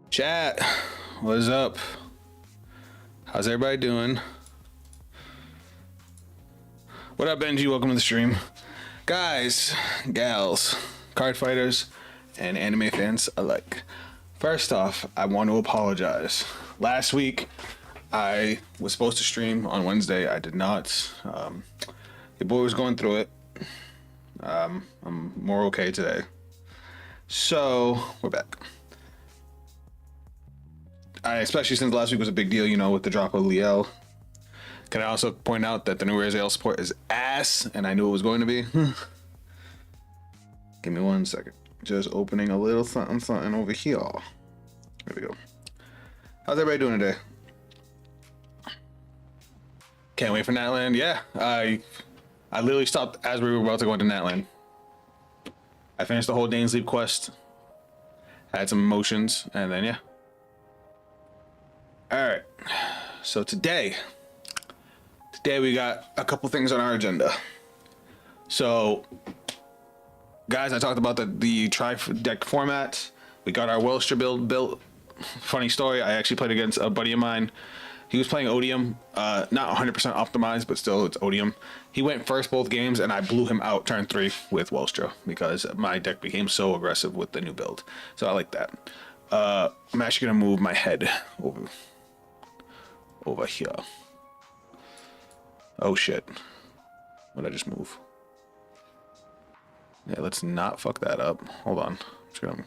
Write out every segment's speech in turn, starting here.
Chat, what is up? How's everybody doing? What up, Benji? Welcome to the stream. Guys, gals, card fighters, and anime fans alike. First off, I want to apologize. Last week, I was supposed to stream on Wednesday. I did not. Your boy was going through it. I'm more okay today. So, we're back. Especially since last week was a big deal, you know, with the drop of Liel. Can I also point out that the new Raziel support is ass, and I knew it was going to be. Give me 1 second. Just opening a little something over here. There we go. How's everybody doing today? Can't wait for Natland. Yeah, I literally stopped as we were about to go into Natland. I finished the whole Dane's Leap quest. Had some emotions, and then yeah. Alright, so today we got a couple things on our agenda. So, guys, I talked about the tri-deck format. We got our Welstra build built. Funny story, I actually played against a buddy of mine. He was playing Odium, not 100% optimized, but still, it's Odium. He went first both games, and I blew him out turn 3 with Welstra because my deck became so aggressive with the new build. So I like that. I'm actually going to move my head over here. Oh shit. What did I just move? Yeah, let's not fuck that up. Hold on. I'm just gonna...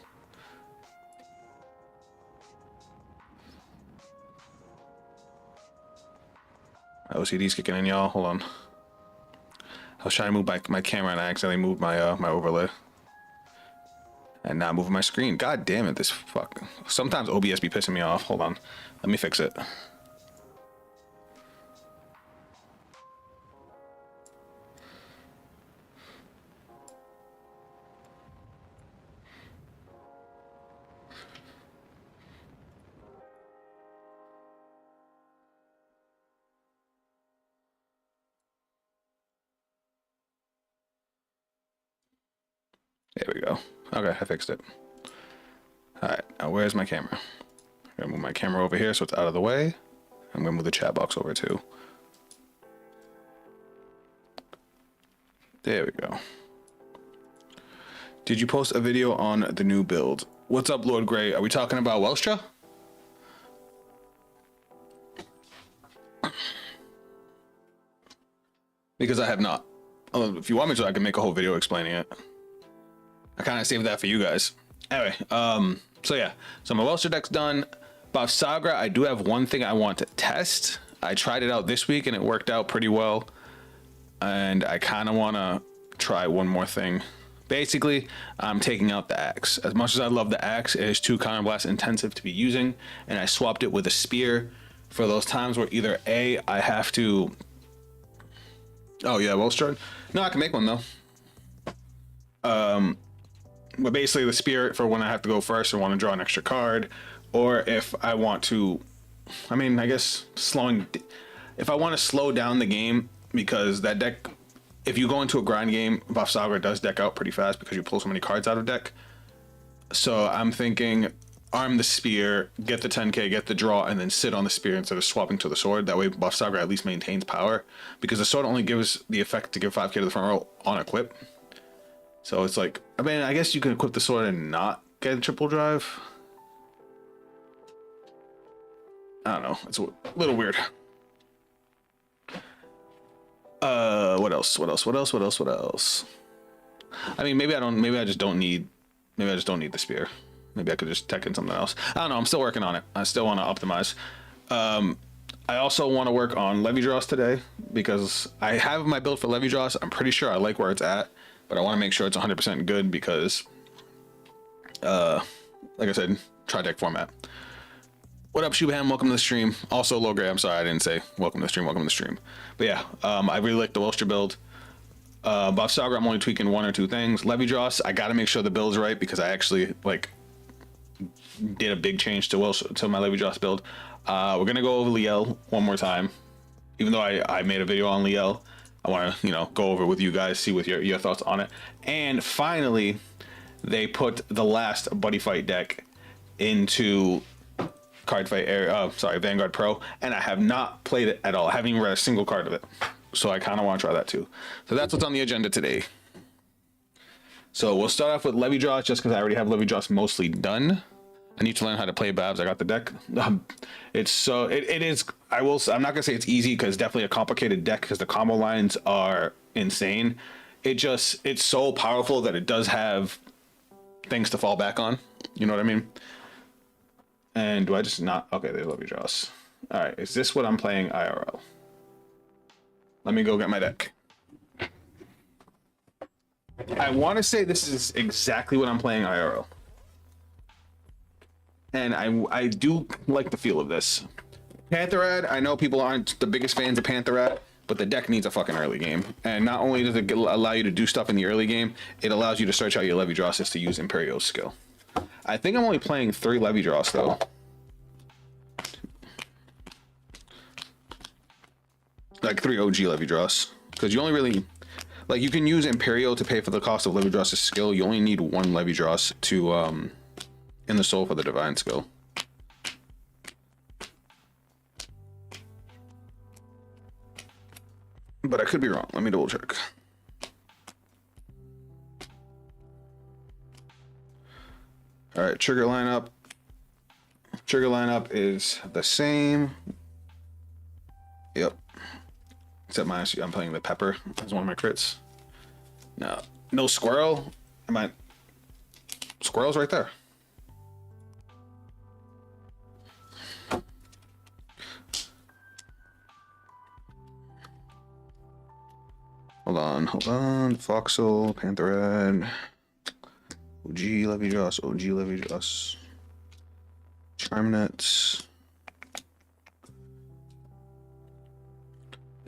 My OCD's kicking in, y'all. Hold on. I was trying to move my camera and I accidentally moved my my overlay. And not moving my screen. God damn it, this fuck. Sometimes OBS be pissing me off. Hold on. Let me fix it. There we go. Okay, I fixed it. Alright, now where's my camera? I'm gonna move my camera over here so it's out of the way. I'm gonna move the chat box over too. There we go. Did you post a video on the new build? What's up, Lord Grey? Are we talking about Welstra? Because I have not. If you want me to, I can make a whole video explaining it. I kind of saved that for you guys. Anyway, so yeah. So my Welstra deck's done. Bafsagra, I do have one thing I want to test. I tried it out this week and it worked out pretty well. And I kind of want to try one more thing. Basically, I'm taking out the axe. As much as I love the axe, it is too counterblast intensive to be using. And I swapped it with a spear for those times where either A, I have to... Oh yeah, Welstra. No, I can make one though. But basically the spirit for when I have to go first and want to draw an extra card, or if I want to, I mean, I guess if I want to slow down the game, because that deck, if you go into a grind game, Bafsagra does deck out pretty fast because you pull so many cards out of deck. So I'm thinking arm the spear, get the 10k, get the draw, and then sit on the spear instead of swapping to the sword. That way Bafsagra at least maintains power, because the sword only gives the effect to give 5k to the front row on equip. So it's like, I mean, I guess you can equip the sword and not get a triple drive. I don't know. It's a little weird. What else? What else? What else? What else? What else? I mean, maybe I don't. Maybe I just don't need. Maybe I just don't need the spear. Maybe I could just tech in something else. I don't know. I'm still working on it. I still want to optimize. I also want to work on levy draws today because I have my build for levy draws. I'm pretty sure I like where it's at, but I want to make sure it's 100% good because, like I said, tri deck format. What up, Shubham? Welcome to the stream. Also, Low Gray. I'm sorry I didn't say welcome to the stream. Welcome to the stream. But yeah, I really like the Wilshire build. Buff Saga, I'm only tweaking one or two things. Levy draws, I got to make sure the build's right because I actually like did a big change to my Levy Dross build. We're gonna go over Liel one more time. Even though I made a video on Liel, I want to go over with you guys, see what your thoughts on it. And finally, they put the last buddy fight deck into Cardfight Vanguard Pro, and I have not played it at all. I haven't even read a single card of it, so I kind of want to try that too. So that's what's on the agenda today. So we'll start off with Levy Draws just because I already have Levy Draws mostly done. I need to learn how to play Babs. I got the deck. It is. I'm not gonna say it's easy because it's definitely a complicated deck because the combo lines are insane. It's so powerful that it does have things to fall back on. You know what I mean? And do I just not? Okay, they Levy Draws. All right, is this what I'm playing IRL? Let me go get my deck. I want to say this is exactly what I'm playing IRL. And I do like the feel of this. Pantherad, I know people aren't the biggest fans of Pantherad, but the deck needs a fucking early game. And not only does it allow you to do stuff in the early game, it allows you to search out your Levy Draws to use Imperial's skill. I think I'm only playing 3 Levy Draws though. Like 3 OG Levy Draws. Because you only really... Like, you can use Imperial to pay for the cost of Levy Draws' skill. You only need 1 Levy Draws to, in the soul for the Divine skill. But I could be wrong. Let me double check. All right, trigger lineup. Trigger lineup is the same. Yep. Except I'm playing the Pepper as one of my crits. No Squirrel. Squirrel's right there. Hold on. Foxel, Pantherad, OG Levy Draws, Charmnets.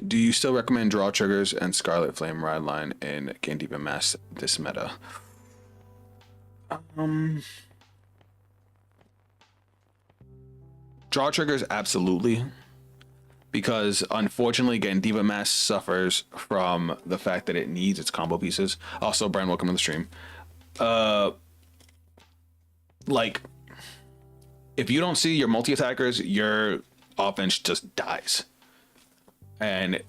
Do you still recommend draw triggers and Scarlet Flame ride line in Gandiva Mass this meta? Draw triggers, absolutely. Because unfortunately, Gandiva Mass suffers from the fact that it needs its combo pieces. Also, Brian, welcome to the stream. Like, if you don't see your multi-attackers, your offense just dies. And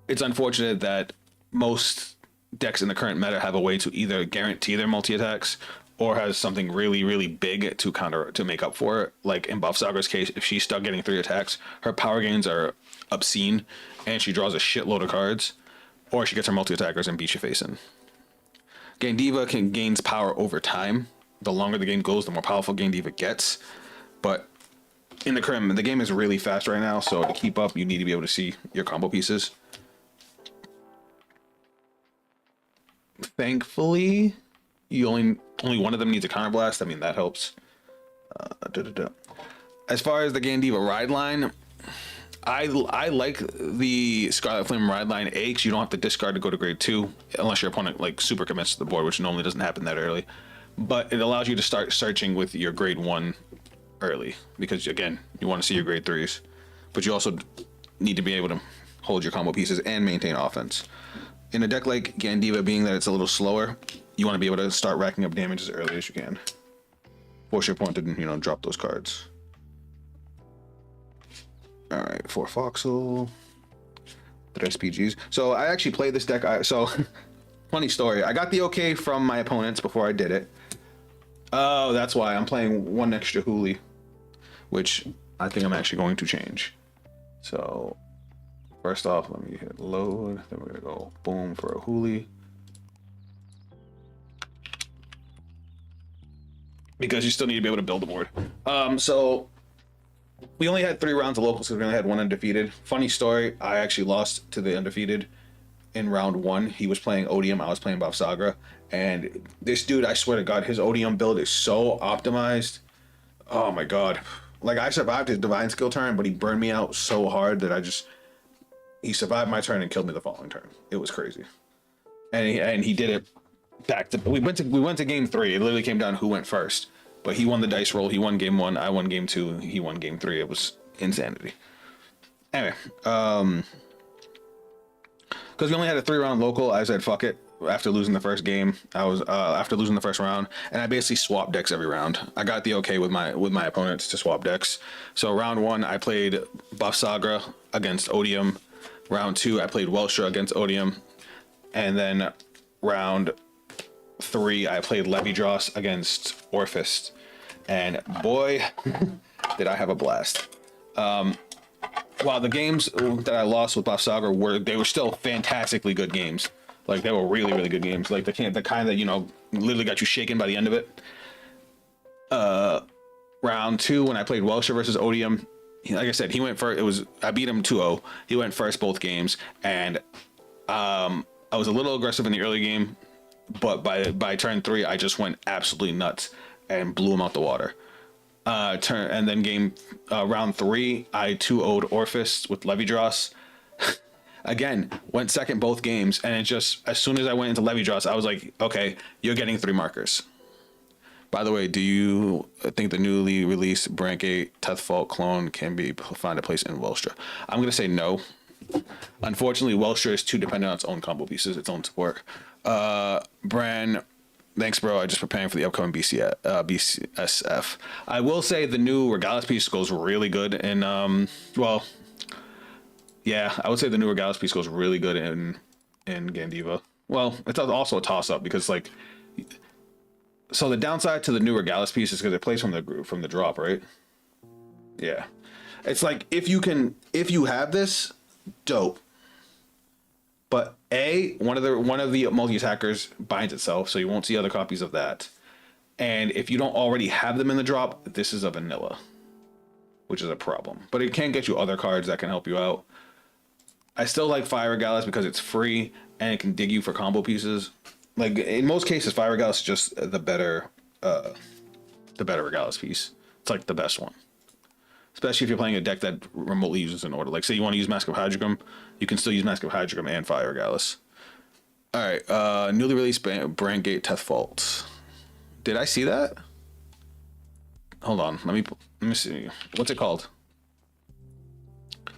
it's unfortunate that most decks in the current meta have a way to either guarantee their multi-attacks or has something really, really big to make up for it. Like in Buff Saga's case, if she's stuck getting 3 attacks, her power gains are obscene and she draws a shitload of cards, or she gets her multi-attackers and beats your face in. Gandiva gains power over time. The longer the game goes, the more powerful Gandiva gets. But in the current, the game is really fast right now, so to keep up, you need to be able to see your combo pieces. Thankfully, you only one of them needs a counterblast. I mean, that helps. As far as the Gandiva ride line, I like the Scarlet Flame ride line A because you don't have to discard to go to grade 2 unless your opponent like super commits to the board, which normally doesn't happen that early. But it allows you to start searching with your grade 1 early because again, you want to see your grade 3s, but you also need to be able to hold your combo pieces and maintain offense. In a deck like Gandiva, being that it's a little slower, you want to be able to start racking up damage as early as you can. Force your opponent to, drop those cards. All right, 4 Foxel, 3 SPGs. So I actually played this deck. Funny story. I got the okay from my opponents before I did it. Oh, that's why I'm playing 1 extra Hooli, which I think I'm actually going to change. So first off, let me hit load. Then we're gonna go boom for a Huli. Because you still need to be able to build a board. So we only had 3 rounds of locals because we only had 1 undefeated. Funny story, I actually lost to the undefeated in round 1. He was playing Odium, I was playing Bavsagra. And this dude, I swear to God, his Odium build is so optimized. Oh my God. Like, I survived his divine skill turn, but he burned me out so hard that he survived my turn and killed me the following turn. It was crazy. And he did it back to, we went to game 3. It literally came down to who went first. But he won the dice roll. He won game 1. I won game 2. He won game 3. It was insanity. Anyway, because we only had a 3-round local, I said fuck it. After losing the first game, after losing the first round, and I basically swapped decks every round. I got the okay with my opponents to swap decks. So round 1, I played Bavsagra against Odium. Round 2, I played Welshra against Odium, and then round 3, I played Levidros against Orphist, and boy, did I have a blast. While the games that I lost with Bavsagra were still fantastically good games. Like, they were really, really good games. Like, the kind that, you know, literally got you shaken by the end of it. Round 2, when I played Welshra versus Odium, like I said, he went first. I beat him 2-0. He went first both games, and I was a little aggressive in the early game, but by turn 3, I just went absolutely nuts and blew him out the water. And then round 3, I 2-0'd Orphist with Levidros. Again, went second both games, and it just, as soon as I went into Levidros, I was like, okay, you're getting 3 markers. By the way, do you think the newly released Brancate Tethfault clone can find a place in Welshra? I'm going to say no. Unfortunately, Welshra is too dependent on its own combo pieces, its own support. Bran, thanks, bro. I'm just preparing for the upcoming BCSF. I will say the new Regalis piece goes really good in, well, yeah, I would say the new Regalis piece goes really good in Gandiva. Well, it's also a toss-up because, like, so the downside to the new Regalis piece is because it plays from the drop, right? Yeah, it's like if you have this, dope. But one of the multi-attackers binds itself, so you won't see other copies of that. And if you don't already have them in the drop, this is a vanilla, which is a problem. But it can get you other cards that can help you out. I still like Fire Regalis because it's free and it can dig you for combo pieces. Like, in most cases, Fire Regalis is just the better Regalis piece. It's like the best one. Especially if you're playing a deck that remotely uses an order. Like, say you want to use Mask of Hydreigon, you can still use Mask of Hydreigon and Fire Regalis. Alright, newly released Brandgate Tethfault. Did I see that? Hold on, let me see. What's it called?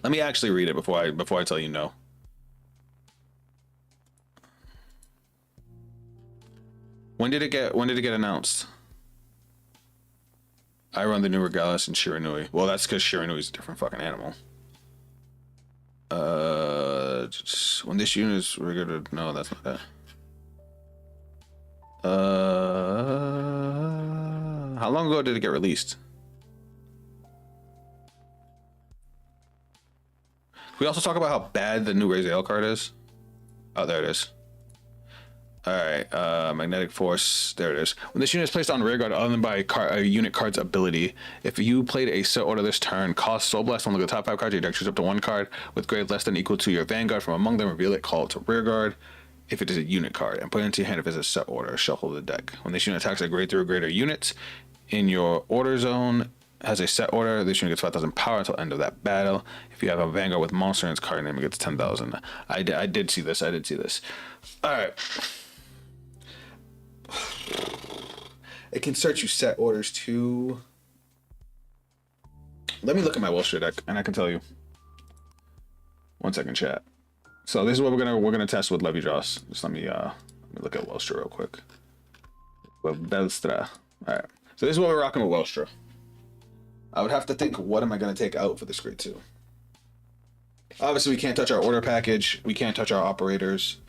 Let me actually read it before I tell you no. When did it get announced? I run the new Regalis and Shiranui. Well, that's because Shiranui is a different fucking animal. When this unit is regular, no, that's not that. How long ago did it get released? Can we also talk about how bad the new Raziel card is? Oh, there it is. Alright, Magnetic Force, there it is. When this unit is placed on rearguard other than by a unit card's ability, if you played a set order this turn, cost Soul Blast on the top 5 cards, your deck choose up to 1 card with grade less than or equal to your Vanguard from among them, reveal it, call it to rearguard if it is a unit card, and put it into your hand if it's a set order, shuffle the deck. When this unit attacks a grade 3 or greater unit in your order zone, has a set order, this unit gets 5,000 power until end of that battle. If you have a Vanguard with monster in its card name, it gets 10,000. I did see this. Alright. It can search you set orders too. Let me look at my Welshra deck and I can tell you. 1 second, chat. So this is what we're gonna test with Levidros. Just let me look at Welshra real quick. Belstra. Alright. So this is what we're rocking with Welshra. I would have to think, what am I going to take out for this grade 2? Obviously, we can't touch our order package. We can't touch our operators.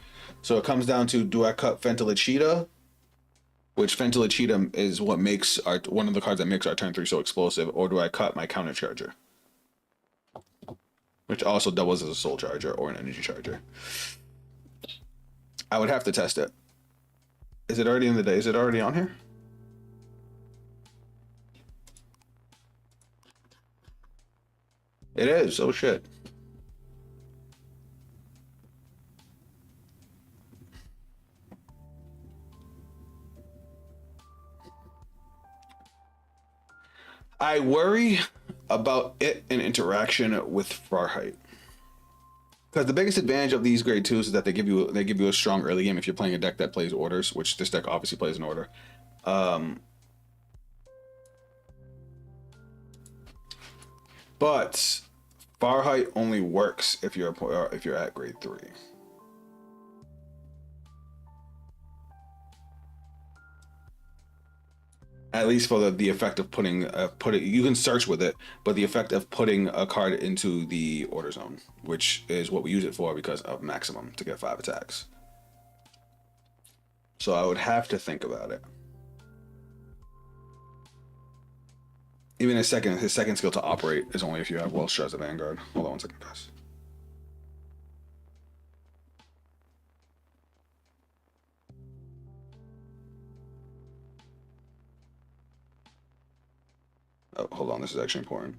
So it comes down to, do I cut Fentilicida? Which Fentilicida is what makes one of the cards that makes our turn 3 so explosive, or do I cut my counter charger? which also doubles as a soul charger or an energy charger. I would have to test it. Is it already in the day? Is it already on here? It is. Oh shit. I worry about it in interaction with Farheight. Because the biggest advantage of these grade 2s is that they give you a strong early game if you're playing a deck that plays orders, which this deck obviously plays an order. But Farheight only works if you're at grade 3. At least for the effect of putting you can search with it, but the effect of putting a card into the order zone, which is what we use it for because of maximum to get 5 attacks. So I would have to think about it. Even his second skill to operate is only if you have Welsh as a Vanguard. Hold on 1 second, guys. Oh, hold on, this is actually important.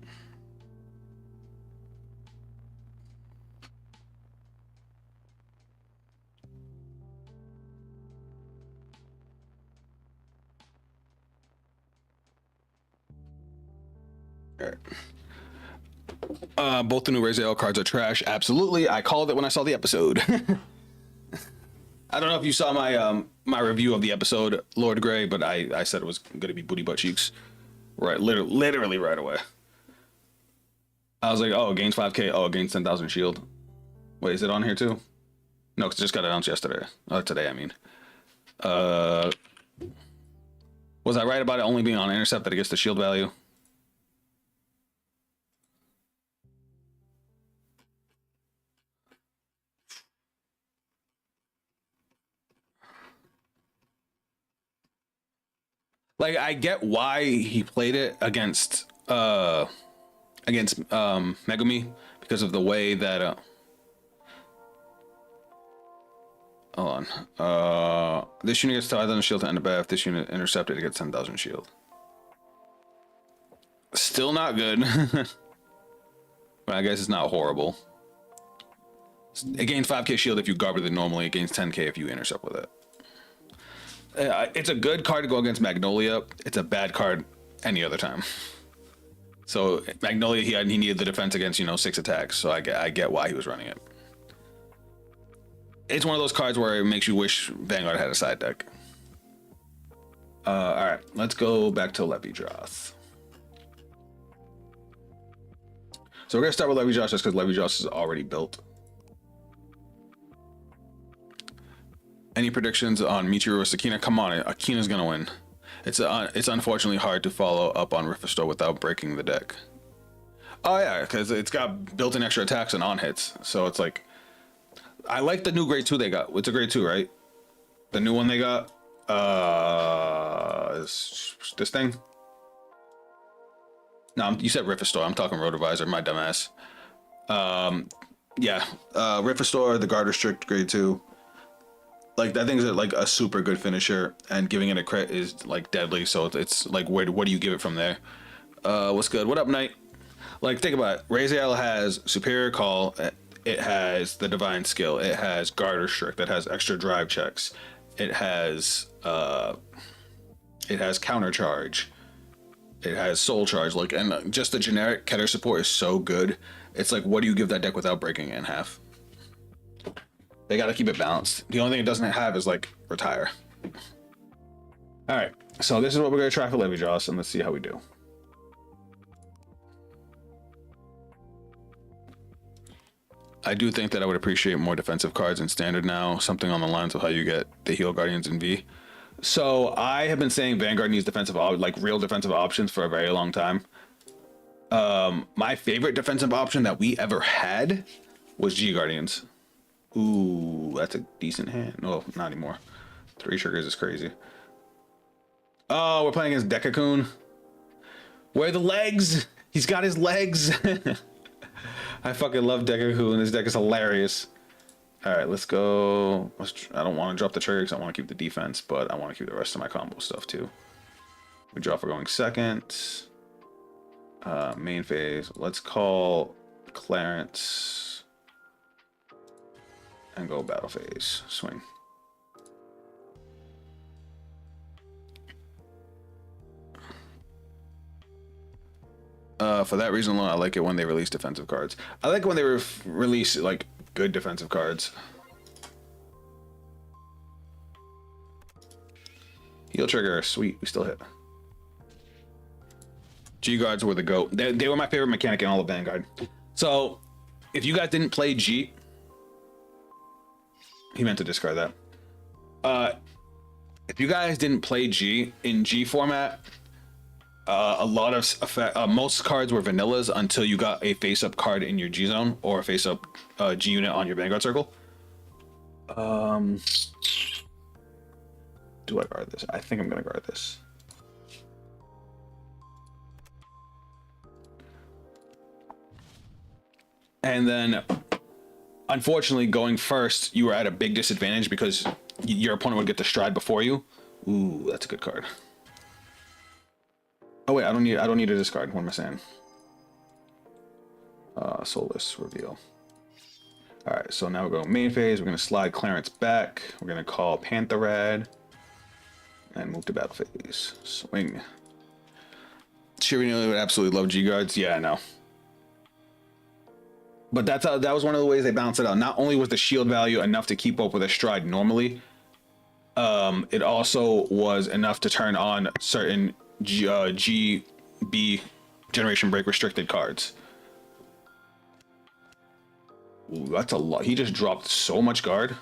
All right. Both the new Raziel cards are trash. Absolutely, I called it when I saw the episode. I don't know if you saw my my review of the episode, Lord Grey, but I said it was going to be booty butt cheeks. Right, literally right away. I was like, oh, it gains 5k. Oh, it gains 10,000 shield. Wait, is it on here too? No, because it just got announced yesterday. Today, I mean. Was I right about it only being on intercept that it gets the shield value? Like, I get why he played it against Megumi because of the way that hold on. This unit gets 5,000 shield to end a battle. If this unit intercepted, it gets 10,000 shield. Still not good. But I guess it's not horrible. It gains 5k shield if you guard with it normally. It gains 10k if you intercept with it. It's a good card to go against Magnolia. It's a bad card any other time. So Magnolia, he needed the defense against 6 attacks. So I get why he was running it. It's one of those cards where it makes you wish Vanguard had a side deck. All right, let's go back to Levy-Droth. So we're gonna start with Levy-Droth just because Levy-Droth is already built. Any predictions on Michiru or Sakina? Come on, Akina's gonna win. It's unfortunately hard to follow up on Rifestor without breaking the deck. Oh yeah, because it's got built-in extra attacks and on hits. So it's like, I like the new grade 2 they got. It's a grade 2, right? The new one they got. Is this thing? No, you said Rifestor. I'm talking Rotovisor. My dumbass. Yeah, Rifestor, the Guard Restrict grade 2. Like, that thing's like a super good finisher, and giving it a crit is like deadly. So it's like, what do you give it from there? What's good? What up, Knight? Like, think about it. Raziel has Superior Call. It has the Divine Skill. It has Guard Restrict. It has extra drive checks. It has Counter Charge. It has Soul Charge. Like, and just the generic Keter support is so good. It's like, what do you give that deck without breaking it in half? They got to keep it balanced. The only thing it doesn't have is like Retire. All right, so this is what we're gonna try for Levy-Droth, and let's see how we do. I do think that I would appreciate more defensive cards in Standard now, something on the lines of how you get the Heal Guardians in V. So I have been saying Vanguard needs defensive, like real defensive options for a very long time. My favorite defensive option that we ever had was G Guardians. Ooh, that's a decent hand. No, not anymore. 3 triggers is crazy. Oh, we're playing against Dekakun. Where are the legs? He's got his legs. I fucking love Dekaku, and this deck is hilarious. All right, let's go. I don't want to drop the trigger because I want to keep the defense, but I want to keep the rest of my combo stuff too. We draw for going second. Main phase. Let's call Clarence and go battle phase. Swing. For that reason alone, I like it when they release defensive cards. I like it when they release like good defensive cards. Heal trigger, sweet, we still hit. G guards were the GOAT. They were my favorite mechanic in all of Vanguard. So if you guys didn't play G, he meant to discard that. If you guys didn't play G in G format, a lot of most cards were vanillas until you got a face-up card in your G zone or a face-up G unit on your Vanguard circle. Do I guard this? I think I'm gonna guard this. And then, unfortunately, going first, you were at a big disadvantage because your opponent would get the stride before you. Ooh, that's a good card. Oh wait, I don't need a discard. What am I saying? Soulless reveal. All right, so now we're going main phase. We're gonna slide Clarence back. We're gonna call Pantherad and move to battle phase. Swing. Shireen would absolutely love G guards. Yeah, I know. But that was one of the ways they balanced it out. Not only was the shield value enough to keep up with a stride normally, it also was enough to turn on certain GB generation break restricted cards. Ooh, that's a lot. He just dropped so much guard.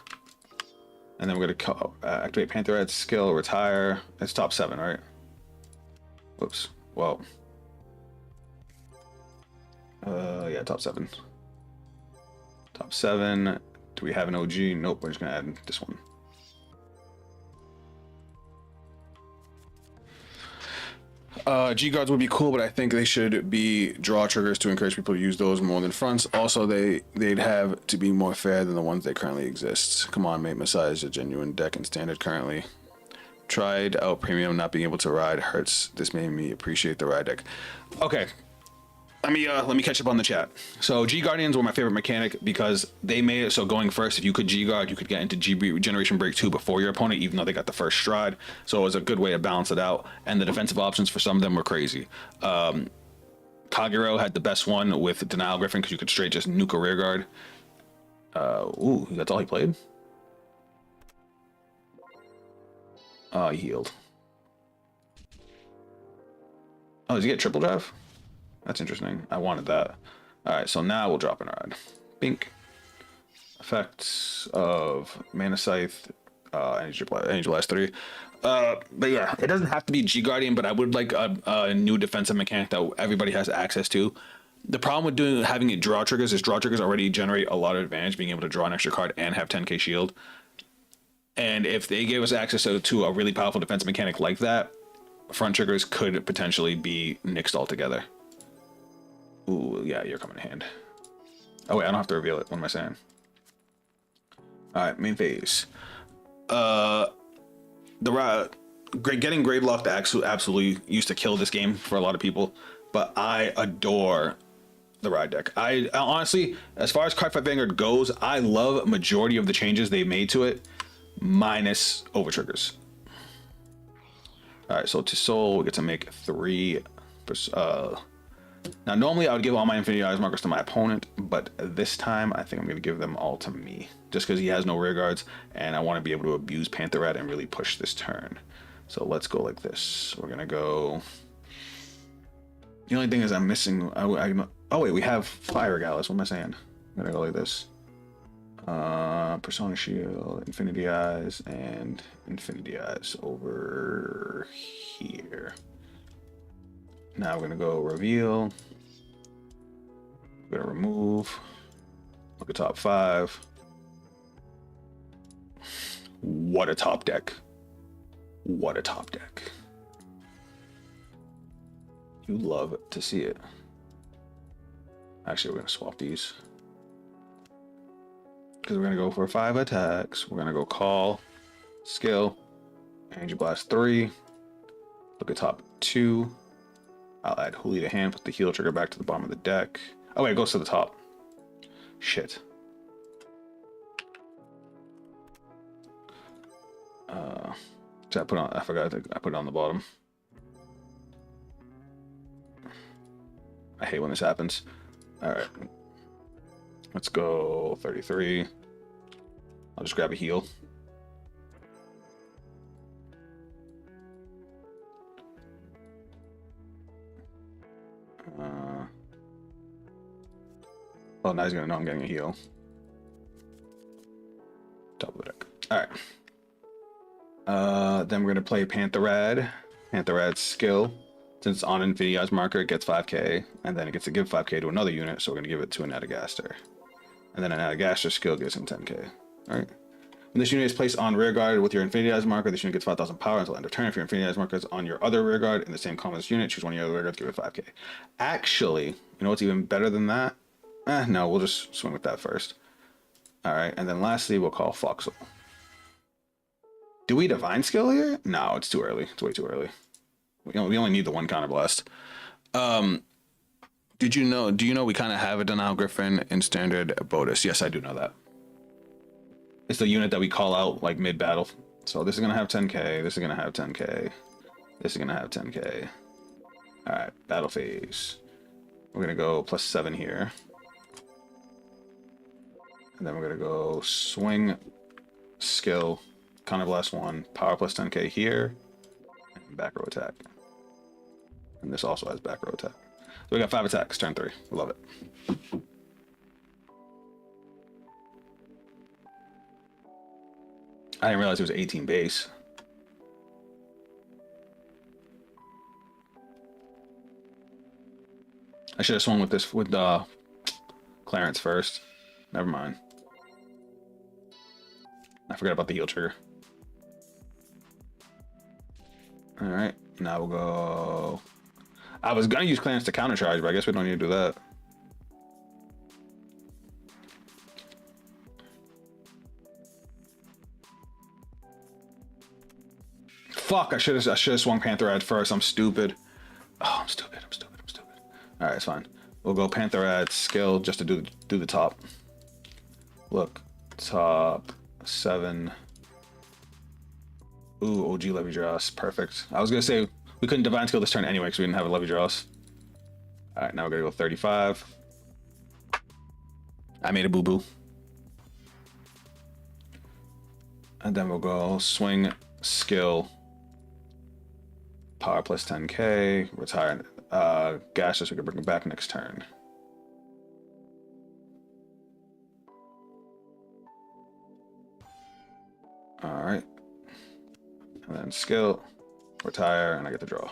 And then we're gonna activate Pantherad skill, retire. It's top 7, right? Whoops. Whoa. Yeah, top 7. Top 7. Do we have an OG? Nope, we're just gonna add this one. G guards would be cool, but I think they should be draw triggers to encourage people to use those more than fronts. Also, they'd have to be more fair than the ones that currently exist. Come on, mate. Messiah is a genuine deck in standard currently. Tried out premium, not being able to ride hurts. This made me appreciate the ride deck. Okay. Let me catch up on the chat. So G Guardians were my favorite mechanic because they made it so going first, if you could G Guard, you could get into G Generation Break 2 before your opponent, even though they got the first stride. So it was a good way to balance it out. And the defensive options for some of them were crazy. Kagero had the best one with Denial Griffin because you could straight just nuke a rear guard. Ooh, that's all he played? He healed. Oh, does he get triple drive? That's interesting. I wanted that. All right, so now we'll drop an rod. Bink. Effects of Mana Scythe, Energy Blast 3. But yeah, it doesn't have to be G Guardian, but I would like a new defensive mechanic that everybody has access to. The problem with having it draw triggers is draw triggers already generate a lot of advantage, being able to draw an extra card and have 10k shield. And if they gave us access to a really powerful defensive mechanic like that, front triggers could potentially be nixed altogether. Ooh, yeah, you're coming in hand. Oh wait, I don't have to reveal it. What am I saying? All right, main phase. Getting grade locked absolutely used to kill this game for a lot of people, but I adore the ride deck. I honestly, as far as Cardfight Vanguard goes, I love majority of the changes they made to it, minus over triggers. All right, so to soul, we get to make 3. Now, normally I would give all my Infinity Eyes markers to my opponent, but this time I think I'm going to give them all to me, just because he has no rear guards, and I want to be able to abuse Pantherad and really push this turn. So let's go like this. We're going to go... The only thing is I'm missing... Oh wait, we have Fire Regalis. What am I saying? I'm going to go like this. Persona Shield, Infinity Eyes, and Infinity Eyes over here. Now we're gonna go reveal. We're gonna remove. Look at top 5. What a top deck. What a top deck. You love to see it. Actually, we're gonna swap these because we're gonna go for 5 attacks. We're gonna go call, skill, energy blast 3. Look at top 2. I'll add Holy to hand. Put the heal trigger back to the bottom of the deck. Oh wait, it goes to the top. Shit. So I put on. I forgot. I put it on the bottom. I hate when this happens. All right. Let's go 33. I'll just grab a heal. Oh, now he's gonna know I'm getting a heal. Top of the deck. All right. Then we're gonna play Pantherad. Pantherad's skill. Since it's on Infinity marker, it gets 5k, and then it gets to give 5k to another unit, so we're gonna give it to an Adagaster. And then an Adagaster skill gives him 10k. Alright. When this unit is placed on rear guard with your Infinity marker, this unit gets 5,000 power until end of turn. If your Infinity marker is on your other rear guard in the same column as unit, choose one of your other rear guards, give it 5k. Actually, you know what's even better than that? No, we'll just swing with that first. Alright, and then lastly, we'll call Foxel. Do we divine skill here? No, it's too early. It's way too early. We only need the one counter blast. Do you know we kind of have a Denial Griffin in standard Bodus? Yes, I do know that. It's the unit that we call out like mid-battle. So this is gonna have 10k, this is gonna have 10k, this is gonna have 10k. Alright, battle phase. We're gonna go +7 here. And then we're gonna go swing, skill, counter blast 1, power +10k here, and back row attack. And this also has back row attack. So we got 5 attacks, turn 3. We love it. I didn't realize it was 18 base. I should have swung with this with Clarence first. Never mind. I forgot about the heal trigger. Alright, now we'll go... I was gonna use Clarence to counter charge, but I guess we don't need to do that. Fuck, I should have swung Pantherad first. I'm stupid. Oh, I'm stupid. Alright, it's fine. We'll go Pantherad skill just to do the top. Look, top 7. Ooh, OG Levy Dross. Perfect. I was gonna say we couldn't divine skill this turn anyway because we didn't have a Levy Dross. Alright, now we're gonna go 35. I made a boo-boo. And then we'll go swing, skill, power +10k, retire gaseous, we can bring it back next turn. Alright. And then skill, retire, and I get the draw.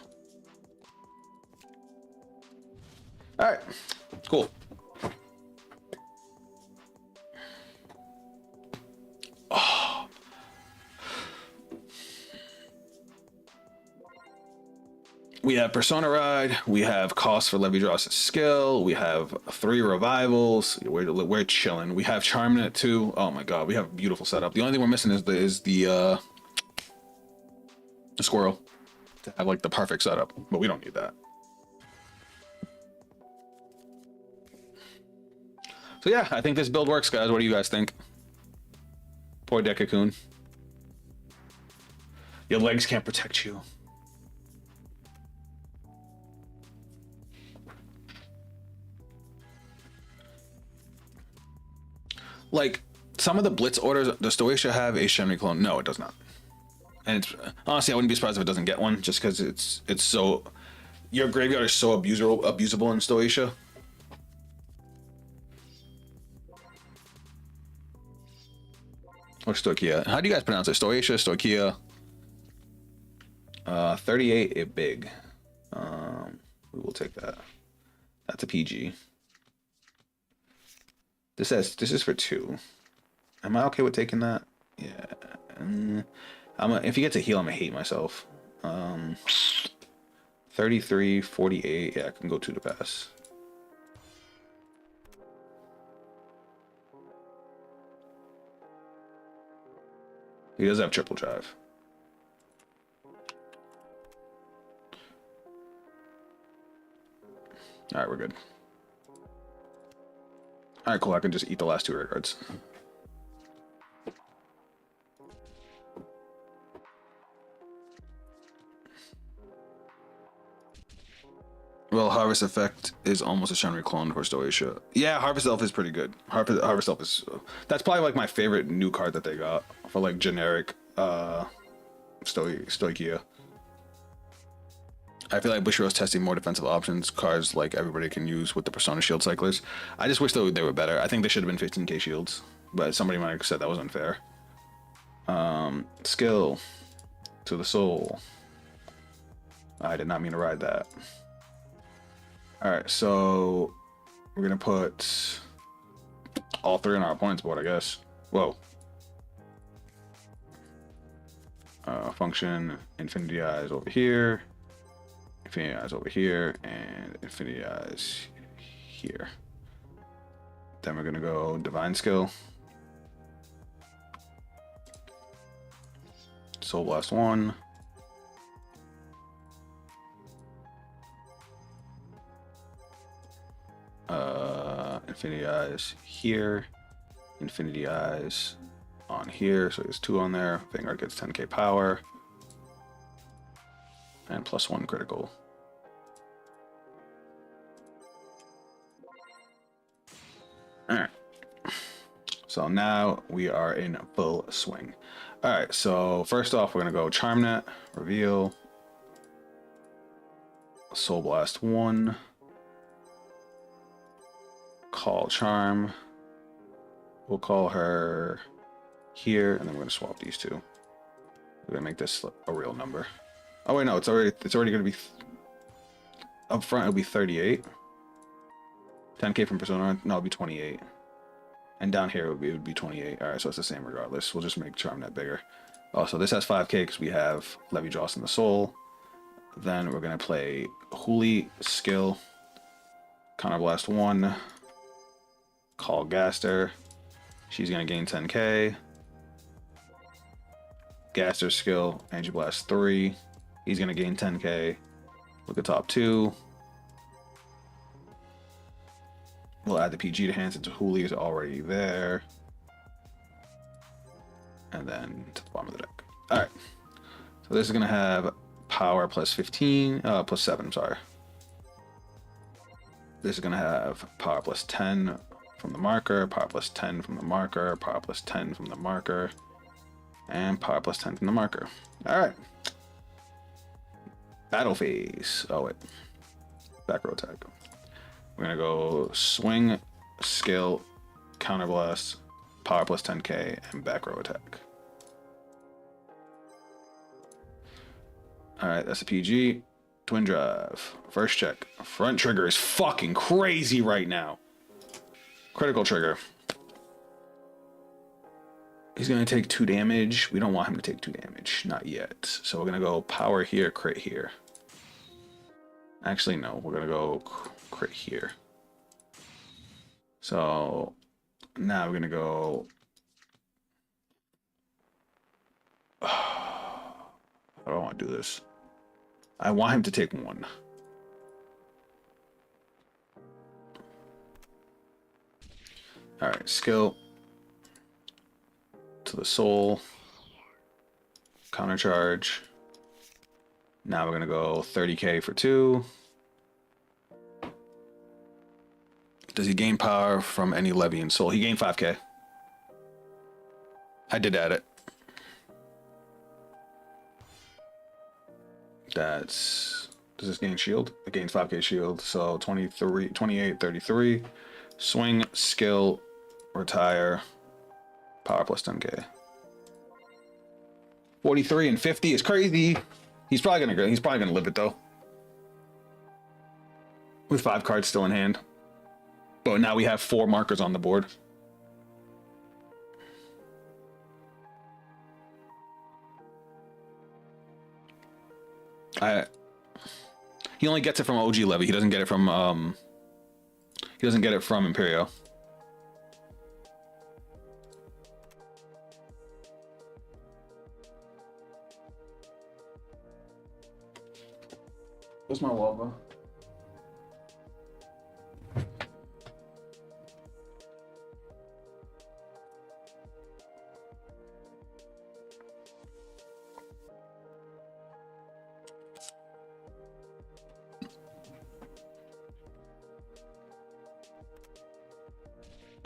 Alright, cool. Oh. We have Persona Ride, we have cost for Levy Dross' skill, we have 3 revivals, we're chilling. We have Charmnet too. Oh my god, we have a beautiful setup. The only thing we're missing is the squirrel to have like the perfect setup, but we don't need that. So yeah, I think this build works, guys. What do you guys think? Poor Dekakun. Your legs can't protect you. Like, some of the Blitz orders, does Stoatia have a Shemri clone? No, it does not. And it's, honestly, I wouldn't be surprised if it doesn't get one, just because it's so... Your graveyard is so abusable in Stoatia. Or Stoichia. How do you guys pronounce it? Stoatia, Stoichia? 38 a big. We will take that. That's a PG. This is for 2. Am I okay with taking that? Yeah. If he gets a heal, I'm gonna hate myself. 33, 48. Yeah, I can go 2 to pass. He does have triple drive. All right, we're good. All right, cool. I can just eat the last 2 rear guards. Well, Harvest Effect is almost a Shenri clone for Stoatia. Yeah, Harvest Elf is pretty good. Harvest Elf is... that's probably like my favorite new card that they got for like generic Stoichia. I feel like Bushiroad's testing more defensive options, cards like everybody can use with the Persona Shield cyclers. I just wish they were better. I think they should have been 15k shields, but somebody might have said that was unfair. Skill to the soul. I did not mean to ride that. All right, so we're gonna put all 3 on our opponent's board, I guess. Whoa. Function Infinity Eyes over here, Infinity Eyes over here, and Infinity Eyes here. Then we're gonna go Divine Skill, Soul Blast 1. Infinity Eyes here, Infinity Eyes on here, so there's 2 on there. Vanguard gets 10k power and +1 critical. All right, so now we are in full swing. All right, so first off, we're gonna go Charmnet, reveal, Soul Blast 1, call Charm. We'll call her here, and then we're gonna swap these 2. We're gonna make this a real number. Oh wait, no, it's already gonna be up front. It'll be 38. 10k from Persona. No, it'll be 28. And down here it would be 28. All right, so it's the same regardless. We'll just make Charmnet bigger. Oh, so this has 5k because we have Levy Joss in the Soul. Then we're gonna play Huli skill, Counterblast 1. Call Gaster. She's gonna gain 10k. Gaster skill, Energy Blast 3. He's gonna gain 10k. Look at top 2. We'll add the PG to hand since Huli is already there. And then to the bottom of the deck. Alright. So this is gonna have power +15, +7, sorry. This is gonna have power +10 from the marker, power +10 from the marker, power +10 from the marker, and power +10 from the marker. All right. Battle phase. Oh wait. Back row attack. We're gonna go swing, skill, counterblast, power +10k, and back row attack. All right, that's a PG. Twin drive. First check. Front trigger is fucking crazy right now. Critical trigger. He's going to take 2 damage. We don't want him to take 2 damage. Not yet. So we're going to go power here, crit here. Actually, no. We're going to go crit here. So now we're going to go... How do I want to do this? I want him to take 1. All right, skill to the soul, counter charge. Now we're gonna go 30k for 2. Does he gain power from any levy in soul? He gained 5k. I did add it. That's, does this gain shield? It gains 5k shield, so 23, 28, 33. Swing, skill, retire, power +10k. 43 and 50 is crazy. He's probably gonna live it though. With 5 cards still in hand. But now we have 4 markers on the board. He only gets it from OG Levy. He doesn't get it from Imperio. Where's my Wova?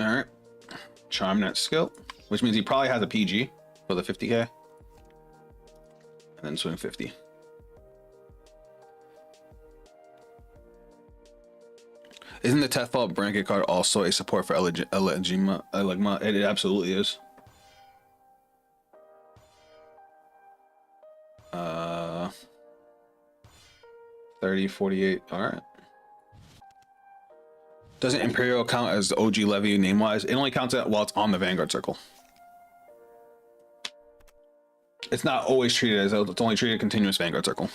All right, charm net skill, which means he probably has a PG for the 50k, and then swing 50. Isn't the Tethfall blanket card also a support for Elegma? It absolutely is. 30, 48. All right. Doesn't Imperial count as the OG Levy name-wise? It only counts while it's on the Vanguard circle. It's not always treated as, it's only treated continuous Vanguard circle.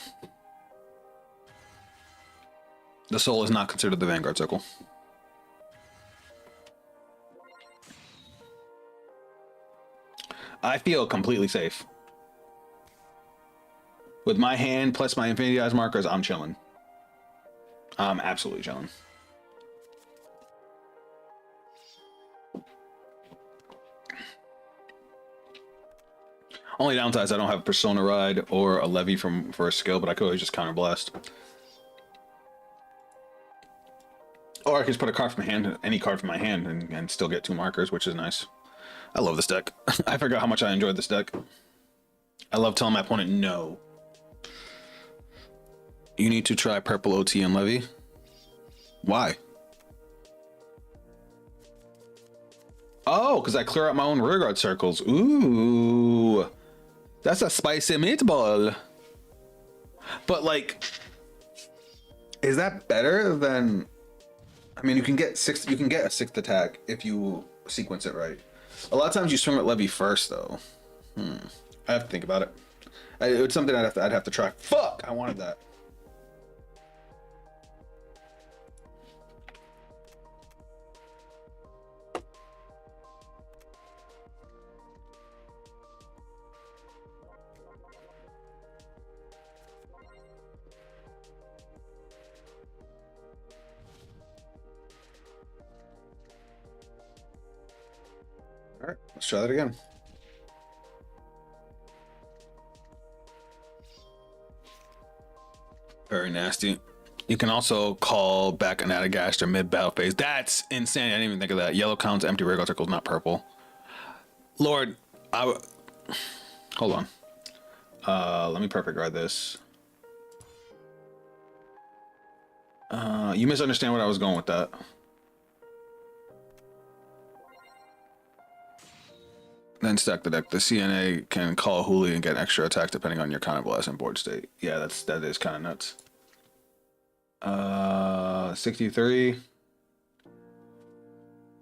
The soul is not considered the Vanguard circle. I feel completely safe. With my hand plus my Infinity Eyes markers, I'm chilling. I'm absolutely chilling. Only downside is I don't have a Persona Ride or a Levy for a skill, but I could always just Counter Blast. Or I could just put a card from my hand, any card from my hand, and still get 2 markers, which is nice. I love this deck. I forgot how much I enjoyed this deck. I love telling my opponent no. You need to try purple OT and Levy. Why? Oh, because I clear out my own rearguard circles. Ooh. That's a spicy meatball. But like, is that better than, I mean, you can get a 6th attack if you sequence it right. A lot of times you swing at Levy first though. I have to think about it. It's something I'd have to try. Fuck, I wanted that. All right, let's try that again. Very nasty. You can also call back an Adagaster mid-battle phase. That's insane. I didn't even think of that. Yellow counts empty rearguard circles, not purple. Lord, hold on. Let me perfect guard this. You misunderstand what I was going with that. Then stack the deck. The CNA can call Hooli and get extra attack depending on your Counter Blast and board state. Yeah, that is kind of nuts. 63.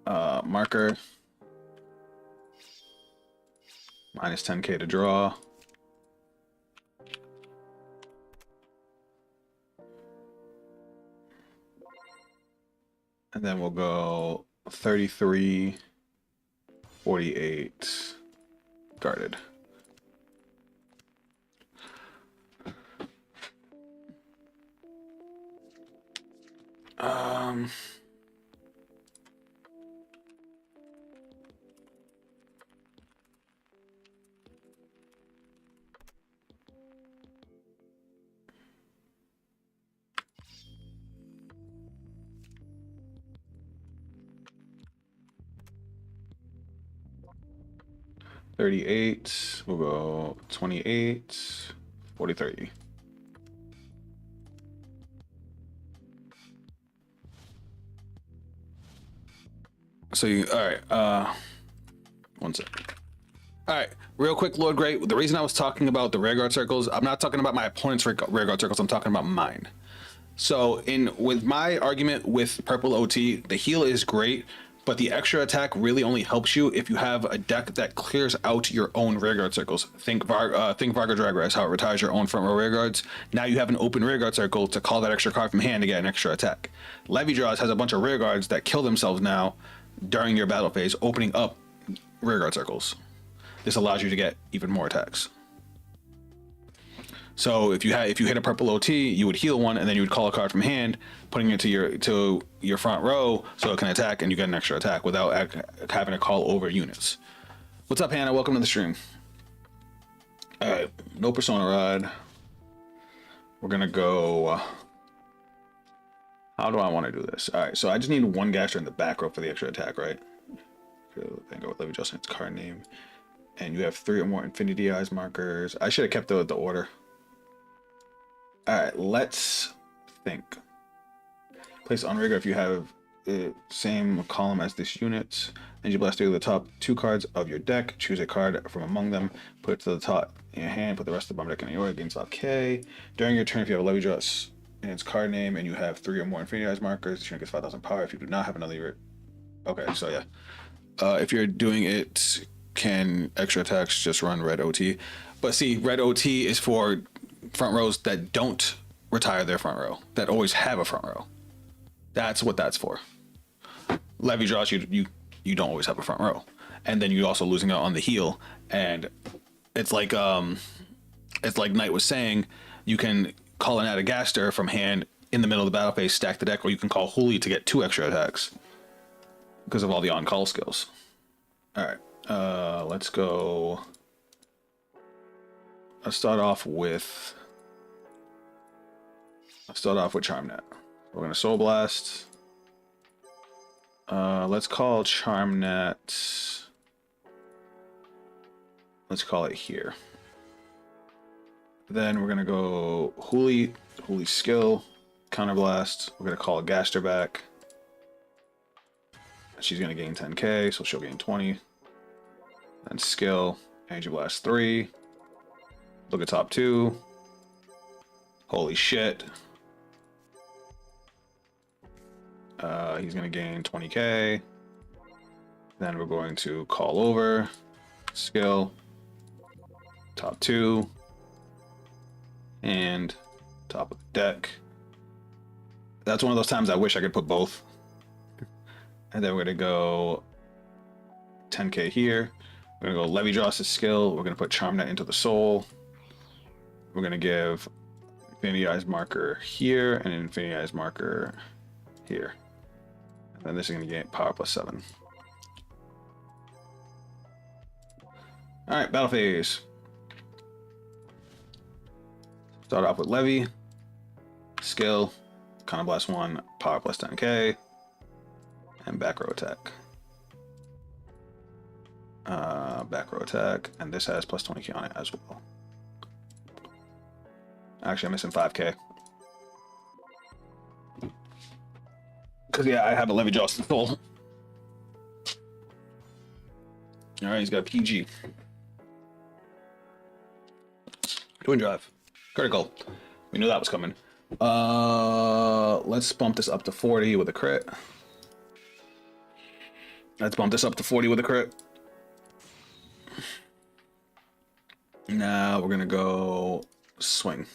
Marker. Minus 10k to draw. And then we'll go 33. 48 guarded. Um 38, we'll go 28, 43. So you, all right, one sec. All right, real quick, Lord Great. The reason I was talking about the rearguard circles, I'm not talking about my opponent's rearguard circles, I'm talking about mine. So with my argument with purple OT, the heal is great, but the extra attack really only helps you if you have a deck that clears out your own rearguard circles. Think Varga Drag Race, how it retires your own front row rearguards. Now you have an open rearguard circle to call that extra card from hand to get an extra attack. Levy Draws has a bunch of rearguards that kill themselves now during your battle phase, opening up rearguard circles. This allows you to get even more attacks. So if you hit a purple OT, you would heal one, and then you would call a card from hand, putting it to your front row, so it can attack, and you get an extra attack without having to call over units. What's up, Hannah? Welcome to the stream. All right, no Persona Rod. We're gonna go. How do I want to do this? All right, so I just need one Gaster in the back row for the extra attack, right? Then go with Levy Justin's card name, and you have 3 or more Infinity Eyes markers. I should have kept the order. All right, let's think. Place on rigger if you have the same column as this unit, and you blast the top 2 cards of your deck. Choose a card from among them, put it to the top in your hand, put the rest of the bottom deck in your order, gain slot K. During your turn, if you have a Levy Just in its card name and you have 3 or more Infinity Eyes markers, this unit gets 5,000 power. If you do not have another, okay, so yeah. If you're doing it, can extra attacks just run red OT? But see, red OT is for front rows that don't retire their front row, that always have a front row. That's what that's for. Levy draws, you don't always have a front row, and then you're also losing out on the heal. And it's like Knight was saying, you can call an Adagaster from hand in the middle of the battle phase, stack the deck, or you can call Huli to get 2 extra attacks because of all the on-call skills. All right, let's go. Let's start off with Charmnet. We're gonna Soul Blast. Let's call Charmnet. Let's call it here. Then we're gonna go Huli skill, Counterblast. We're gonna call Gaster back. She's gonna gain 10k, so she'll gain 20. Then skill, Energy Blast 3. Look at top 2. Holy shit. He's gonna gain 20k. Then we're going to call over. Skill. Top 2. And top of the deck. That's one of those times I wish I could put both. And then we're gonna go 10k here. We're gonna go Levy Dross's skill. We're gonna put Charmnet into the soul. We're gonna give Infinity Eyes marker here and an Infinity Eyes marker here. And then this is gonna get power +7. Alright, battle phase. Start off with Levy. Skill. Counterblast 1, power +10k. And back row attack. Back row attack, and this has +20k on it as well. Actually, I'm missing 5k. Because, yeah, I have a Levy Justin full. Alright, he's got a PG. Twin Drive. Critical. We knew that was coming. Let's bump this up to 40 with a crit. Let's bump this up to 40 with a crit. Now we're gonna go swing.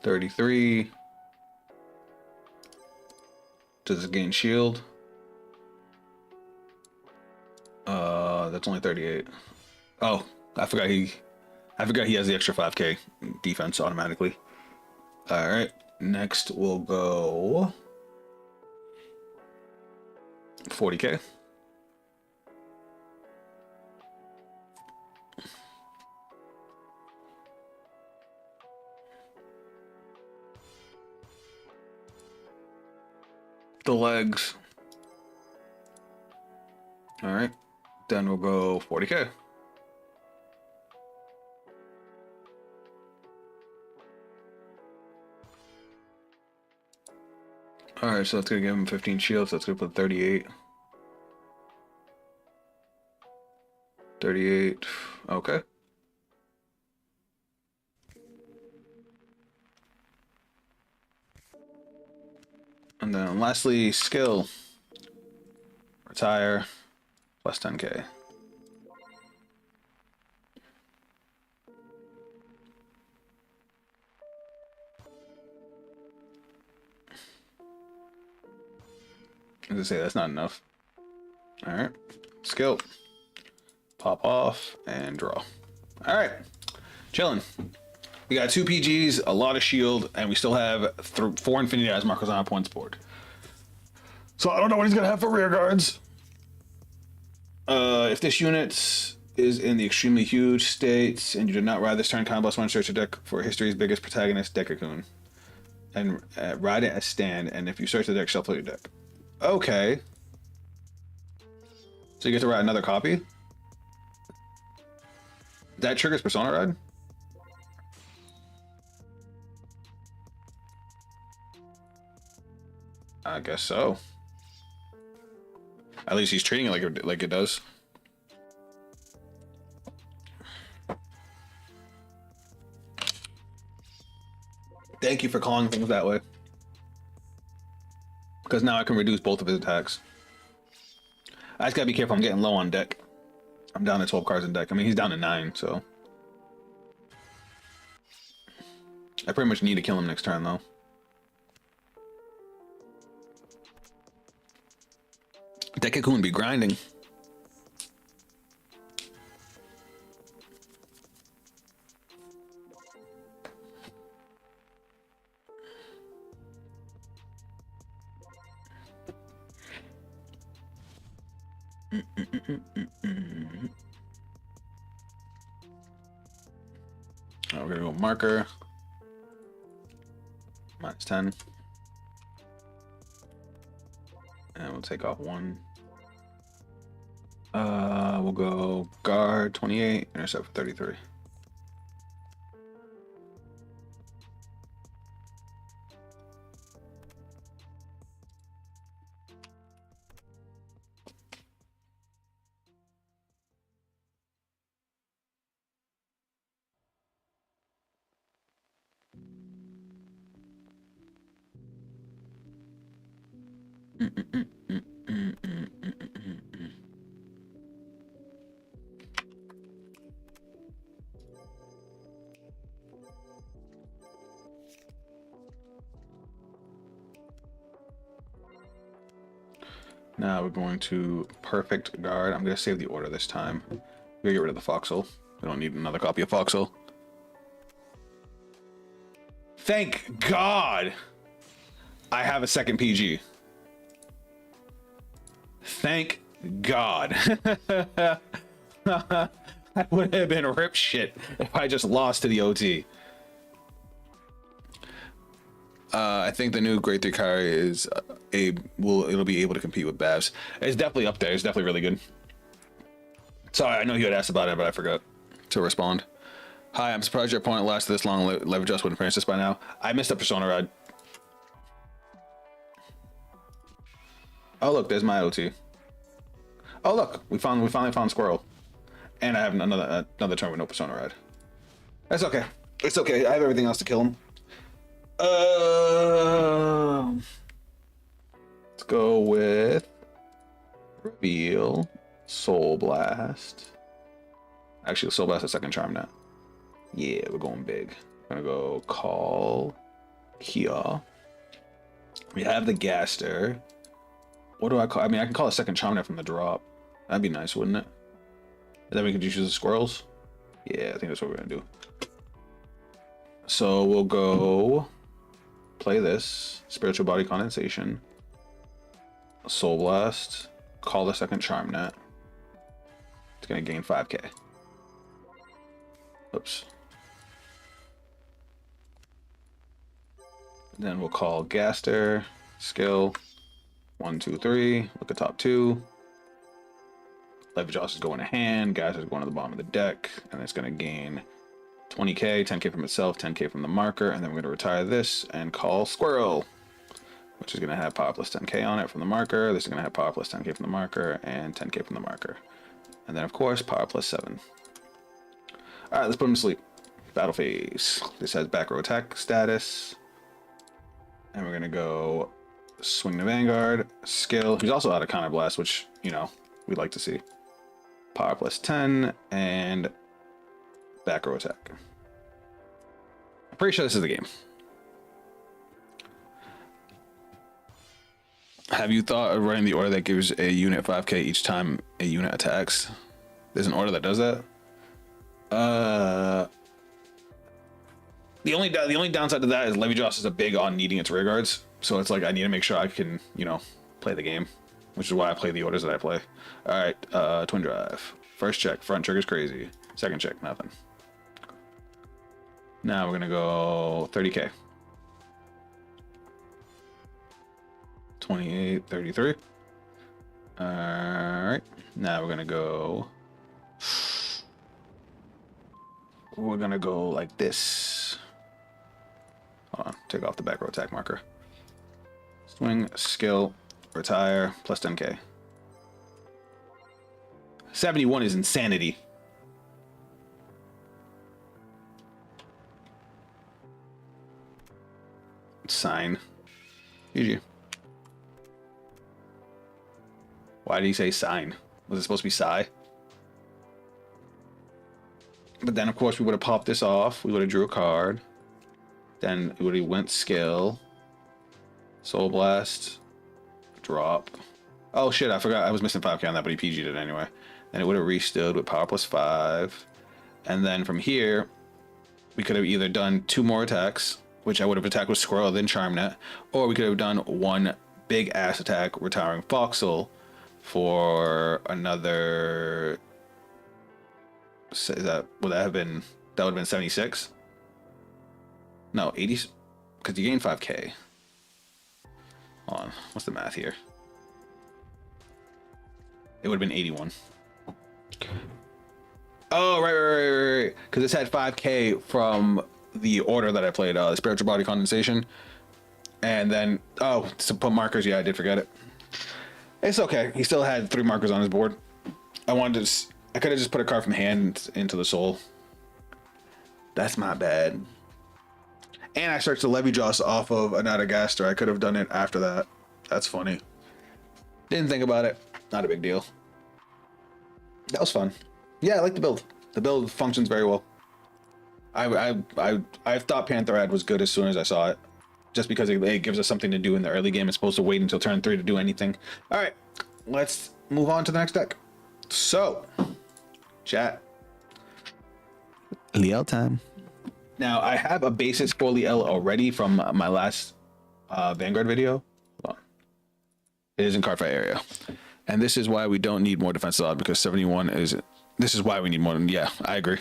$33. Does it gain shield? That's only 38. Oh, I forgot he has the extra 5k defense automatically. All right, next we'll go 40k. The legs. All right, then we'll go 40k. All right, so that's gonna give him 15 shields. That's gonna put 38. 38. Okay. And then lastly, skill. Retire. +10k. As I say, that's not enough. All right. Skill. Pop off and draw. All right. Chilling. We got 2 PGs, a lot of shield, and we still have 4 Infinity Eyes markers on our points board. So I don't know what he's going to have for rear guards. If this unit is in the extremely huge states and you did not ride this turn, combo one search your deck for history's biggest protagonist, Dekakun. And ride it as stand, and if you search the deck, shuffle your deck. Okay. So you get to ride another copy? That triggers Persona Ride? I guess so. At least he's treating it like it does. Thank you for calling things that way. Because now I can reduce both of his attacks. I just gotta be careful, I'm getting low on deck. I'm down to 12 cards in deck. I mean, he's down to 9, so. I pretty much need to kill him next turn, though. Dekakun be grinding. We're gonna go marker. -10. And we'll take off 1. We'll go guard 28, intercept for 33. Now we're going to perfect guard. I'm going to save the order this time. We're going to get rid of the Foxhole. We don't need another copy of Foxhole. Thank God I have a second PG. Thank God. I would have been rip shit if I just lost to the OT. I think the new Grade 3 Kari is it'll be able to compete with Bavs. It's definitely up there. It's definitely really good. Sorry, I know you had asked about it, but I forgot to respond. Hi, I'm surprised your opponent lasted this long. Leverage us wouldn't finish this by now. I missed a Persona Ride. Oh look, there's my OT. Oh look, we finally found Squirrel, and I have another turn with no Persona Ride. That's okay. It's okay. I have everything else to kill him. Let's go with Reveal, Soul Blast. Actually, Soul Blast is second charm now. Yeah, we're going big. We're gonna go Call Kia. We have the Gaster. What do I call? I mean, I can call a second charm net from the drop. That'd be nice, wouldn't it? And then we could just use the squirrels. Yeah, I think that's what we're gonna do. So we'll go play this Spiritual Body Condensation, Soul Blast, call the second charm net. It's gonna gain 5k. Oops. Then we'll call Gaster, skill, 1, 2, 3, look at top 2. Leverage is going to hand, Gaster is going to the bottom of the deck, and it's gonna gain 20k, 10k from itself, 10k from the marker, and then we're going to retire this and call Squirrel, which is going to have power plus 10k on it from the marker. This is going to have power plus 10k from the marker and 10k from the marker. And then, of course, power plus 7. All right, let's put him to sleep. Battle phase. This has back row attack status. And we're going to go swing the Vanguard, skill. He's also out of counter blast, which, you know, we'd like to see. Power plus 10 and back row attack. I'm pretty sure this is the game. Have you thought of running the order that gives a unit 5k each time a unit attacks? There's an order that does that. The only downside to that is Levy Joss is a big on needing its rear guards, so it's like I need to make sure I can, you know, play the game, which is why I play the orders that I play. All right, twin drive. First check, front trigger's crazy. Second check, nothing. Now we're gonna go 30k. 28, 33. All right, now we're gonna go. We're gonna go like this. Hold on, take off the back row attack marker. Swing, skill, retire, plus 10k. 71 is insanity. Sign. GG. Why did he say sign? Was it supposed to be sigh? But then, of course, we would have popped this off. We would have drew a card. Then it would have went skill. Soul Blast. Drop. Oh, shit, I forgot. I was missing 5k on that, but he PG'd it anyway. Then it would have restood with power plus 5. And then from here, we could have either done 2 more attacks, which I would have attacked with Squirrel, then Charmnet, or we could have done 1 big ass attack, retiring Foxel for another. Is that would that have been? That would have been 76. No, 80, because you gain 5k. Hold on, what's the math here? It would have been 81. Oh, right. Because this had 5k from the order that I played, Spiritual Body Condensation. And then, oh, to put markers, yeah, I did forget it. It's okay. He still had 3 markers on his board. I could have just put a card from hand into the soul. That's my bad. And I searched the Levy Joss off of Anatagaster. I could have done it after that. That's funny. Didn't think about it. Not a big deal. That was fun. Yeah, I like the build. The build functions very well. I thought Panther Ad was good as soon as I saw it. Just because it gives us something to do in the early game. It's supposed to wait until turn 3 to do anything. Alright, let's move on to the next deck. So, chat. Liel time. Now, I have a basis for Liel already from my last Vanguard video. Hold on. It is in Cardfight area. And this is why we don't need more defensive odds, because 71 is... This is why we need more. Yeah, I agree.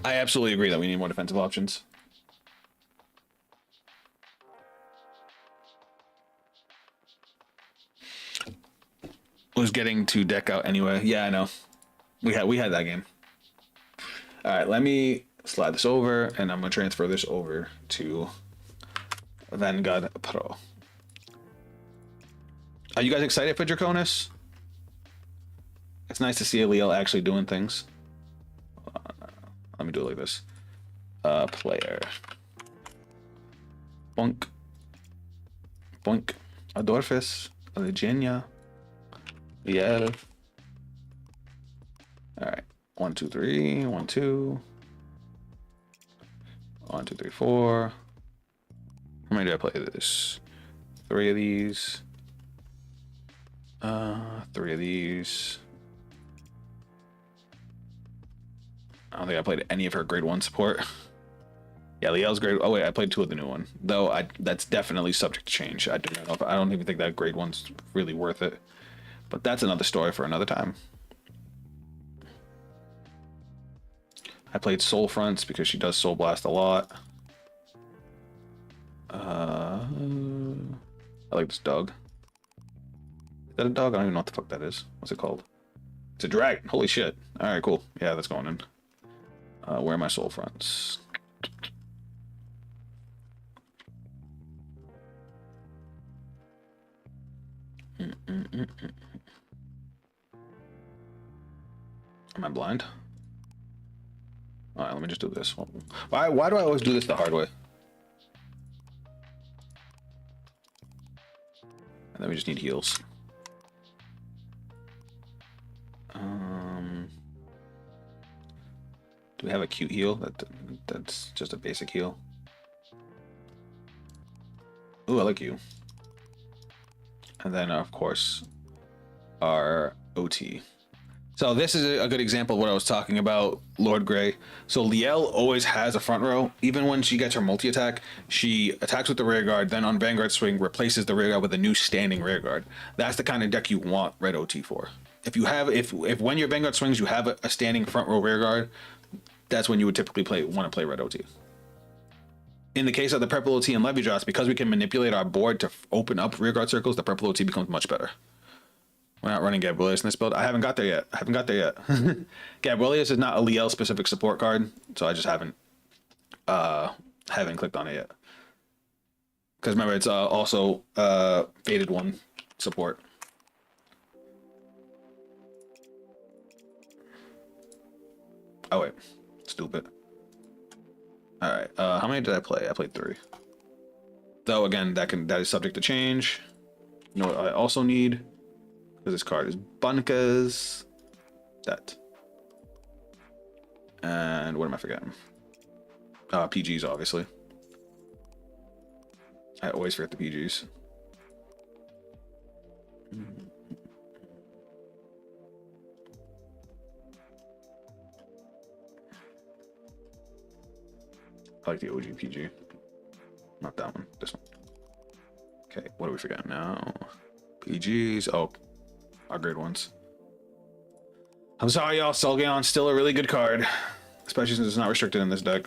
I absolutely agree that we need more defensive options. Was getting to deck out anyway. Yeah, I know. We had that game. All right, let me slide this over, and I'm gonna transfer this over to Vanguard Pro. Are you guys excited for Draconis? It's nice to see a Liel actually doing things. Let me do it like this. Player. Bonk. Bonk. Adorphus. Legenia. Liel. Alright. 1, 2, 3. 1, 2. 1, 2, 3, 4. How many did I play this? 3 of these. 3 of these. I don't think I played any of her grade 1 support. Yeah, Liel's grade. Oh wait, I played 2 of the new one. Though that's definitely subject to change. I don't even think that grade 1's really worth it. But that's another story for another time. I played Soul Fronts because she does Soul Blast a lot. I like this dog. Is that a dog? I don't even know what the fuck that is. What's it called? It's a dragon. Holy shit. Alright, cool. Yeah, that's going in. Where are my Soul Fronts? Am I blind? Alright, let me just do this. Why do I always do this the hard way? And then we just need heals. Do we have a cute heal? That's just a basic heal. Ooh, I like you. And then, of course, our OT. So this is a good example of what I was talking about, Lord Grey. So Liel always has a front row. Even when she gets her multi-attack, she attacks with the rear guard, then on Vanguard swing, replaces the rear guard with a new standing rear guard. That's the kind of deck you want Red OT for. If you have, if when your Vanguard swings, you have a standing front row rear guard, that's when you would typically want to play Red OT. In the case of the purple OT and levy drops, because we can manipulate our board to open up rear guard circles, the purple OT becomes much better. We're not running Gabrielius in this build. I haven't got there yet. Gabrielius is not a Liel specific support card, so I just haven't clicked on it yet. Because remember, it's also Faded One support. Oh wait, stupid. All right, how many did I play? I played 3. Though again, that is subject to change. You know what I also need? Because this card is Bunkas. That. And what am I forgetting? PGs, obviously. I always forget the PGs. I like the OG PG. Not that one. This one. Okay, what are we forgetting now? PGs. Oh, our grade ones. I'm sorry, y'all. Solgaon's still a really good card, especially since it's not restricted in this deck.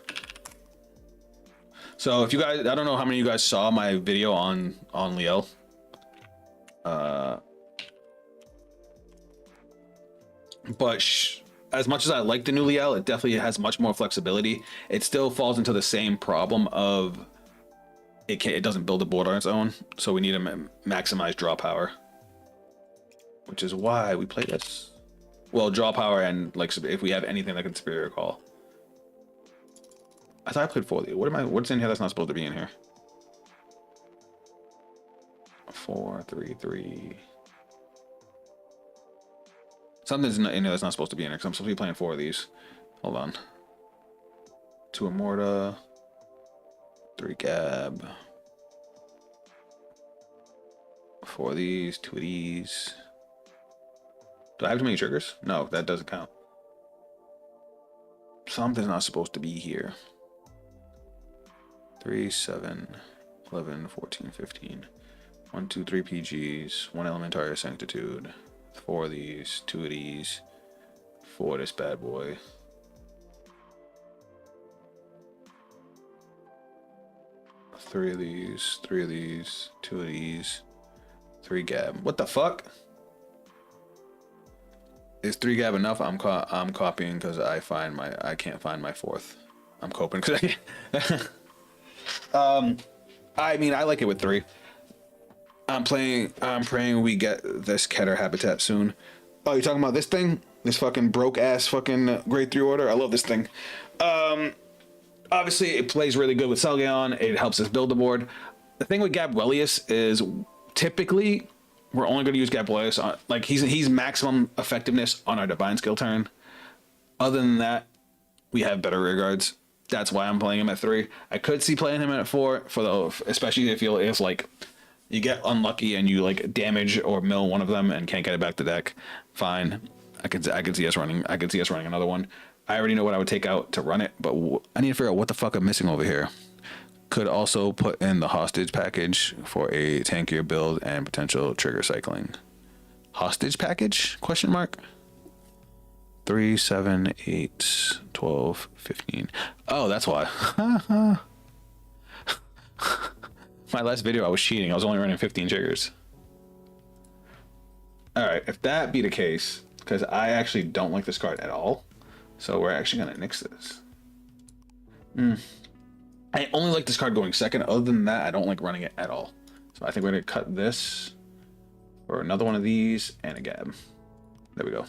So if you guys, I don't know how many of you guys saw my video on Liel. But as much as I like the new Liel, it definitely has much more flexibility. It still falls into the same problem of it doesn't build a board on its own, so we need to maximize draw power, which is why we play this. Well, draw power and like if we have anything like a Superior Call. I thought I played 4 of these. What's in here that's not supposed to be in here? 4, 3, 3. Something's in here that's not supposed to be in here because I'm supposed to be playing 4 of these. Hold on. 2 Immorta. 3 Gab. 4 of these, 2 of these. Do I have too many triggers? No, that doesn't count. Something's not supposed to be here. 3, 7, 11, 14, 15. 1, 2, 3 PGs. 1 Elementary Sanctitude. 4 of these, 2 of these. 4 of this bad boy. Three of these, 3 of these, 2 of these, 3 Gab. What the fuck? Is 3 Gab enough? I'm copying because I can't find my 4th. I'm coping because I mean, I like it with 3. I'm praying we get this Keter habitat soon. Oh, you're talking about this thing? This fucking broke ass fucking grade 3 order? I love this thing. Obviously it plays really good with Selgaon. It helps us build the board. The thing with Gabrielius is typically we're only going to use Gabrielius on, like, he's maximum effectiveness on our Divine Skill turn. Other than that, we have better rear guards. That's why I'm playing him at 3. I could see playing him at 4 especially if like you get unlucky and you like damage or mill one of them and can't get it back to deck. Fine, I could see us running another one. I already know what I would take out to run it, but I need to figure out what the fuck I'm missing over here. Could also put in the hostage package for a tankier build and potential trigger cycling. Hostage package? Question mark. 3, 7, 8, 12, 15. Oh, that's why. My last video, I was cheating. I was only running 15 triggers. All right, if that be the case, because I actually don't like this card at all, so we're actually gonna nix this. I only like this card going second. Other than that, I don't like running it at all. So I think we're gonna cut this for another one of these and a Gab. There we go.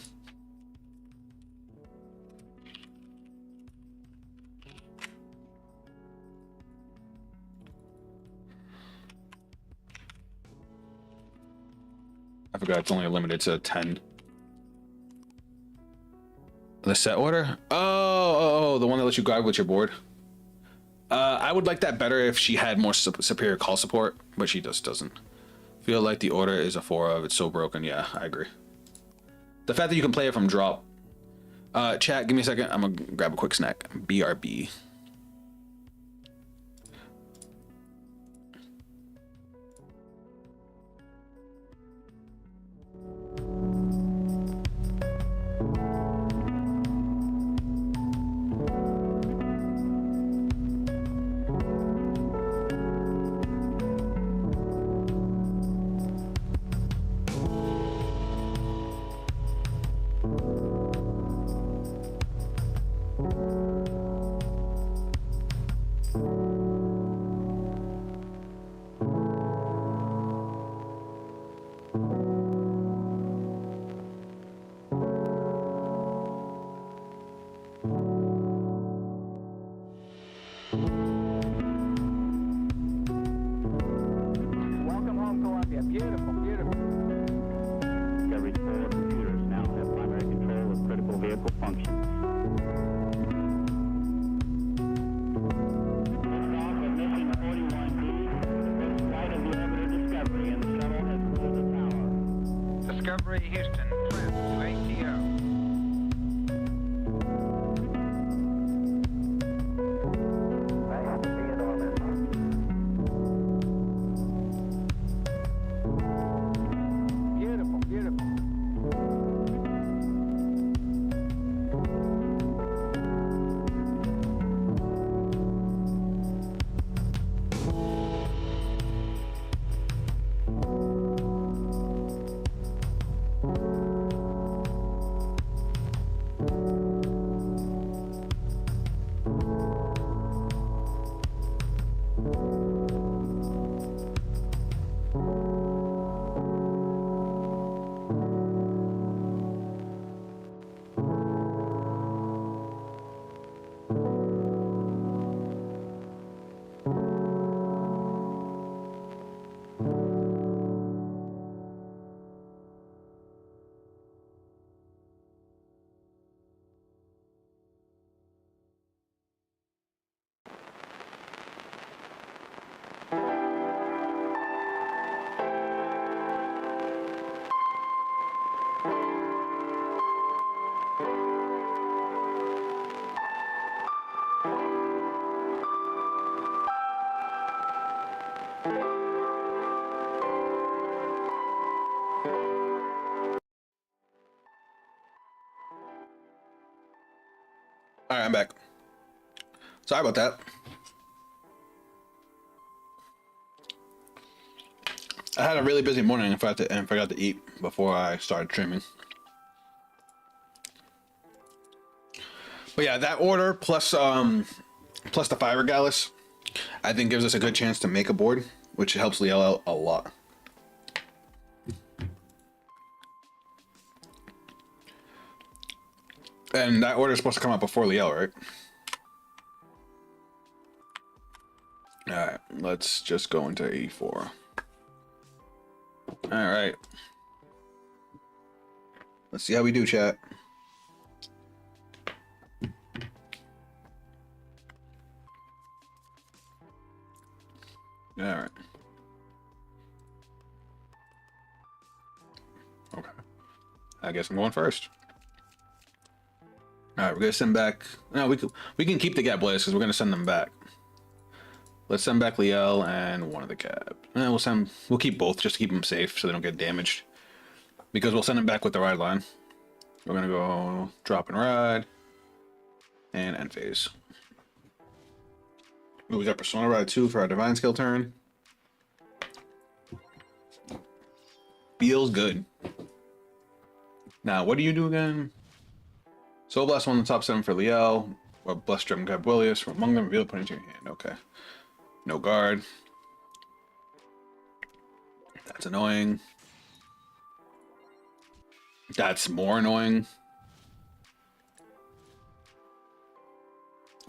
I forgot it's only limited to 10. The set order? Oh, the one that lets you guide with your board. I would like that better if she had more superior call support, but she just doesn't. Feel like the order is a 4 of. It's so broken. Yeah, I agree. The fact that you can play it from drop. Chat, give me a second. I'm gonna grab a quick snack. BRB. All right, I'm back. Sorry about that. I had a really busy morning and forgot to eat before I started streaming. But yeah, that order plus the Fire Gallus, I think gives us a good chance to make a board, which helps Liel out a lot. And that order is supposed to come out before Liel, right? Alright, let's just go into 84. Alright. Let's see how we do, chat. Alright. Okay. I guess I'm going first. Alright, we're gonna send back. No, we can keep the Gap Blaze because we're gonna send them back. Let's send back Liel and one of the Gap. And we'll keep both just to keep them safe so they don't get damaged. Because we'll send them back with the ride line. We're gonna go drop and ride and end phase. Ooh, we got Persona Ride 2 for our Divine Skill turn. Feels good. Now, what do you do again? Soul Blast 1 on the top 7 for Liel. Or Bless Drum Gabrielius from among them. Reveal, put into your hand. Okay. No guard. That's annoying. That's more annoying.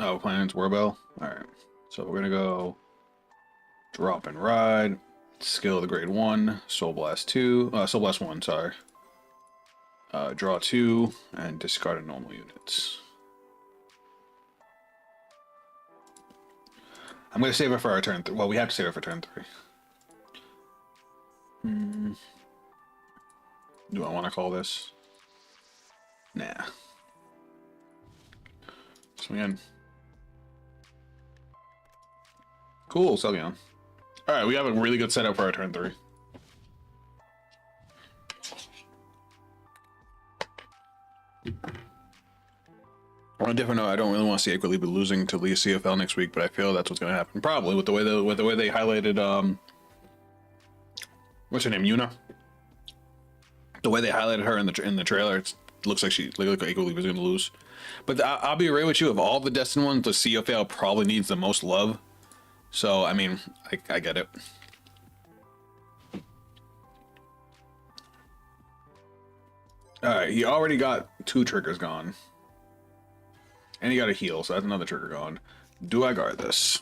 Oh, Planet's Warbell. Alright. So we're gonna go drop and ride. Skill of the grade 1. Soul Blast 2. Soul Blast 1, sorry. Draw 2 and discard normal units. I'm gonna save it for our turn. Well, we have to save it for turn 3. Do I want to call this? Nah. Swing in. Cool, Celion. Alright, we have a really good setup for our turn 3. On a different note, I don't really want to see Equilibre losing to Leah CFL next week, but I feel that's what's going to happen. Probably with the way they highlighted what's her name, Yuna. The way they highlighted her in the trailer, it looks like Equilibre is going to lose. But I'll be right with you. Of all the Destined ones, the CFL probably needs the most love. So I mean, I get it. All right, he already got 2 triggers gone. And he got a heal, so that's another trigger gone. Do I guard this?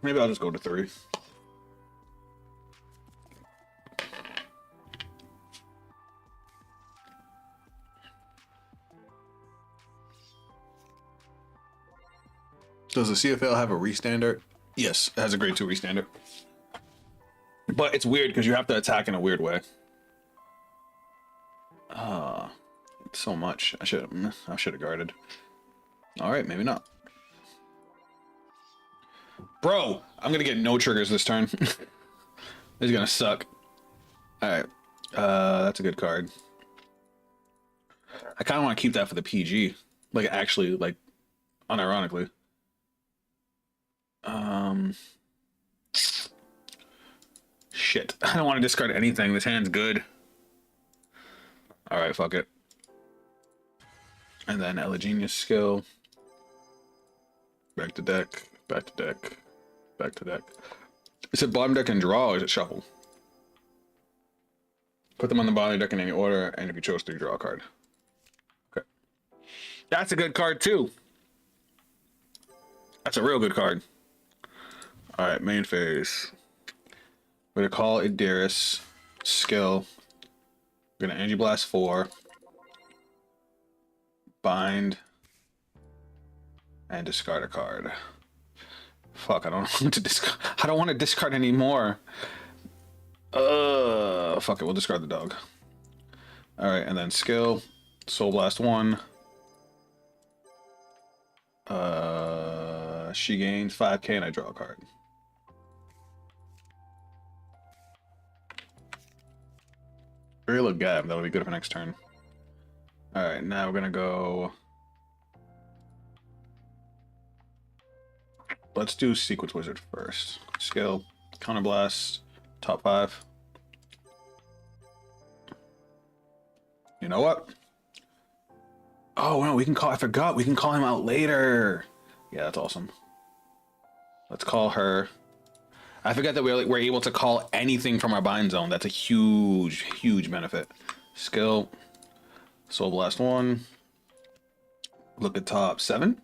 Maybe I'll just go to 3. Does the CFL have a restander? Yes, it has a grade 2 restander. But it's weird because you have to attack in a weird way. So much. I should have guarded. All right, maybe not. Bro, I'm gonna get no triggers this turn. This is gonna suck. All right, that's a good card. I kind of want to keep that for the PG, like actually, like unironically. Shit, I don't want to discard anything. This hand's good. All right, fuck it. And then Elagenius skill. Back to deck, back to deck, back to deck. Is it bottom deck and draw, or is it shuffle? Put them on the bottom deck in any order, and if you chose to, draw a card. Okay. That's a good card, too. That's a real good card. Alright, main phase. We're gonna call Idiris. Skill. We're gonna Energy Blast 4. Bind. And discard a card. Fuck, I don't want to discard. I don't want to discard anymore. Fuck it, we'll discard the dog. Alright, and then skill. Soul Blast 1. She gains 5k and I draw a card. Very low gap, that'll be good for next turn. Alright, now we're gonna go. Let's do Sequence Wizard first. Skill, Counterblast, top 5. You know what? Oh no, we can call. I forgot. We can call him out later. Yeah, that's awesome. Let's call her. I forgot that we're able to call anything from our bind zone. That's a huge, huge benefit. Skill, Soul Blast 1. Look at top 7.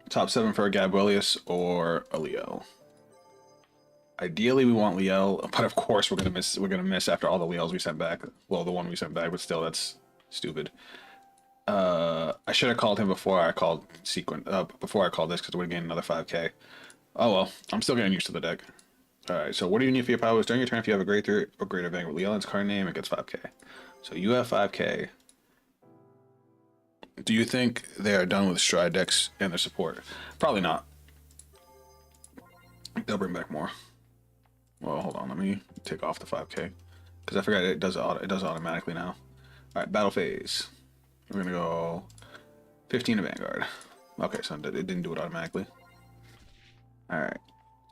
Top 7 for a Gabrielius or a Leo. Ideally, we want Liel, but of course we're gonna miss. We're gonna miss after all the Liels we sent back. Well, the one we sent back, but still, that's stupid. I should have called him before I called Sequence. Before I called this, because it would have gained another 5k. Oh well, I'm still getting used to the deck. All right. So what do you need for your powers during your turn? If you have a grade 3 or greater Vanguard Leon's card name, it gets 5k. So you have 5k. Do you think they are done with Stride decks and their support? Probably not. They'll bring back more. Well, hold on. Let me take off the 5k because I forgot it does automatically now. All right, battle phase. We're gonna go 15 to Vanguard. Okay, so it didn't do it automatically. All right,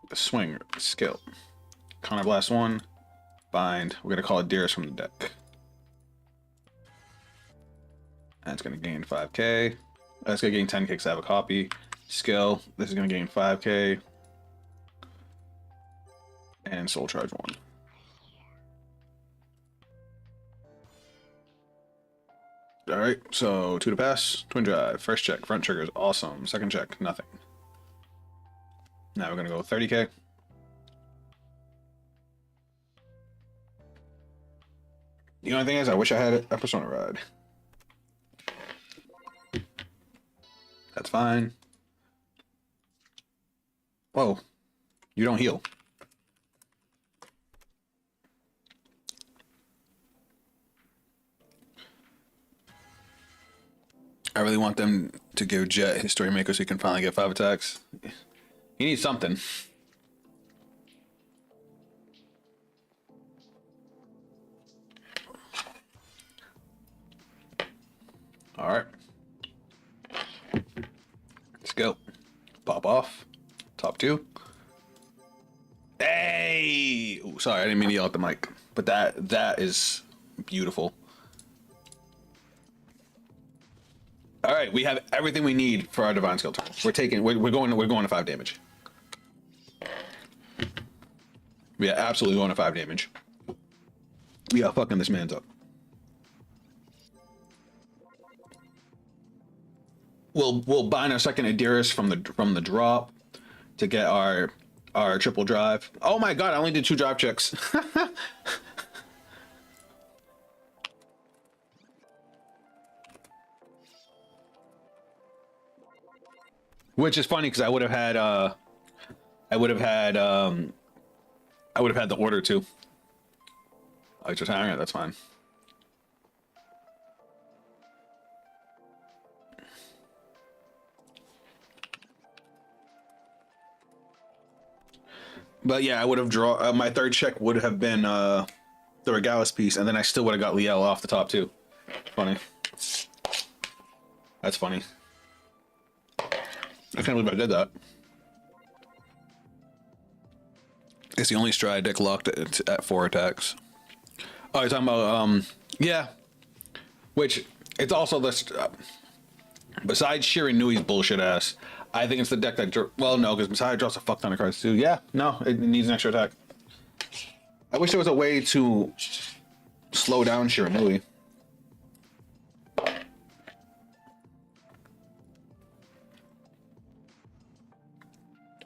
the swing skill. Counterblast 1, bind. We're gonna call it Dearest from the deck. And it's gonna gain 5k. That's gonna gain 10k because I have a copy. Skill. This is gonna gain 5k. And Soul Charge 1. Alright, so 2 to pass. Twin Drive. First check. Front trigger is awesome. Second check. Nothing. Now we're going to go 30k. The only thing is, I wish I had a Persona Ride. That's fine. Whoa, you don't heal. I really want them to give Jet his story maker so he can finally get 5 attacks. He needs something. All right. Let's go. Pop off. Top 2. Hey! Ooh, sorry, I didn't mean to yell at the mic. But that is beautiful. All right, we have everything we need for our divine skill turn. We're going to 5 damage. We are absolutely going to 5 damage. We are fucking this man's up. We'll bind our second Adiris from the drop to get our triple drive. Oh my god, I only did 2 drive checks. Which is funny because I would have had the order too. Oh, it's retiring it, that's fine. But yeah, I would have drawn my 3rd check would have been the Regalis piece, and then I still would have got Liel off the top too. Funny. That's funny. I can't believe I did that. It's the only Stride deck locked at 4 attacks. Oh, you're talking about yeah. Which it's also this. Besides Shiranui's bullshit ass, I think it's the deck that. Well, no, because Messiah draws a fuck ton of cards too. Yeah, no, it needs an extra attack. I wish there was a way to slow down Shiranui.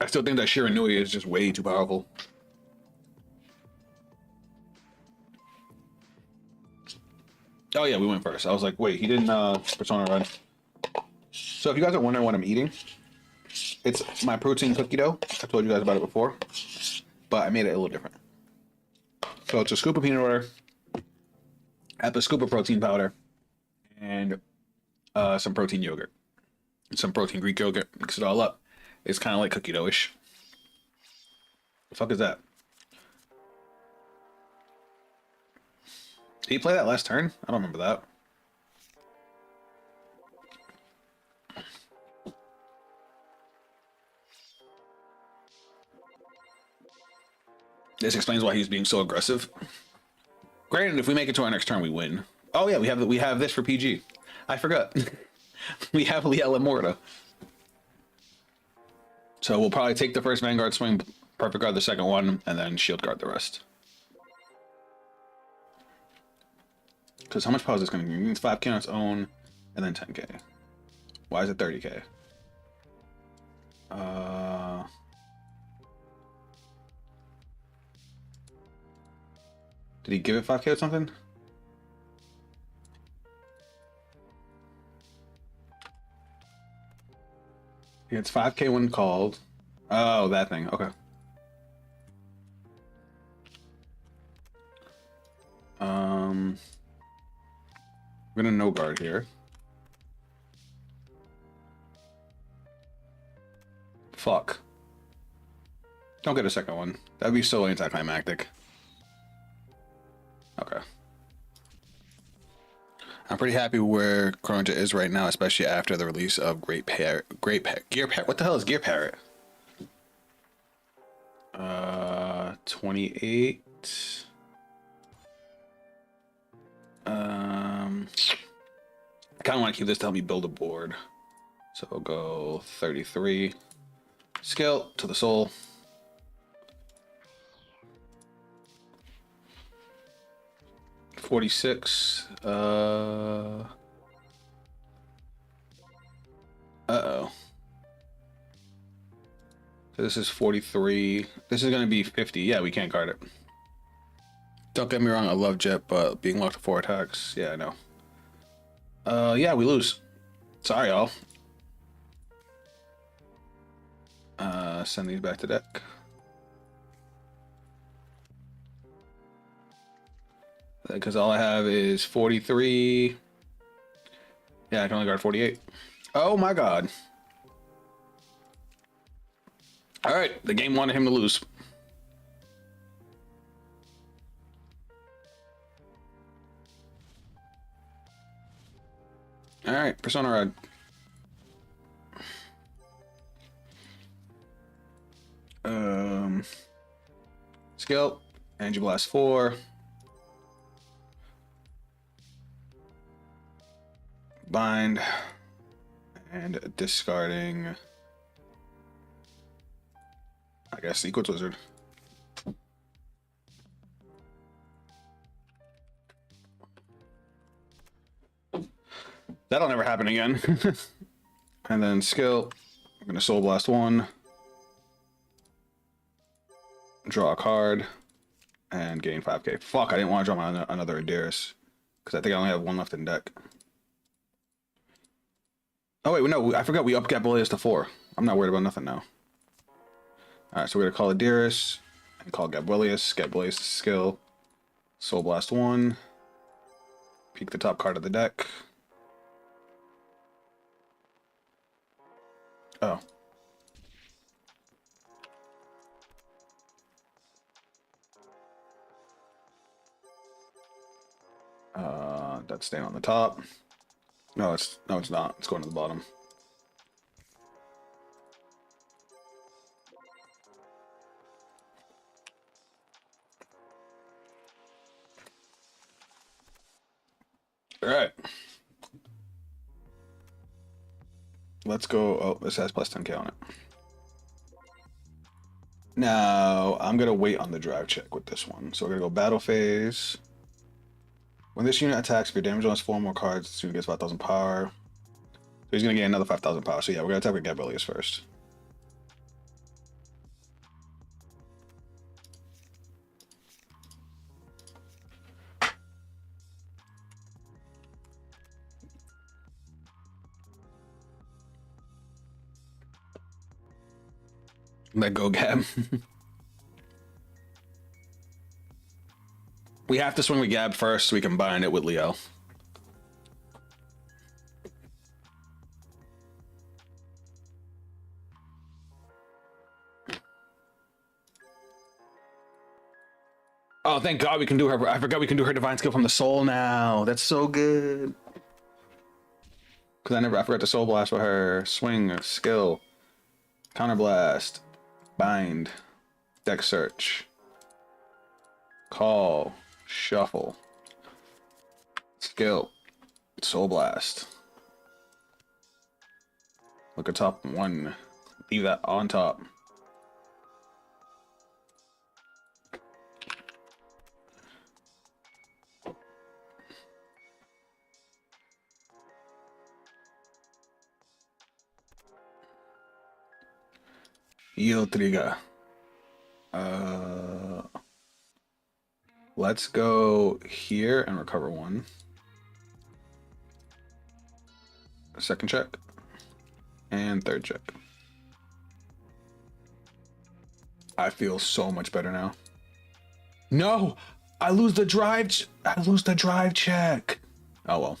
I still think that Shiranui is just way too powerful. Oh yeah, we went first. I was like, wait, he didn't Persona run. So if you guys are wondering what I'm eating, it's my protein cookie dough. I told you guys about it before, but I made it a little different. So it's a scoop of peanut butter, a scoop of protein powder, and some protein yogurt, some protein Greek yogurt. Mix it all up. It's kind of like cookie dough-ish. The fuck is that? Did he play that last turn? I don't remember that. This explains why he's being so aggressive. Granted, if we make it to our next turn, we win. Oh yeah, we have this for PG. I forgot. We have Liel and Morta. So we'll probably take the first Vanguard swing, perfect guard the second one, and then shield guard the rest. Because how much power is this going to give me? It's 5k on its own, and then 10k. Why is it 30k? Did he give it 5k or something? It's 5k when called. Oh, that thing. Okay. We're gonna no guard here. Fuck. Don't get a second one. That'd be so anticlimactic. Okay. I'm pretty happy where Chronojet is right now, especially after the release of Gear Parrot. What the hell is Gear Parrot? 28. I kind of want to keep this to help me build a board. So we'll go 33. Skill to the soul. $46. Uh-oh. So this is 43. This is going to be 50. Yeah, we can't guard it. Don't get me wrong, I love Jet, but being locked to 4 attacks, yeah, I know. Yeah, we lose. Sorry, y'all. Send these back to deck. Because all I have is 43. Yeah, I can only guard 48. Oh my god. Alright, the game wanted him to lose. Alright, Persona Rod. Skill, Energy Blast 4. Bind. And discarding, I guess, Sequence Wizard. That'll never happen again. And then skill, I'm gonna Soul Blast 1. Draw a card. And gain 5k. Fuck, I didn't want to draw my another Adiris. Because I think I only have one left in deck. Oh wait, no, I forgot we upped Gabalius to 4. I'm not worried about nothing now. Alright, so we're gonna call Adiris and call Gabalius. Gabalius skill. Soul Blast 1. Peek the top card of the deck. Oh. That's staying on the top. No, it's not. It's going to the bottom. All right. Let's go. Oh, this has plus 10k on it. Now, I'm going to wait on the drive check with this one. So we're going to go battle phase. When this unit attacks, if your damage on 4 more cards, this unit gets 5,000 power. So he's going to gain another 5,000 power. So yeah, we're going to attack with Gabalius first. Let go, Gab. We have to swing with Gab first so we can bind it with Leo. Oh, thank God we can do her. I forgot we can do her divine skill from the soul now. That's so good. Because I forgot to soul blast with her. Swing, skill, counter blast, bind, deck search, call, shuffle, skill, soul blast. Look at top 1. Leave that on top. Yield trigger. Let's go here and recover 1. Second check. And third check. I feel so much better now. No! I lose the drive check. Oh well.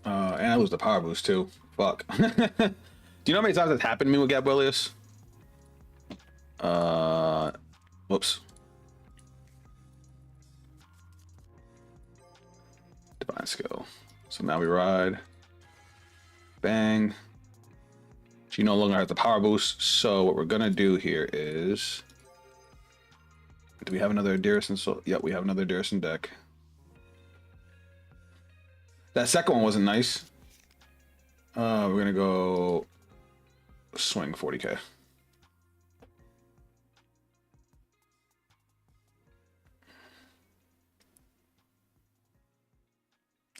And I lose the power boost too. Fuck. Do you know how many times that's happened to me with Gabalius? Whoops. Divine skill. So now we ride. Bang. She no longer has the power boost. So what we're gonna do here is, do we have another Adiris in soul? Yep, we have another Adiris in deck. That second one wasn't nice. We're gonna go swing 40k.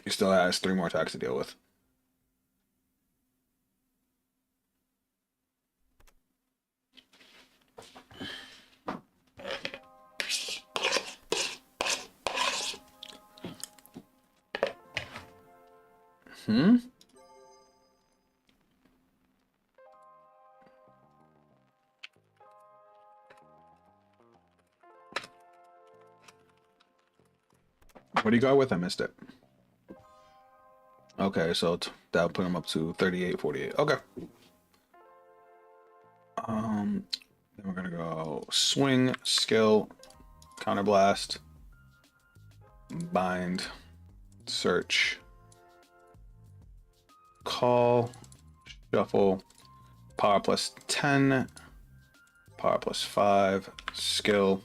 He still has 3 more attacks to deal with. What do you got with? I missed it. Okay, so that'll put him up to 38, 48. Okay. Then we're gonna go swing, skill, counterblast, bind, search, call, shuffle, power plus 10, power plus 5, skill,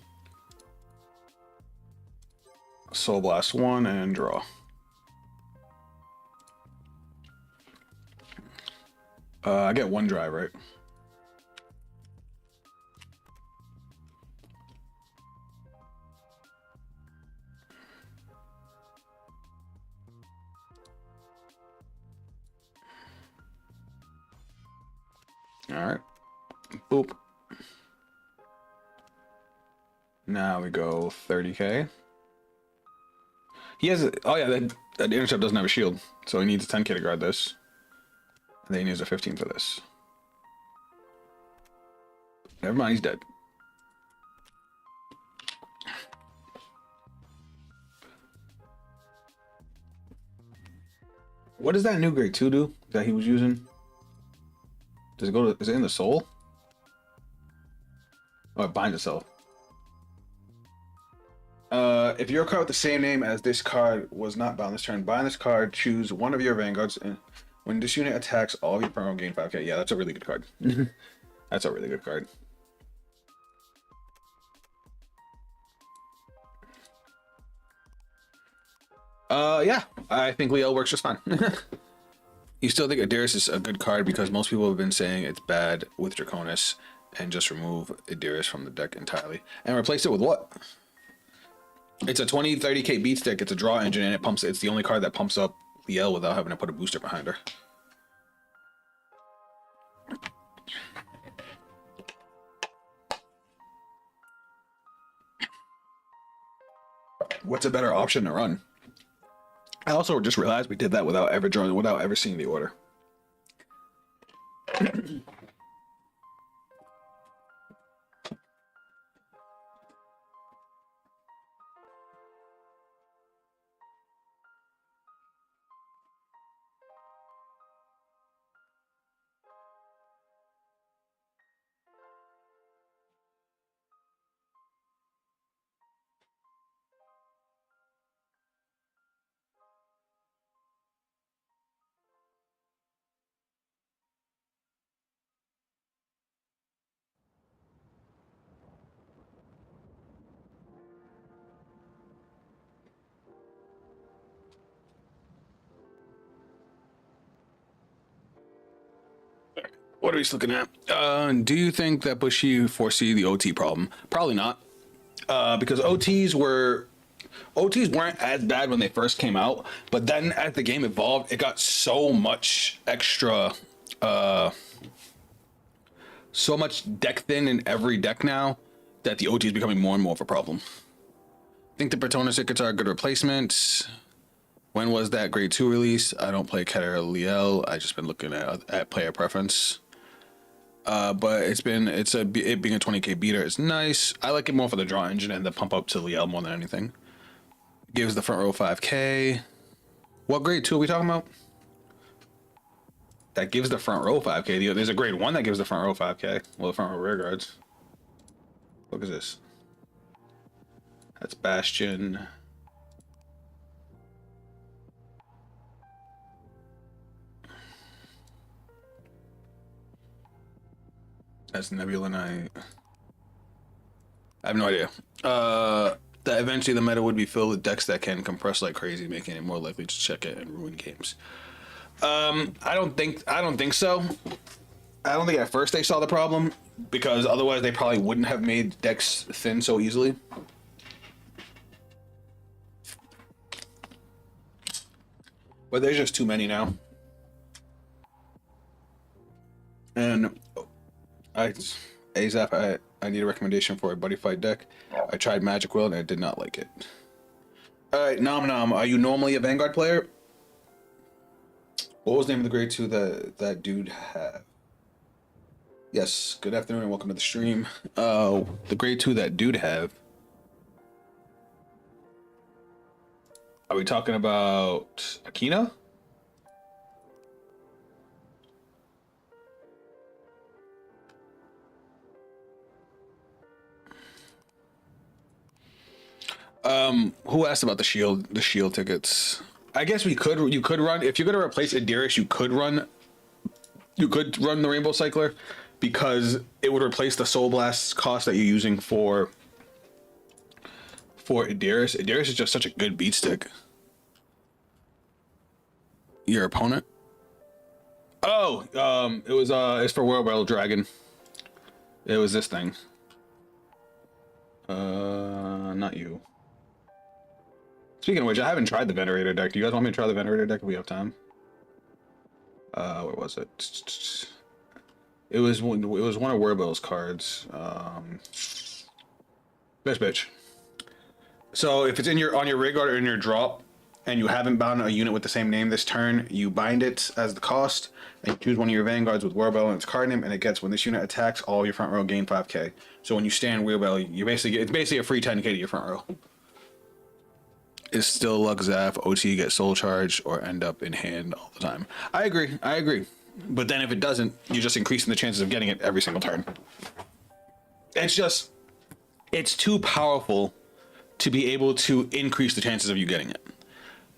soul blast 1, and draw. I get 1 drive, right? All right. Boop. Now we go 30k. He has oh yeah, that intercept doesn't have a shield, so he needs a 10k to guard this. And then he needs a 15 for this. Never mind, he's dead. What does that new grade 2 do that he was using? Does it go to, is it in the soul? Oh, it binds itself. If your card with the same name as this card was not bound this turn, bind this card, choose one of your vanguards, and when this unit attacks, all of your permanent gain 5k. Yeah, that's a really good card. That's a really good card. Yeah, I think Leo works just fine. You still think Adiris is a good card because most people have been saying it's bad with Draconis, and just remove Adiris from the deck entirely and replace it with what? It's a 20-30k beat stick. It's a draw engine, and it pumps. It's the only card that pumps up Liel without having to put a booster behind her. What's a better option to run? I also just realized we did that without ever seeing the order. What are we looking at? Do you think that Bushy foresee the OT problem? Probably not, because OTs weren't as bad when they first came out, but then as the game evolved, it got so much extra, so much deck thin in every deck now that the OT is becoming more and more of a problem. I think the Persona tickets are a good replacement. When was that grade 2 release? I don't play Keter Liel. I just been looking at player preference. But it being a 20k beater is nice. I like it more for the draw engine and the pump up to Liel more than anything. Gives the front row 5k. What grade 2 are we talking about? That gives the front row 5k. There's a grade 1 that gives the front row 5k. Well, the front row rear guards. Look at this. That's Bastion. That's Nebula Knight. I have no idea. That eventually the meta would be filled with decks that can compress like crazy, making it more likely to check it and ruin games. I don't think so. I don't think at first they saw the problem, because otherwise they probably wouldn't have made decks thin so easily. But there's just too many now. And ASAP, I need a recommendation for a buddy fight deck. I tried Magic Will and I did not like it. Alright, Nom Nom, are you normally a Vanguard player? What was the name of the grade 2 that dude had? Yes, good afternoon and welcome to the stream. The grade 2 that dude have. Are we talking about Akina? Who asked about the shield tickets? I guess you could run, if you're gonna replace Adiris, you could run the Rainbow Cycler, because it would replace the Soul Blast cost that you're using for Adiris. Adiris is just such a good beat stick. Your opponent? Oh, it's for World Battle Dragon. It was this thing. Not you. Speaking of which, I haven't tried the Venerator deck. Do you guys want me to try the Venerator deck if we have time? Where was it? It was one of Werbill's cards. This bitch. So if it's on your rig or in your drop, and you haven't bound a unit with the same name this turn, you bind it as the cost, and you choose one of your Vanguards with Werbell and its card name, and it gets, when this unit attacks, all of your front row gain 5k. So when you stand Werbell, it's basically a free 10k to your front row. Is still luck Zaf, OT get soul charge, or end up in hand all the time. I agree. But then if it doesn't, you're just increasing the chances of getting it every single turn. It's too powerful to be able to increase the chances of you getting it.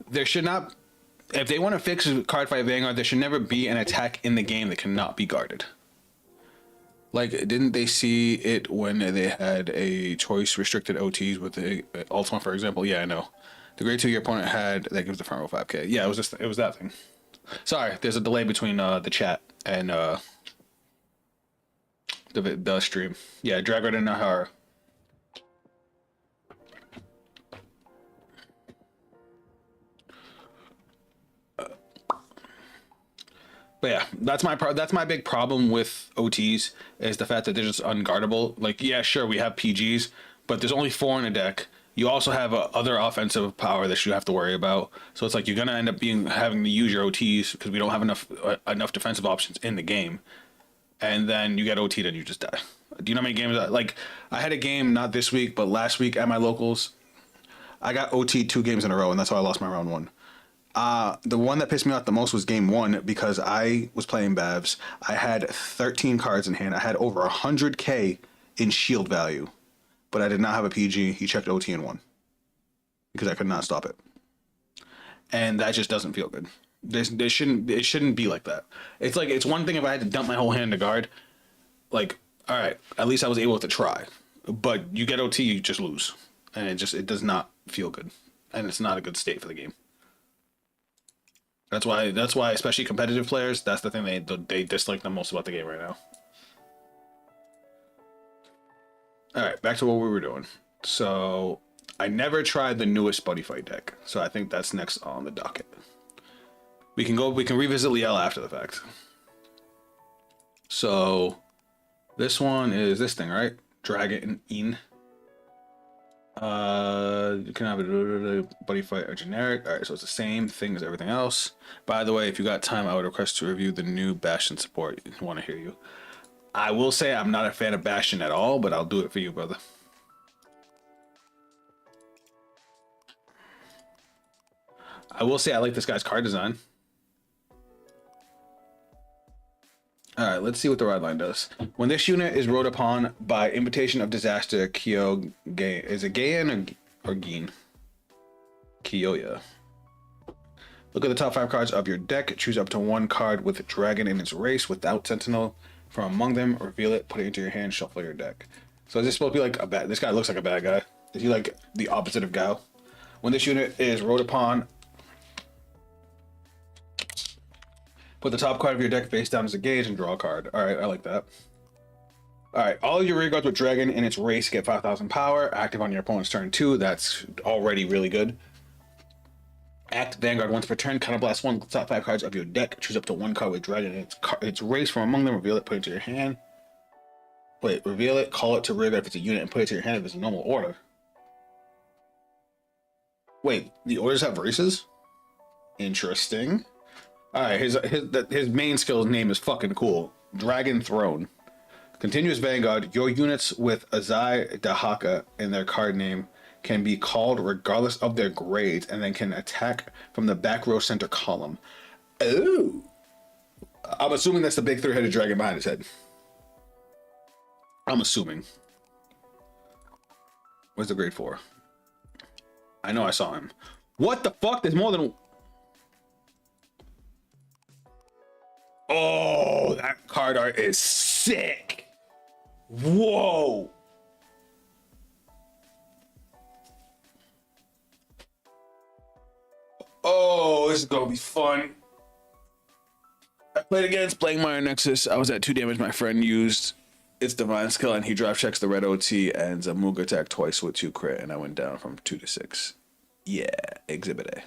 There should not, if they want to fix Cardfight Vanguard, there should never be an attack in the game that cannot be guarded. Like, didn't they see it when they had a choice restricted OTs with the Ultima, for example? Yeah, I know. The grade 2 your opponent had that gives the front row 5k. Yeah, it was that thing. Sorry, there's a delay between the chat and the stream. Yeah, Dragard and Nahara. But yeah, that's my big problem with OTs, is the fact that they're just unguardable. Like, yeah, sure, we have PGs, but there's only 4 in a deck. You also have other offensive power that you have to worry about. So it's like you're gonna end up having to use your OTs because we don't have enough defensive options in the game, and then you get OT'd and you just die. Do you know how many games? Like, I had a game not this week but last week at my locals. I got OT'd 2 games in a row, and that's how I lost my round 1. The one that pissed me off the most was game 1, because I was playing Bavs. I had 13 cards in hand. I had over 100k in shield value, but I did not have a PG. He checked OT and won because I could not stop it, and that just doesn't feel good. It shouldn't be like that. It's like, it's one thing if I had to dump my whole hand to guard. Like, all right, at least I was able to try, but you get OT, you just lose, and it does not feel good, and it's not a good state for the game. That's why especially competitive players, that's the thing they dislike the most about the game right now. All right, back to what we were doing. So I never tried the newest Buddy Fight deck, so I think that's next on the docket. We can revisit Liel after the fact. So this one is this thing, right? Dragon In. You can have a Buddy Fight or generic. All right, so it's the same thing as everything else. By the way, if you got time, I would request to review the new Bastion support. I want to hear you. I will say I'm not a fan of Bastion at all, but I'll do it for you, brother. I will say I like this guy's card design. All right, let's see what the ride line does. When this unit is rode upon by Invitation of Disaster, Kyo, is it Gayan or Geen? Kiyoya. Look at the top 5 cards of your deck. Choose up to 1 card with Dragon in its race without Sentinel from among them. Reveal it, put it into your hand, shuffle your deck. So is this supposed to be like a bad? This guy looks like a bad guy. Is he like the opposite of Gao? When this unit is rode upon, put the top card of your deck face down as a gauge and draw a card. All right, I like that. All right, all of your rear guards with Dragon in its race get 5,000 power. Active on your opponent's turn 2. That's already really good. Act Vanguard once per turn. Counterblast 1 top 5 cards of your deck. Choose up to 1 card with Dragon in its race from among them. Reveal it, put it to your hand. Wait, reveal it, call it to rear guard if it's a unit, and put it to your hand if it's a normal order. Wait, the orders have races? Interesting. All right, his main skill's name is fucking cool. Dragon Throne. Continuous Vanguard. Your units with Azai Dahaka in their card name can be called regardless of their grades, and then can attack from the back row center column. Oh, I'm assuming that's the big three-headed dragon behind his head. I'm assuming. Where's the grade 4? I know I saw him. What the fuck? There's more than... Oh, that card art is sick. Whoa. Oh, this is gonna be fun. I played against Playing Minor Nexus. I was at 2 damage. My friend used its divine skill and he drop checks the red OT and Zamuga attack twice with 2 crit, and I went down from 2 to 6. Yeah, Exhibit A.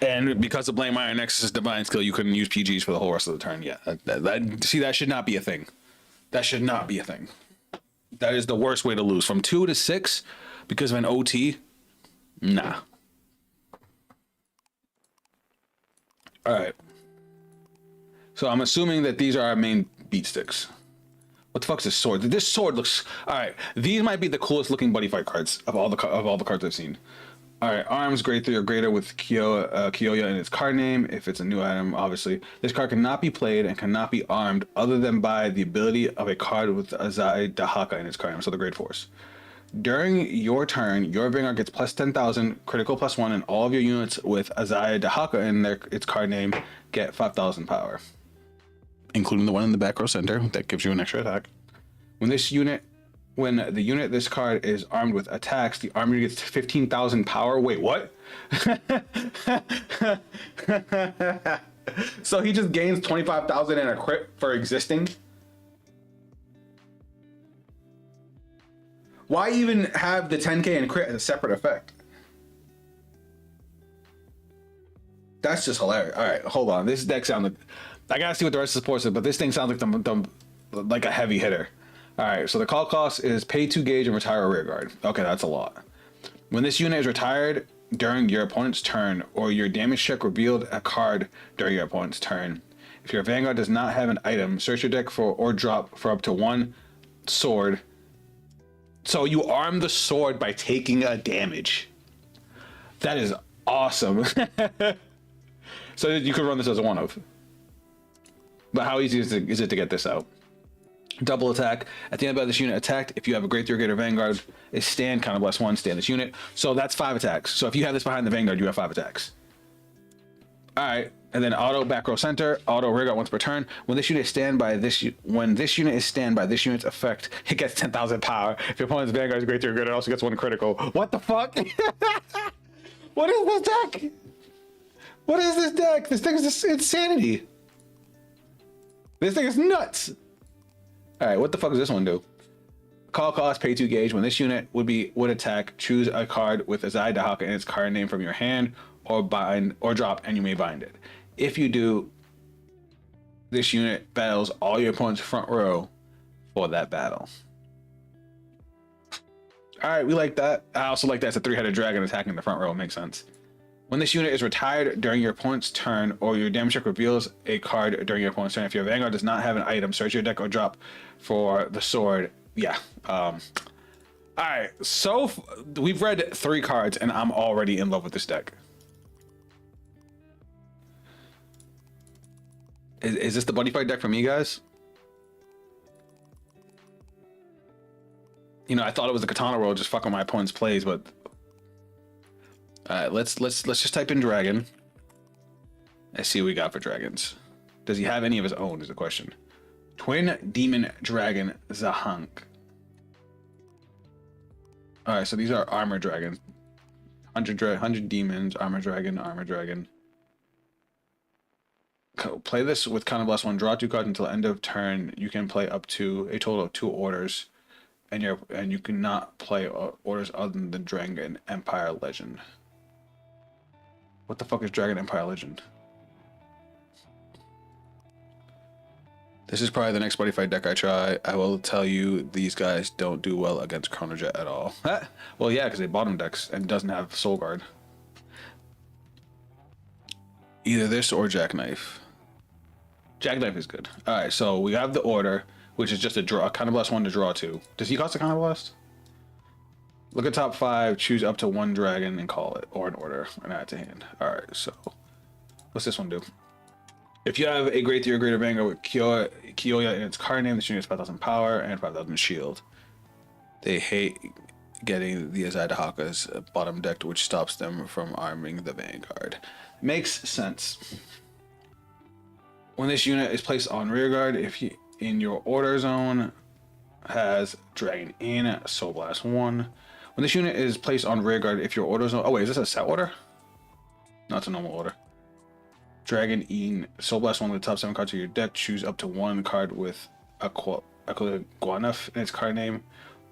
And because of Blame Iron Nexus' divine skill, you couldn't use PGs for the whole rest of the turn. Yeah, see, that should not be a thing. That should not be a thing. That is the worst way to lose. From 2 to 6 because of an OT? Nah. All right. So I'm assuming that these are our main beat sticks. What the fuck's this sword? This sword looks... All right. These might be the coolest looking buddy fight cards of all the cards I've seen. All right, arms grade 3 or greater with Kiyoya in its card name. If it's a new item, obviously. This card cannot be played and cannot be armed other than by the ability of a card with Azai Dahaka in its card name, so the grade 4s. During your turn, your Vanguard gets plus 10,000, critical plus 1, and all of your units with Azai Dahaka in its card name get 5,000 power. Including the one in the back row center, that gives you an extra attack. When the unit this card is armed with attacks, the armor gets 15,000 power. Wait, what? So he just gains 25,000 and a crit for existing? Why even have the 10k and crit as a separate effect? That's just hilarious. All right, hold on. This deck sounds... I gotta see what the rest of the supports is, but this thing sounds like like a heavy hitter. All right, so the call cost is pay 2 gauge and retire a rear guard. Okay, that's a lot. When this unit is retired during your opponent's turn, or your damage check revealed a card during your opponent's turn, if your Vanguard does not have an item, search your deck for or drop for up to 1 sword. So you arm the sword by taking a damage. That is awesome. So you could run this as a 1-of. But how easy is it to get this out? Double attack. At the end of this unit attacked, if you have a Great 3 or greater Vanguard, is stand, kind of +1, stand this unit. So that's 5 attacks. So if you have this behind the Vanguard, you have 5 attacks. All right, and then auto back row center, auto rear guard once per turn. When this unit is stand by this unit's effect, it gets 10,000 power. If your opponent's Vanguard is Great 3 or greater, it also gets 1 critical. What the fuck? What is this deck? What is this deck? This thing is just insanity. This thing is nuts. All right, what the fuck does this one do? Call cost, pay 2 gauge. When this unit would attack, choose a card with Azai Dahaka in its card name from your hand, or bind or drop, and you may bind it. If you do, this unit battles all your opponent's front row for that battle. All right, we like that. I also like that it's a 3-headed dragon attacking the front row. It makes sense. When this unit is retired during your opponent's turn, or your damage check reveals a card during your opponent's turn, if your Vanguard does not have an item, search your deck or drop for the sword. Yeah. All right. So we've read 3 cards, and I'm already in love with this deck. Is this the buddy fight deck for me, guys? You know, I thought it was the Katana roll, just fuck on my opponent's plays, but. All right, let's just type in dragon. Let's see what we got for dragons. Does he have any of his own is the question. Twin Demon Dragon Zahank. All right, so these are armor dragons. 100 demons, armor dragon. Play this with kind of +1. Draw 2 cards until end of turn. You can play up to a total of 2 orders, and you cannot play orders other than the Dragon Empire Legend. What the fuck is Dragon Empire Legend? This is probably the next buddy fight deck I try. I will tell you, these guys don't do well against Chronojet at all. Well, yeah, because they bottom decks and doesn't have Soul Guard. Either this or Jackknife. Jackknife is good. All right, so we have the order, which is just a draw, kind of +1 to draw 2. Does he cost a kind of blast? Look at top 5, choose up to 1 dragon and call it, or an order, and add to hand. Alright, so what's this one do? If you have a Great 3 or greater Vanguard with Kiyoya in its card name, the unit has 5,000 power and 5,000 shield. They hate getting the Azai bottom decked, which stops them from arming the Vanguard. Makes sense. When this unit is placed on rearguard, if you in your order zone has Dragon in Soul Blast 1. When this unit is placed on rearguard, if your order zone... Oh wait, is this a set order? No, it's a normal order. Dragon in Soul Blast 1 with the top 7 cards of your deck. Choose up to 1 card with Guanef in its card name,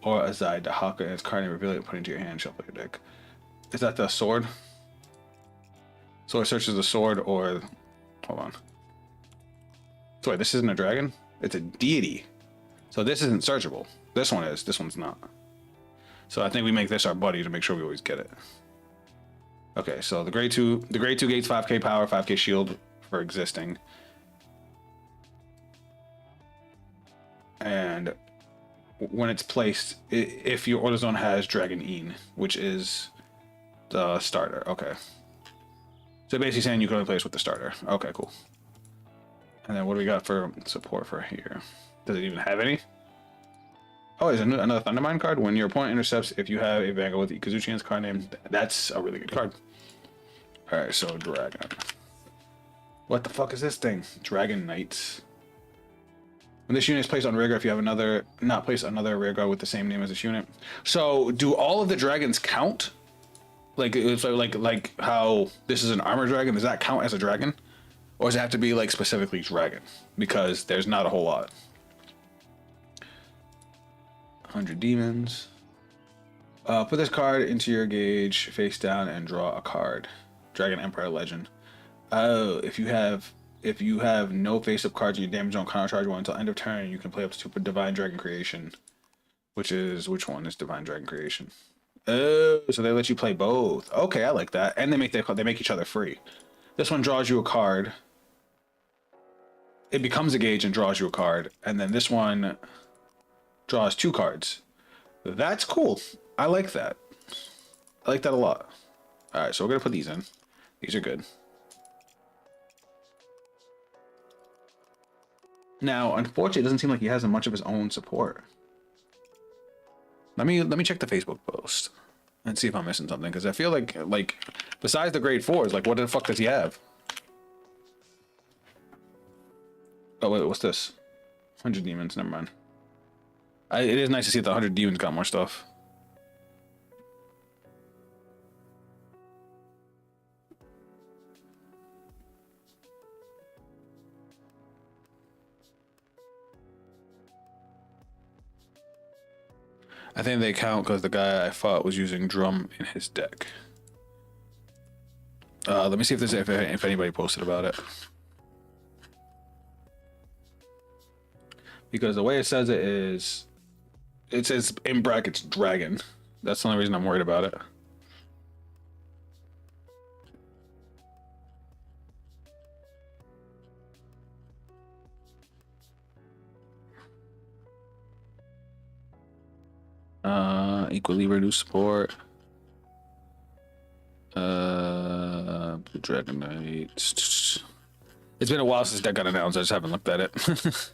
or Azai Dahaka in its card name. Reveal it and put it into your hand. Shuffle your deck. Is that the sword? So it searches the sword, or... Hold on. So wait, this isn't a dragon? It's a deity. So this isn't searchable. This one is. This one's not. So I think we make this our buddy to make sure we always get it. Okay, so the grade 2 gates 5k power, 5k shield for existing. And when it's placed, if your order zone has Dragon Een, which is the starter. Okay. So basically saying you can only place with the starter. Okay, cool. And then what do we got for support for here? Does it even have any? Oh, there's another Thundermine card. When your opponent intercepts, if you have a Vanguard with Ikazuchi's card name, that's a really good card. Alright, so Dragon. What the fuck is this thing? Dragon Knights. When this unit is placed on rearguard, if you have not place another rearguard with the same name as this unit. So, do all of the dragons count? Like, it's like how this is an armor dragon. Does that count as a dragon? Or does it have to be like specifically dragon? Because there's not a whole lot. 100 demons. Put this card into your gauge face down and draw a card. Dragon Empire Legend. Oh, if you have no face-up cards in your damage zone, counter charge 1 until end of turn, you can play up to Divine Dragon Creation. Which one is Divine Dragon Creation? Oh, so they let you play both. Okay, I like that. And they make each other free. This one draws you a card. It becomes a gauge and draws you a card, and then this one draws 2 cards. That's cool. I like that. I like that a lot. All right, so we're gonna put these in. These are good. Now, unfortunately, it doesn't seem like he has much of his own support. Let me check the Facebook post and see if I'm missing something, because I feel like besides the grade 4s, like what the fuck does he have? Oh wait, what's this? 100 demons. Never mind. It is nice to see that the 100 demons got more stuff. I think they count because the guy I fought was using drum in his deck. Let me see if anybody posted about it. Because the way it says it says in brackets dragon. That's the only reason I'm worried about it. Equally reduced support. Blue Dragon Knights. It's been a while since that got announced. I just haven't looked at it.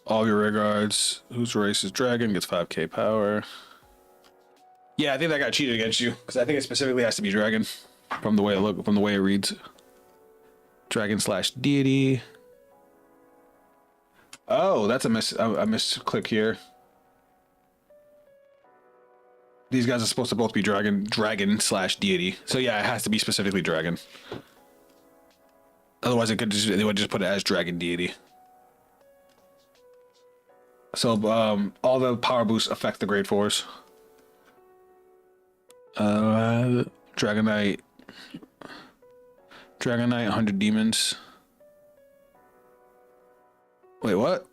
All your rearguards. Whose race is dragon gets 5k power. Yeah, I think that got cheated against you because I think it specifically has to be dragon from the way it reads. Dragon / deity. Oh, that's a misclick here. These guys are supposed to both be dragon / deity. So yeah, it has to be specifically dragon. Otherwise, they would just put it as dragon deity. So all the power boosts affect the grade 4s. Dragon Knight, 100 demons. Wait, what?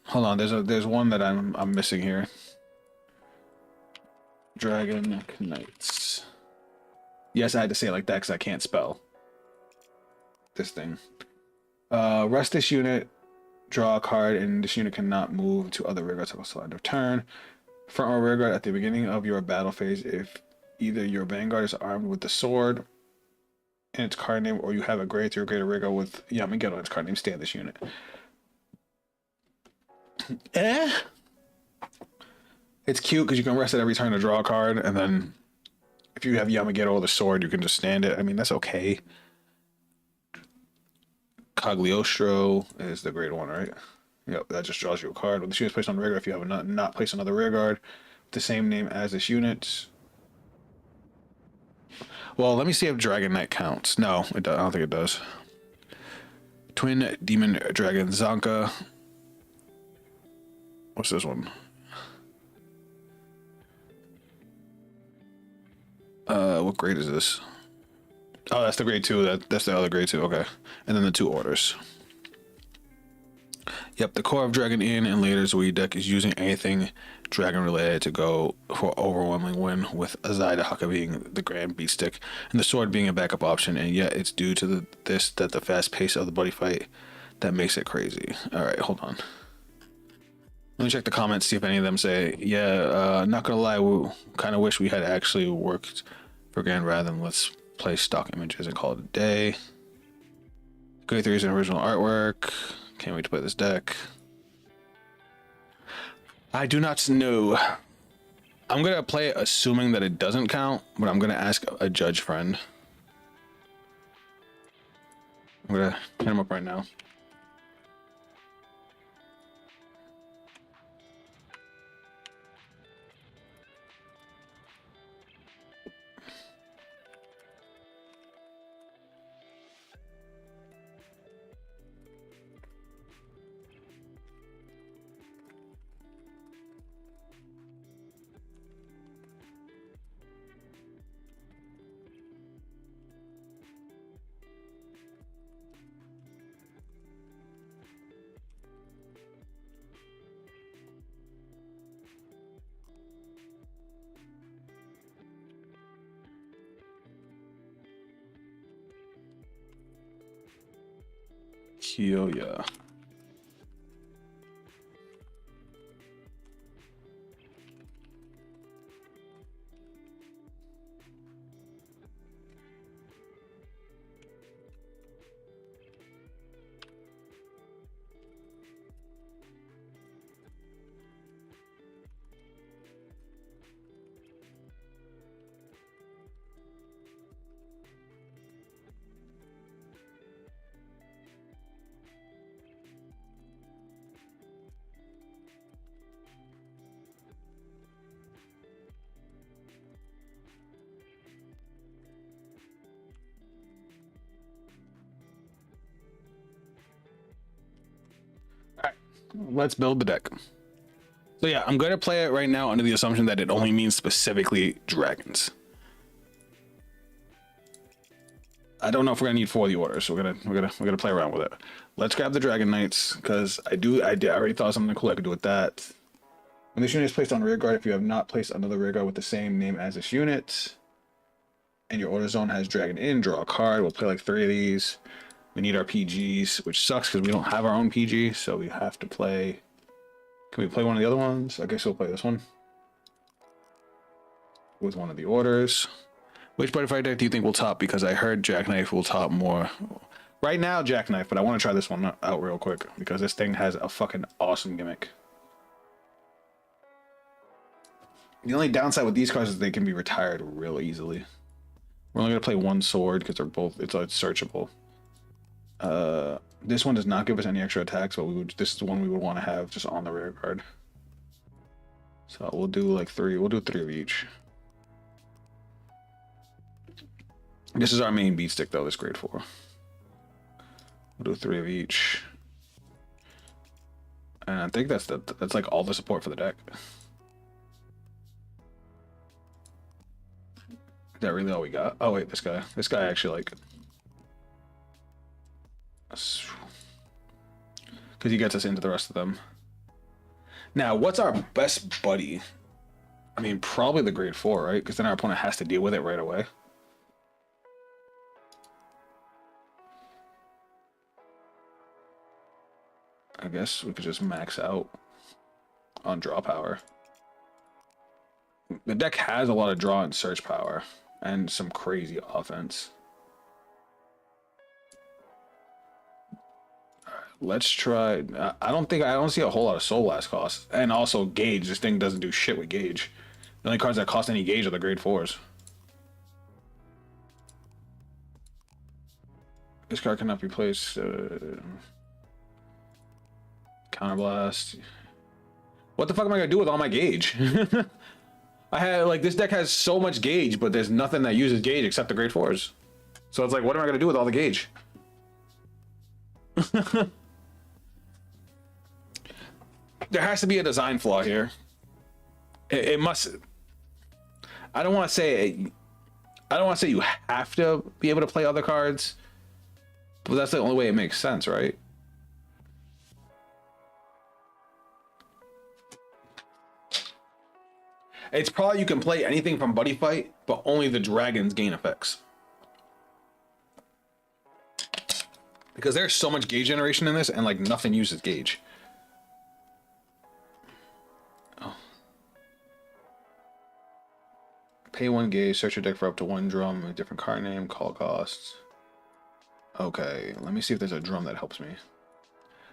Hold on, there's one that I'm missing here. Dragon Knights. Yes, I had to say it like that because I can't spell. this thing. Rest this unit, draw a card, and this unit cannot move to other rear guards until end of turn. Front or rear guard at the beginning of your battle phase if either your Vanguard is armed with the sword and its card name, or you have a grade 3 or greater rear guard with Yamageto and its card name, stay on this unit. It's cute because you can rest it every turn to draw a card, and then if you have Yamageto or the sword, you can just stand it. I mean, that's okay. Cagliostro is the grade 1, right? Yep, that just draws you a card. When the unit is placed on the rear guard, if you have not placed another rear guard with the same name as this unit. Well, let me see if Dragon Knight counts. No, it does. I don't think it does. Twin Demon Dragon Zanka. What's this one? What grade is this? Oh, that's the grade 2. That's the other grade 2. Okay. And then the 2 orders. Yep, the core of Dragon Inn and later Zoe deck is using anything dragon related to go for overwhelming win, with Azai Haka being the grand beat stick and the sword being a backup option, and yet it's due to the fast pace of the buddy fight that makes it crazy. Alright, hold on. Let me check the comments, see if any of them say, yeah, not gonna lie, we kind of wish we had actually worked for Grand rather than let's play stock images and call it a day. Grade 3 is an original artwork. Can't wait to play this deck. I do not know. I'm gonna play it assuming that it doesn't count, but I'm gonna ask a judge friend. I'm gonna hit him up right now. Kyoya. Let's build the deck. So yeah, I'm going to play it right now under the assumption that it only means specifically dragons. I don't know if we're gonna need 4 of the orders, so we're gonna play around with it. Let's grab the Dragon Knights because I already thought of something cool I could do with that. When this unit is placed on rear guard, if you have not placed another rear guard with the same name as this unit, and your order zone has Dragon Inn, draw a card. We'll play like 3 of these. We need our PGs, which sucks because we don't have our own PG, so we have to play. Can we play one of the other ones? I guess we'll play this one with one of the orders. Which butterfly deck do you think will top? Because I heard Jackknife will top more. Right now, Jackknife, but I want to try this one out real quick because this thing has a fucking awesome gimmick. The only downside with these cards is they can be retired real easily. We're only gonna play 1 sword because they're both it's searchable. This one does not give us any extra attacks, but this is the one we would want to have just on the rear guard. So we'll do like 3. We'll do 3 of each. This is our main beat stick though, this grade 4. We'll do 3 of each. And I think that's like all the support for the deck. Is that really all we got? Oh wait, this guy actually like, because he gets us into the rest of them. Now, what's our best buddy? I mean, probably the grade 4, right? Because then our opponent has to deal with it right away. I guess we could just max out on draw power. The deck has a lot of draw and search power and some crazy offense. Let's try. I don't see a whole lot of Soul Blast cost, and also Gauge. This thing doesn't do shit with Gauge. The only cards that cost any Gauge are the grade 4s. This card cannot be placed. Counterblast. What the fuck am I gonna do with all my Gauge? I had like this deck has so much Gauge, but there's nothing that uses Gauge except the grade 4s. So it's like, what am I gonna do with all the Gauge? There has to be a design flaw here. It must. I don't want to say. I don't want to say you have to be able to play other cards, but that's the only way it makes sense, right? It's probably you can play anything from Buddy Fight, but only the dragons gain effects. Because there's so much Gauge generation in this, and like nothing uses Gauge. Pay 1 Gauge, search your deck for up to 1 drum, a different card name, call costs. Okay, let me see if there's a drum that helps me.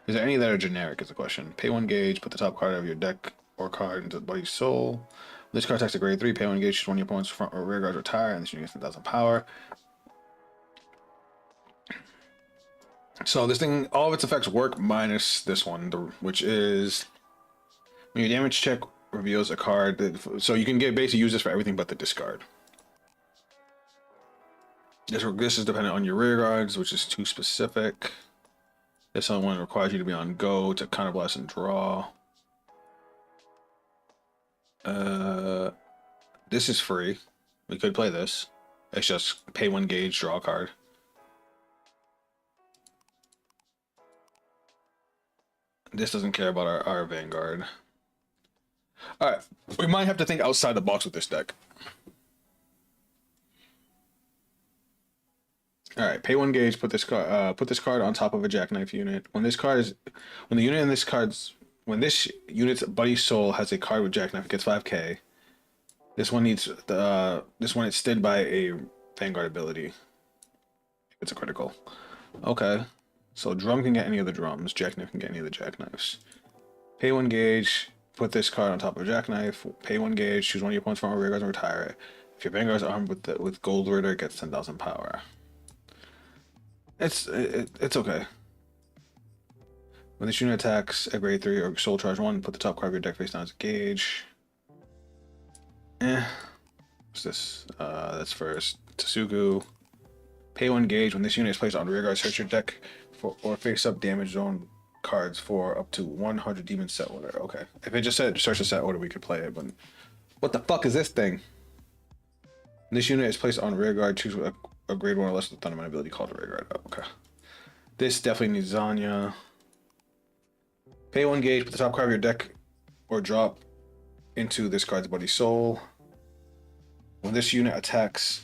Is there any that are generic is the question. Pay 1 Gauge, put the top card of your deck or card into the buddy's soul. This card attacks a grade 3, pay 1 Gauge, choose one of your opponent's front or rear guards retire, and this unit gets 10,000 power. So this thing, all of its effects work minus this one, which is when your damage check reveals a card that, so you can basically use this for everything but the discard. This is dependent on your rear guards, which is too specific. This other one requires you to be on go to counterblast and draw. This is free. We could play this. It's just pay 1 Gauge, draw a card. This doesn't care about our Vanguard. Alright, we might have to think outside the box with this deck. Alright, pay 1 Gauge, put this card on top of a Jackknife unit. When this unit's Buddy Soul has a card with Jackknife, it gets 5k. This one is stid by a Vanguard ability. It's a critical. Okay. So Drum can get any of the drums, Jackknife can get any of the Jackknives. Pay 1 Gauge, put this card on top of a Jackknife, pay 1 Gauge, choose one of your opponent's front or rear guards and retire it. If your Vanguard's armed with Gold Ritter, it gets 10,000 power. It's okay. When this unit attacks a grade 3 or Soul Charge 1, put the top card of your deck face down as a Gauge. What's this? That's first. Tsuku. Pay 1 Gauge. When this unit is placed on rear guard, search your deck for or face up damage zone cards for up to 100 demon set order. Okay. If it just said search the set order, we could play it, but what the fuck is this thing? When this unit is placed on rear guard, choose a grade 1 or less with the Thunderman ability called a rear guard. Oh, okay. This definitely needs Zanya. Pay 1 Gauge, put the top card of your deck or drop into this card's Buddy Soul. When this unit attacks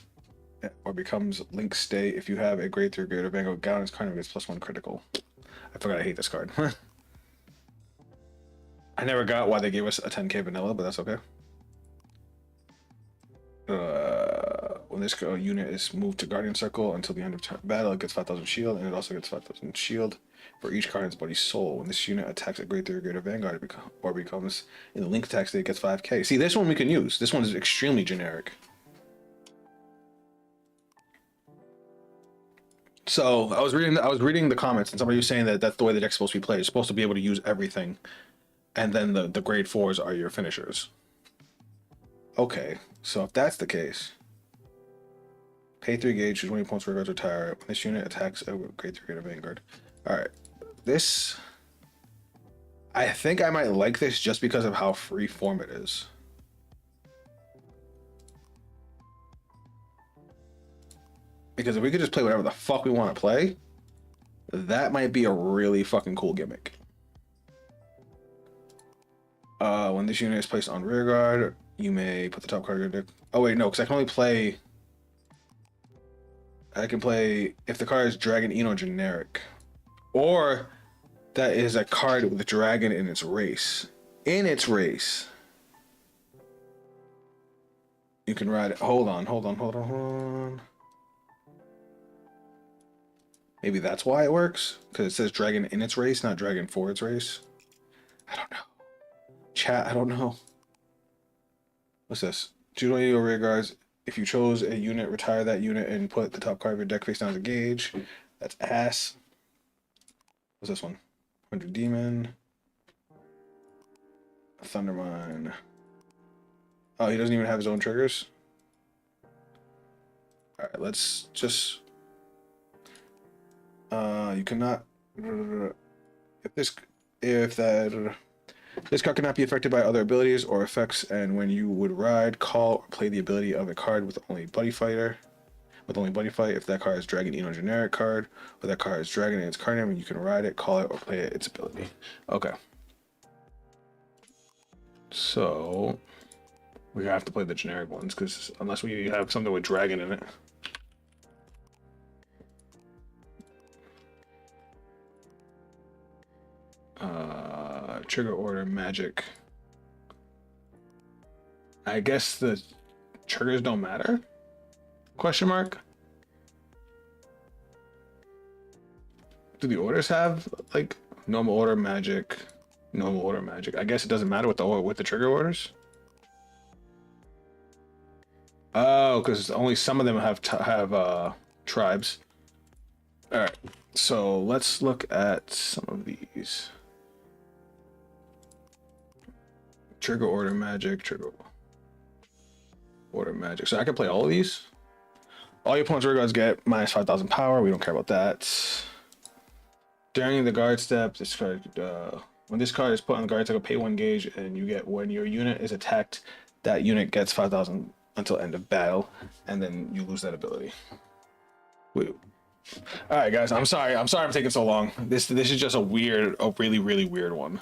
or becomes Link Stay, if you have a grade 3 or greater Vanguard Gallant's card, gets +1 critical. I forgot I hate this card. I never got why they gave us a 10k vanilla, but that's okay. When this unit is moved to Guardian Circle until the end of battle, it gets 5,000 shield, and it also gets 5,000 shield for each card in its Buddy Soul. When this unit attacks a grade 3 or greater Vanguard or becomes in the Link attack state, it gets 5k. See, this one we can use. This one is extremely generic. So I was reading the comments, and somebody was saying that that's the way the deck's supposed to be played. It's supposed to be able to use everything, and then the grade 4s are your finishers. Okay, so if that's the case, pay 3 Gauge, choose one of your opponent's rear guards, retire it. When this unit attacks a grade 3 greater Vanguard. Alright, this, I think I might like this just because of how free form it is. Because if we could just play whatever the fuck we want to play, that might be a really fucking cool gimmick. When this unit is placed on rear guard, you may put the top card of your deck. Oh wait, no, because I can only play. I can play if the card is Dragon Eno generic, or That is a card with a dragon in its race. In its race. You can ride it. Hold on. Maybe that's why it works? Because it says dragon in its race, not dragon for its race. I don't know. Chat, I don't know. What's this? Choose one of your rear guards. If you chose a unit, retire that unit and put the top card of your deck face down as a gauge. That's ass. What's this one? 100 Demon. Thundermine. Oh, he doesn't even have his own triggers? Alright, let's just... you cannot... If this card cannot be affected by other abilities or effects, and when you would ride, call, or play the ability of a card with only Buddy Fighter. With only Buddy Fight, if that card is Dragon Eno generic card, or that card is Dragon in its card name, and you can ride it, call it, or play it, its ability. Okay. So we have to play the generic ones, because unless we have something with Dragon in it. Trigger order magic. I guess the triggers don't matter? Question mark? Do the orders have like normal order magic, normal order magic? I guess it doesn't matter with the trigger orders. Oh, because only some of them have tribes. All right, so let's look at some of these. Trigger order magic, trigger order magic. So I can play all of these. All your opponent's rear guards get minus 5,000 power. We don't care about that. During the guard step, this card, when this card is put on the guard, it's like a pay 1 gauge, and you get when your unit is attacked, that unit gets 5,000 until end of battle, and then you lose that ability. Wait. All right, guys. I'm sorry I'm taking so long. This is just a really weird one.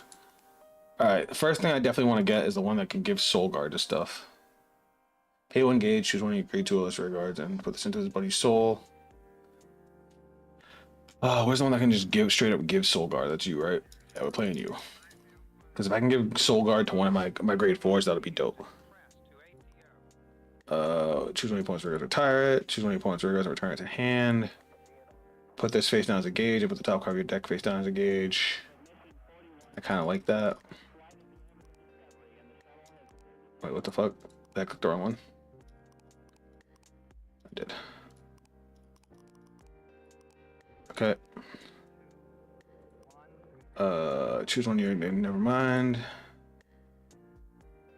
All right, the first thing I definitely want to get is the one that can give Soul Guard to stuff. Pay 1 gauge, choose one of your grade 2 list rear guards, and put this into his buddy's soul. Where's the one that can just straight up give Soul Guard? That's you, right? Yeah, we're playing you. Because if I can give Soul Guard to one of my grade 4s, that'll be dope. Choose one of your opponent's rear guards, retire it. Choose one of your opponent's rear guards and return it to hand. Put this face down as a gauge, and put the top card of your deck face down as a gauge. I kind of like that. Wait, what the fuck? Did I click the wrong one? I did. Okay. Choose one of your... Never mind.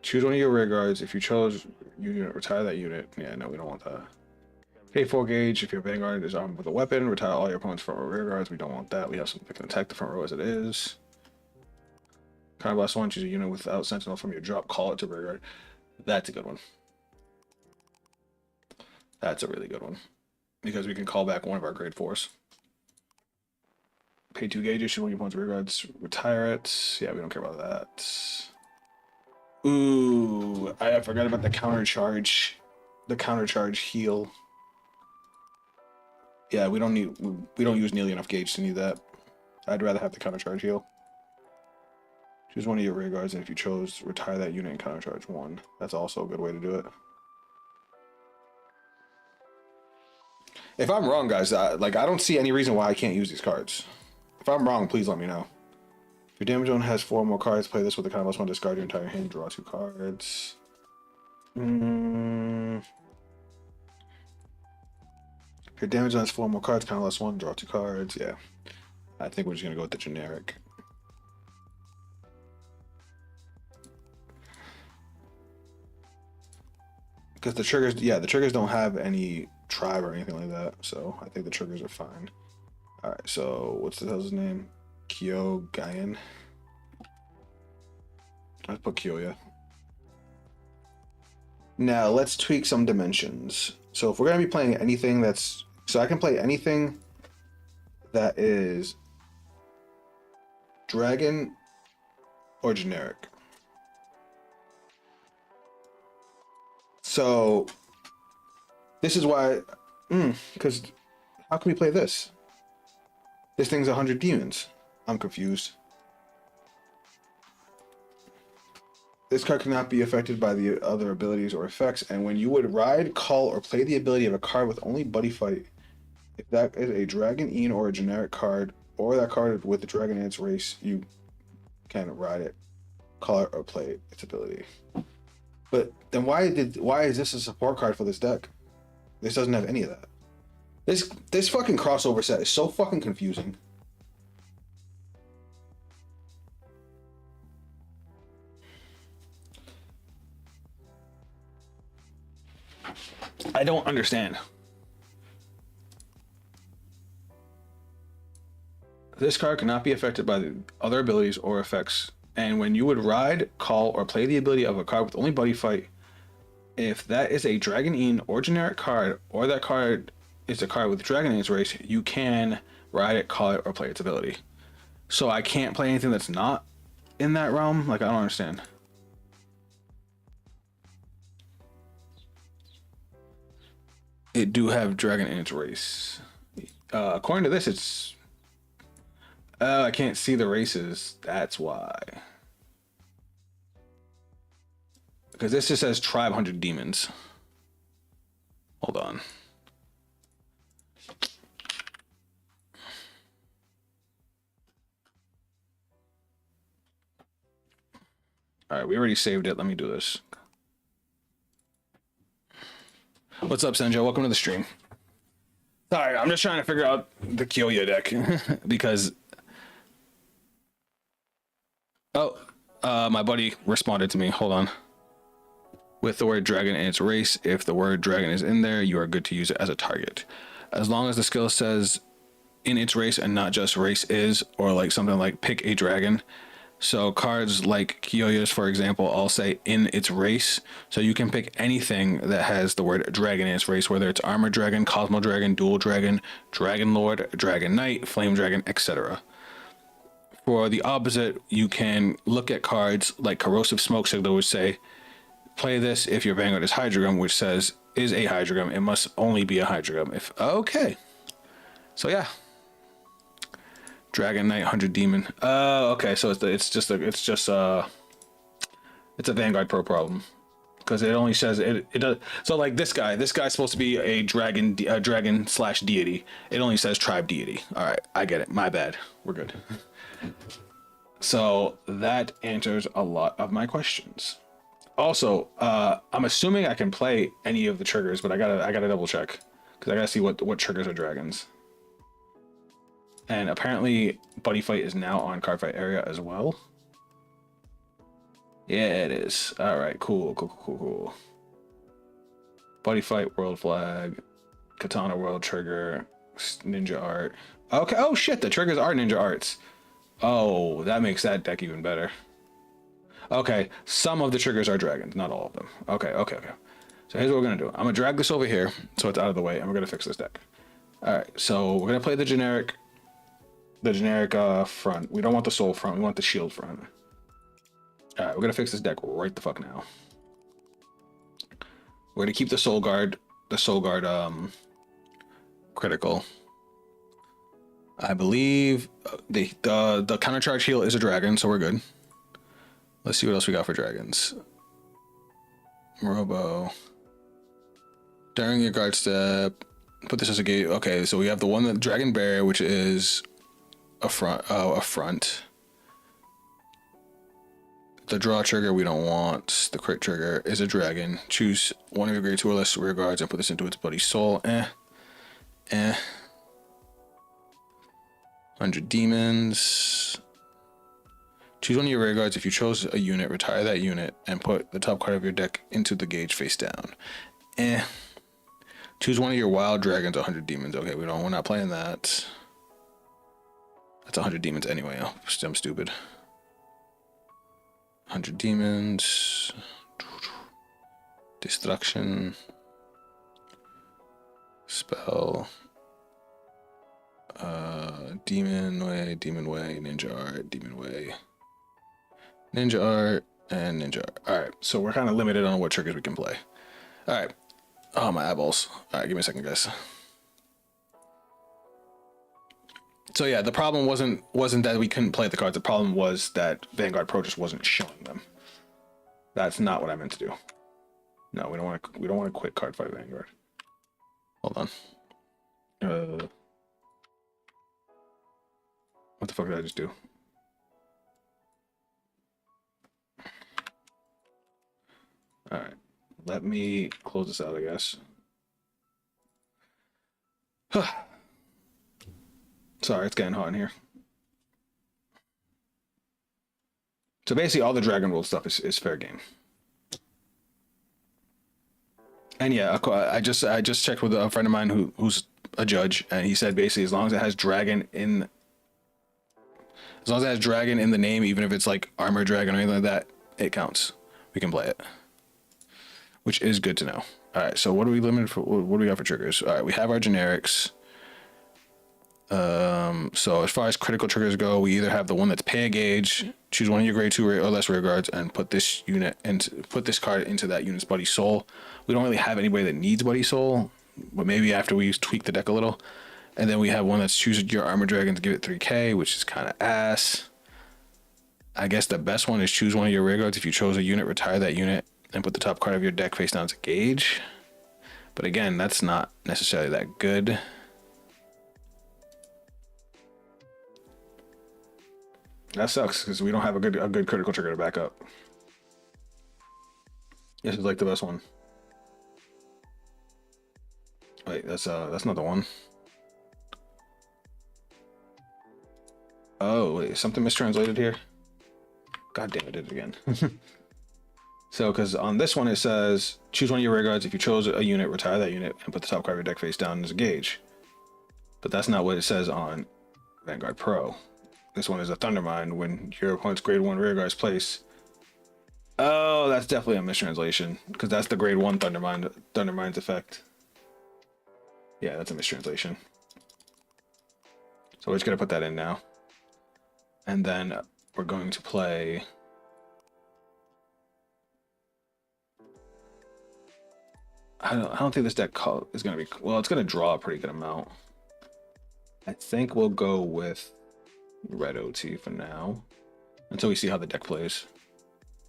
Choose one of your rear guards. If you chose your unit, retire that unit. Yeah, no, we don't want that. Pay 4 gauge. If your Vanguard is armed with a weapon, retire all your opponent's front row rear guards. We don't want that. We have something that can attack the front row as it is. Kind of last one, choose a unit without sentinel from your drop, call it to rear guard. That's a good one. That's a really good one. Because we can call back one of our grade 4s. Pay 2 gauges, choose one of your opponent's rear guards, retire it. Yeah, we don't care about that. Ooh, I forgot about the counter charge. The counter charge heal. Yeah, we don't use nearly enough gauge to need that. I'd rather have the counter charge heal. Choose one of your rear guards, and if you chose, retire that unit and countercharge 1. That's also a good way to do it. If I'm wrong, guys, I don't see any reason why I can't use these cards. If I'm wrong, please let me know. If your damage zone has 4 more cards, play this with a kind of +1, discard your entire hand, draw 2 cards. If your damage zone has 4 more cards, kind of +1, draw 2 cards. Yeah, I think we're just gonna go with the generic. Because the triggers, yeah, the triggers don't have any tribe or anything like that, so I think the triggers are fine. All right, so what's the hell's his name? Kyo Gaian. Let's put Kyoya. Now let's tweak some dimensions. So if we're gonna be playing anything that's, so I can play anything that is dragon or generic. So this is why, because how can we play this? This thing's 100 demons. I'm confused. This card cannot be affected by the other abilities or effects, and when you would ride, call, or play the ability of a card with only Buddy Fight, if that is a Dragon Ean or a generic card, or that card with the Dragon in its race, you can ride it, call it, or play its ability. But then why is this a support card for this deck? This doesn't have any of that. This fucking crossover set is so fucking confusing. I don't understand. This card cannot be affected by the other abilities or effects. And when you would ride, call, or play the ability of a card with only Buddy Fight, if that is a Dragon Ean or generic card, or that card is a card with Dragon in its race, you can ride it, call it, or play its ability. So I can't play anything that's not in that realm? Like, I don't understand. It do have Dragon in its race. According to this, it's... I can't see the races. That's why. Because this just says Tribe 100 Demons. Hold on. Alright, we already saved it. Let me do this. What's up, Senjo? Welcome to the stream. Sorry, I'm just trying to figure out the Kyoya deck. Because... Oh, my buddy responded to me. Hold on. With the word dragon in its race, if the word dragon is in there, you are good to use it as a target. As long as the skill says in its race and not just race is, or like something like pick a dragon. So cards like Kyoya's, for example, all say in its race. So you can pick anything that has the word dragon in its race, whether it's Armor Dragon, Cosmo Dragon, Dual Dragon, Dragon Lord, Dragon Knight, Flame Dragon, etc. For the opposite, you can look at cards like Corrosive Smoke Signal, which say, play this if your Vanguard is Hydreigon, which says, is a Hydreigon. It must only be a Hydreigon. If okay. So yeah. Dragon Knight 100 Demon. Okay, so it's a Vanguard Pro problem. Because it only says it does. So like this guy's supposed to be a dragon slash deity. It only says tribe deity. Alright, I get it. My bad. We're good. So that answers a lot of my questions. Also, I'm assuming I can play any of the triggers, but I gotta double check because I gotta see what triggers are dragons. And apparently, Buddy Fight is now on Cardfight area as well. Yeah, it is. All right, cool. Buddy Fight, World Flag, Katana World Trigger, Ninja Art. Okay. Oh shit, the triggers are Ninja Arts. Oh, that makes that deck even better. Okay, some of the triggers are dragons, not all of them. Okay. So here's what we're gonna do. I'm gonna drag this over here so it's out of the way, and we're gonna fix this deck. All right, so we're gonna play the generic front. We don't want the soul front. We want the shield front. All right, we're gonna fix this deck right the fuck now. We're gonna keep the soul guard critical. I believe the counter charge heal is a dragon, so we're good. Let's see what else we got for dragons. Robo. During your guard step, put this as a gate. Okay, so we have the one that Dragon Barrier, which is a front. The draw trigger we don't want. The crit trigger is a dragon. Choose one of your grade 2 or less rear guards and put this into its buddy's soul. 100 demons. Choose one of your rear guards. If you chose a unit, retire that unit and put the top card of your deck into the gauge face down. Choose one of your wild dragons, 100 demons. Okay, we're not playing that. That's 100 demons anyway. Oh, I'm stupid. 100 demons. Destruction. Spell. Demon Way, Ninja Art, Demon Way. Ninja Art, and Ninja Art. Alright, so we're kind of limited on what triggers we can play. Alright. Oh, my eyeballs. Alright, give me a second, guys. So yeah, the problem wasn't that we couldn't play the cards. The problem was that Vanguard Pro just wasn't showing them. That's not what I meant to do. No, we don't want to quit Cardfight Vanguard. Hold on. What the fuck did I just do? All right, let me close this out, I guess. Sorry, it's getting hot in here. So basically, all the Dragon World stuff is fair game. And yeah, I just checked with a friend of mine who's a judge, and he said basically as long as it has dragon in the name, even if it's like armor dragon or anything like that, it counts. We can play it, which is good to know. All right, so what are we limited for? What do we got for triggers? All right, we have our generics. So as far as critical triggers go, we either have the one that's pay a gauge, choose one of your grade 2 or less rear guards, and put this card into that unit's buddy soul. We don't really have anybody that needs buddy soul, but maybe after we tweak the deck a little. And then we have one that's choose your armor dragon to give it 3k, which is kind of ass. I guess the best one is choose one of your rear guards. If you chose a unit, retire that unit and put the top card of your deck face down to gauge. But again, that's not necessarily that good. That sucks because we don't have a good critical trigger to back up. This is like the best one. Wait, that's not the one. Oh wait, is something mistranslated here? God damn it, did it again. So because on this one it says choose one of your rear guards. If you chose a unit, retire that unit and put the top card of your deck face down as a gauge. But that's not what it says on Vanguard Pro. This one is a Thundermind. When your opponent's grade 1 rear guards place. Oh, that's definitely a mistranslation because that's the grade 1 Thundermind's effect. Yeah, that's a mistranslation. So we're just gonna put that in now, and then we're going to play. I don't think this deck is gonna be well. It's gonna draw a pretty good amount. I think we'll go with red OT for now until we see how the deck plays,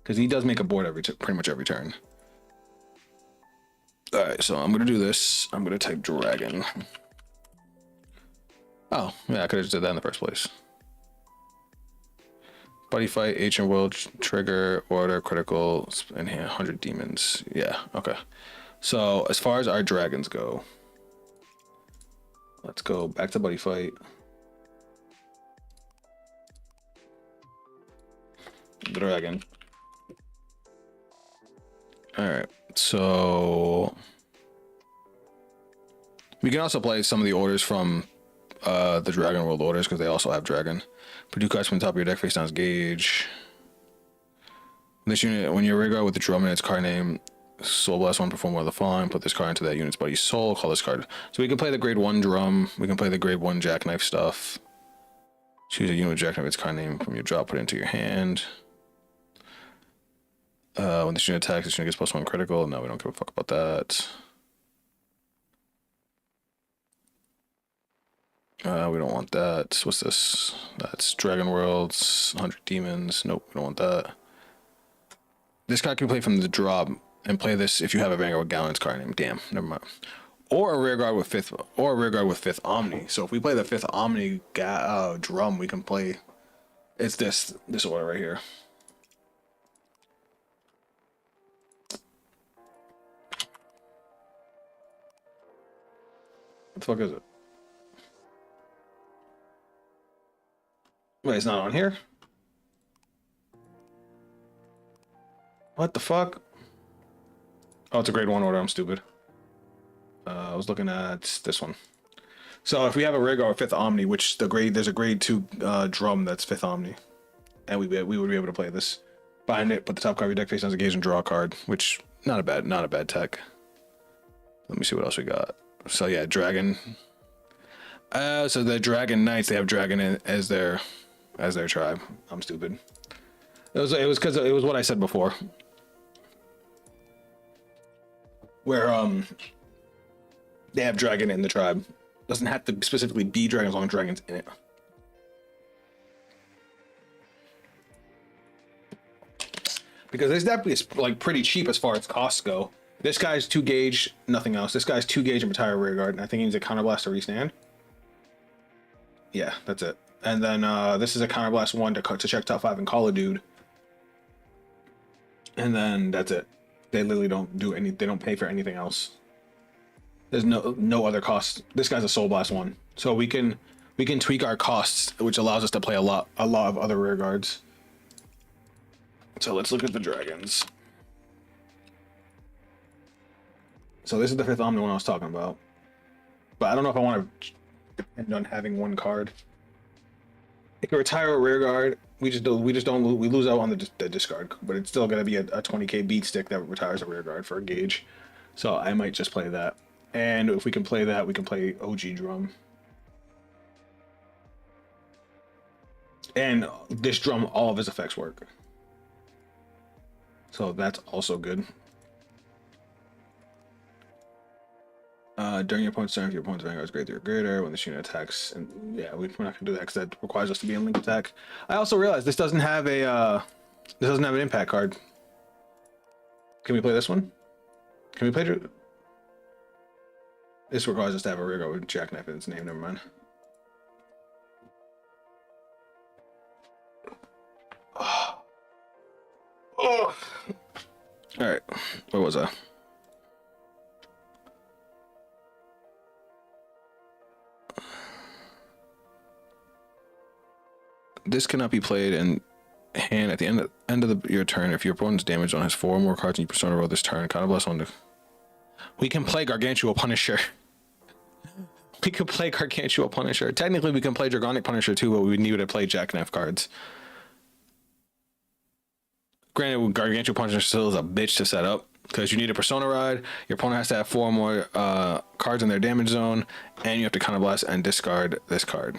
because he does make a board pretty much every turn. All right, so I'm gonna do this. I'm gonna type dragon. Oh yeah, I could have just did that in the first place. Buddy fight, ancient world, trigger, order, critical, and 100 demons. Yeah, okay. So as far as our dragons go, let's go back to buddy fight. Dragon. All right, so we can also play some of the orders from the Dragon World orders because they also have dragon. Put 2 cards from the top of your deck face down as gauge. This unit, when you rear guard with the drum in its card name, Soul Blast 1, perform one of the following. Put this card into that unit's buddy's soul. Call this card. So we can play the grade 1 drum. We can play the grade 1 jackknife stuff. Choose a unit with jackknife its card name from your drop. Put it into your hand. When this unit attacks, this unit gets +1 critical. No, we don't give a fuck about that. We don't want that. What's this? That's Dragon Worlds, 100 demons. Nope, we don't want that. This card can play from the drop and play this if you have a Vanguard with Gallant's card name. Damn, never mind. Or a rear guard with fifth Omni. So if we play the 5th Omni drum, we can play. It's this order right here. What the fuck is it? Wait, it's not on here? What the fuck? Oh, it's a grade 1 order. I'm stupid. I was looking at this one. So if we have a rig or a 5th Omni, which there's a grade 2 drum that's 5th Omni, and we would be able to play this. Bind it, put the top card of your deck face down as a gauge and draw a card, which not a bad tech. Let me see what else we got. So yeah, dragon. So the Dragon Knights, they have dragon as their tribe. I'm stupid. It was because it was what I said before, where they have dragon in the tribe. Doesn't have to specifically be dragon as long as dragon's in it. because this definitely is like pretty cheap as far as costs go. This guy's 2 gauge, nothing else. This guy's 2 gauge and retire rear guard, and I think he needs a counterblast to restand. Yeah, that's it. And then this is a counterblast 1 to check top 5 and call a dude. And then that's it. They literally don't do any. They don't pay for anything else. There's no other costs. This guy's a soul blast 1, so we can tweak our costs, which allows us to play a lot of other rear guards. So let's look at the dragons. So this is the 5th Omni one I was talking about, but I don't know if I want to depend on having 1 card. It can retire a rear guard. We lose out on the discard, but it's still gonna be a 20k beat stick that retires a rear guard for a gauge. So I might just play that. And if we can play that, we can play OG drum. And this drum, all of his effects work. So that's also good. During your opponent's turn, if your opponent's Vanguard is greater or greater, when this unit attacks, and yeah, we're not gonna do that because that requires us to be in link attack. I also realized this doesn't have an impact card. Can we play this one? Can we play? This requires us to have a rear guard with jackknife in its name. Never mind. Oh. All right, where was I? This cannot be played in hand at the end of your turn if your opponent's damaged on his 4 or more cards in your persona roll this turn. Counterblast on the. We can play Gargantua Punisher. We could play Gargantua Punisher. Technically, we can play Dragonic Punisher too, but we need to play Jackknife cards. Granted, Gargantua Punisher still is a bitch to set up because you need a Persona Ride. Your opponent has to have 4 or more cards in their damage zone, and you have to Counterblast and discard this card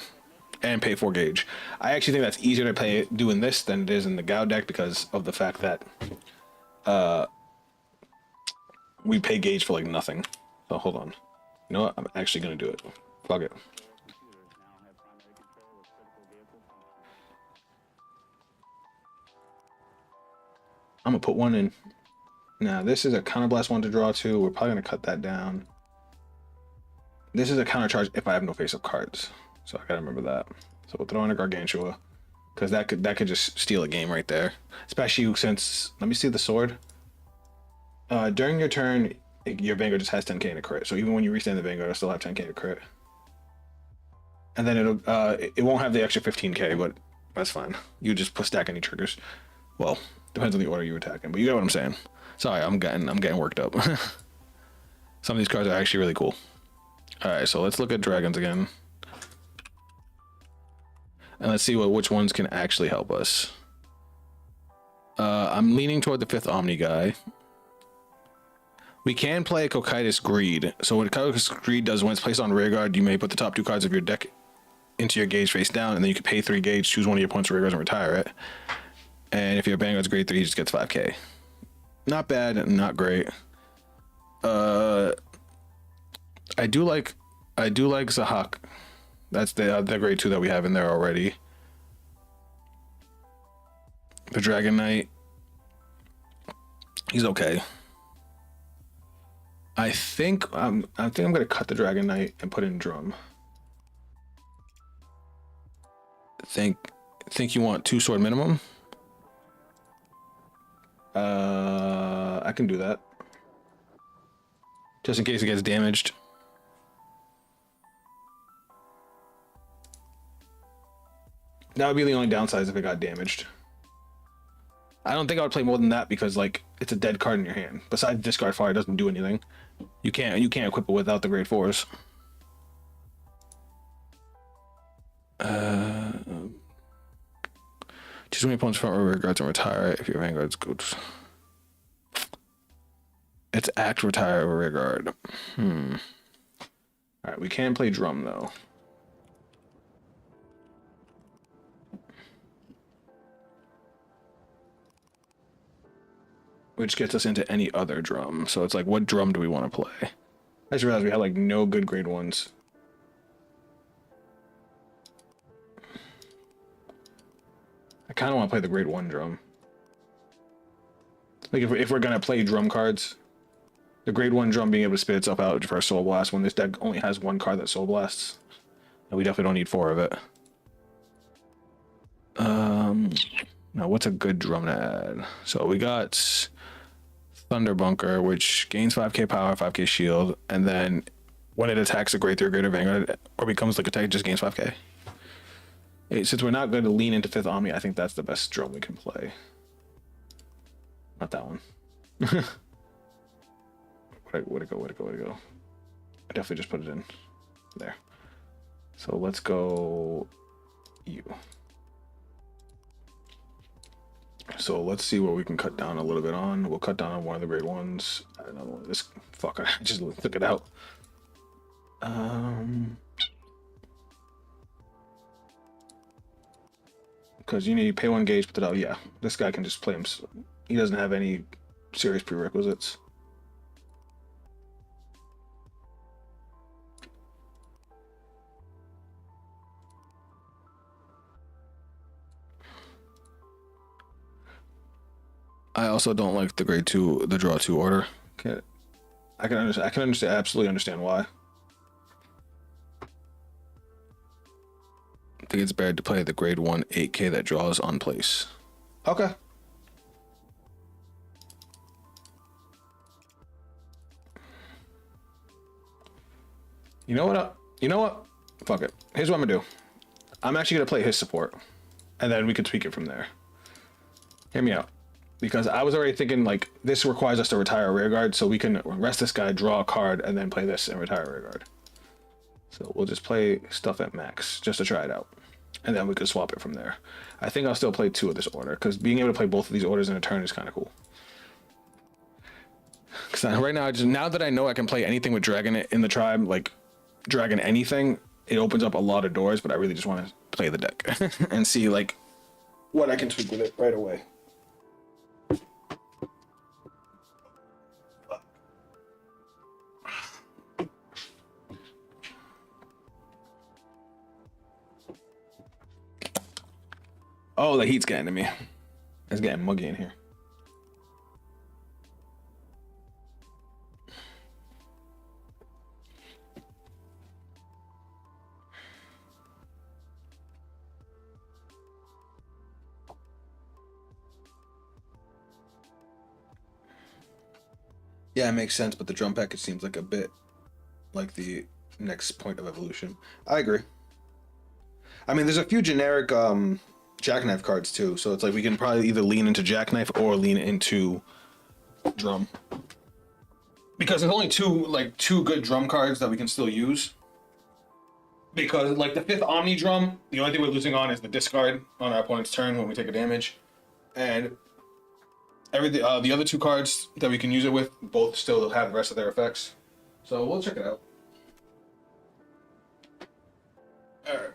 and pay 4 gauge. I actually think that's easier to play doing this than it is in the Gao deck because of the fact that we pay gauge for like nothing. So hold on. You know what? I'm actually gonna do it. Fuck it. I'm gonna put 1 in. Now this is a counterblast 1 to draw 2. We're probably gonna cut that down. This is a counter charge if I have no face-up cards. So I gotta remember that. So we'll throw in a Gargantua because that could just steal a game right there. Especially since, let me see the sword. During your turn, your Vanguard just has 10k in a crit. So even when you restand the Vanguard, it'll still have 10k to crit. And then it won't have the extra 15k, but that's fine. You just stack any triggers. Well, depends on the order you're attacking, but you get what I'm saying. Sorry, I'm getting worked up. Some of these cards are actually really cool. All right, so let's look at dragons again. And let's see which ones can actually help us. I'm leaning toward the 5th Omni guy. We can play Cocytus Greed. So what Cocytus Greed does, when it's placed on rear guard, you may put the top 2 cards of your deck into your gauge face down, and then you can pay 3 gauge, choose one of your opponent's rear guards, and retire it. And if your Vanguard's grade 3, he just gets 5k. Not bad, not great. I do like Zahak. That's the grade 2 that we have in there already. The Dragon Knight, he's okay. I think I'm gonna cut the Dragon Knight and put in Drum. Think you want 2 sword minimum? I can do that. Just in case it gets damaged. That would be the only downside if it got damaged. I don't think I would play more than that because like it's a dead card in your hand. Besides discard fire, it doesn't do anything. You can't equip it without the grade 4s. Choose one of your opponent's front row rear guards and retire it if your Vanguard's good. It's act retire rear guard. Alright, we can play Drum though. Which gets us into any other drum. So it's like, what drum do we want to play? I just realized we had like no good grade 1s. I kind of want to play the grade 1 drum. Like if we're gonna play drum cards, the grade 1 drum being able to spit itself out for a soul blast when this deck only has one card that soul blasts, and we definitely don't need 4 of it. Now what's a good drum to add? So we got Thunder Bunker, which gains 5k power, 5k shield, and then when it attacks a grade 3 or greater Vanguard or becomes like attack, it just gains 5k. Hey, since we're not going to lean into 5th Omni, I think that's the best drum we can play. Not that one. Where'd it go? I definitely just put it in there. So let's go you. So let's see what we can cut down a little bit on. We'll cut down on one of the grade 1s. Another one. This fucker. I just took it out. Because you need to pay 1 gauge, put it out. Yeah, this guy can just play him. He doesn't have any serious prerequisites. I also don't like the grade 2, the draw 2 order. I can understand, absolutely understand why. I think it's bad to play the grade 1 8k that draws on place. Okay. You know what? Fuck it. Here's what I'm gonna do. I'm actually gonna play his support, and then we can tweak it from there. Hear me out. Because I was already thinking like this requires us to retire a rear guard, so we can rest this guy, draw a card, and then play this and retire a rear guard. So we'll just play stuff at max just to try it out, and then we could swap it from there. I think I'll still play 2 of this order because being able to play both of these orders in a turn is kind of cool. Because right now, now that I know I can play anything with Dragon in the tribe, like Dragon anything, it opens up a lot of doors. But I really just want to play the deck and see like what I can tweak with it right away. Oh, the heat's getting to me. It's getting muggy in here. Yeah, it makes sense, but the drum package seems like a bit like the next point of evolution. I agree. I mean, there's a few generic Jackknife cards too, so it's like we can probably either lean into Jackknife or lean into drum. Because there's only two good drum cards that we can still use. Because like the 5th Omni drum, the only thing we're losing on is the discard on our opponent's turn when we take a damage. And the other 2 cards that we can use it with both still have the rest of their effects. So we'll check it out. Alright.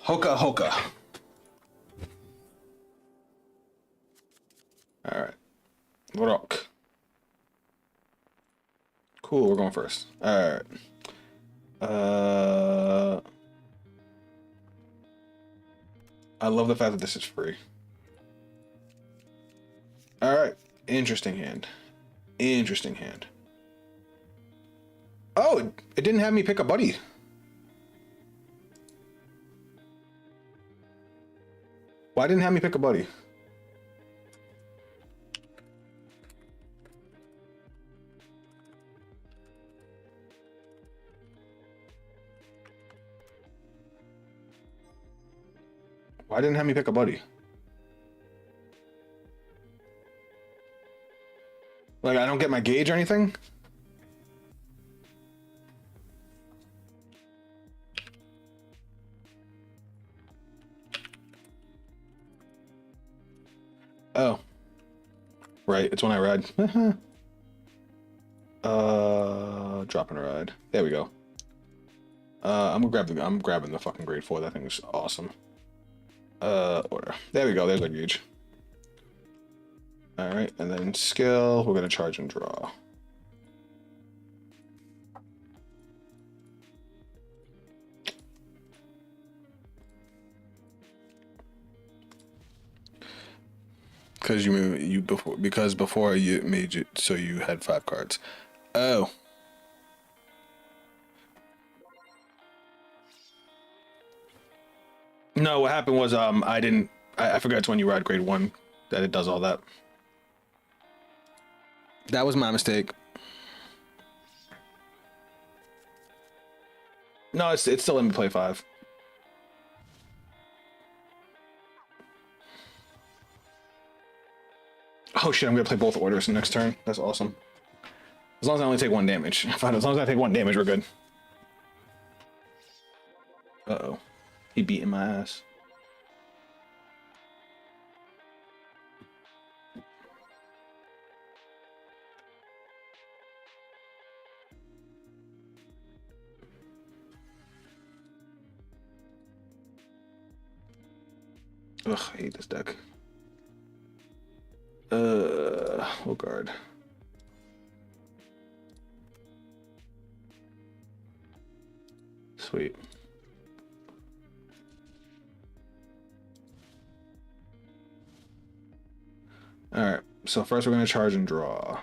Hoka Hoka. Alright. Rock. Cool, we're going first. Alright. I love the fact that this is free. Alright. Interesting hand. Interesting hand. Oh, it didn't have me pick a buddy. Why didn't it have me pick a buddy? Why didn't it have me pick a buddy? Like, I don't get my gauge or anything? Oh. Right, it's when I ride. Drop and ride. There we go. I'm grabbing the fucking grade 4. That thing is awesome. Order. There we go, there's our gauge. Alright, and then skill, we're gonna charge and draw. Because before you made it so you had 5 cards. Oh. No, what happened was I forgot it's when you ride grade 1 that it does all that. That was my mistake. No, it's still let me play 5. Oh shit, I'm gonna play both orders next turn. That's awesome. As long as I only take 1 damage. Fine, as long as I take 1 damage, we're good. Uh-oh. He beating my ass. Ugh, I hate this deck. Oh guard. Sweet. Alright, so first we're gonna charge and draw.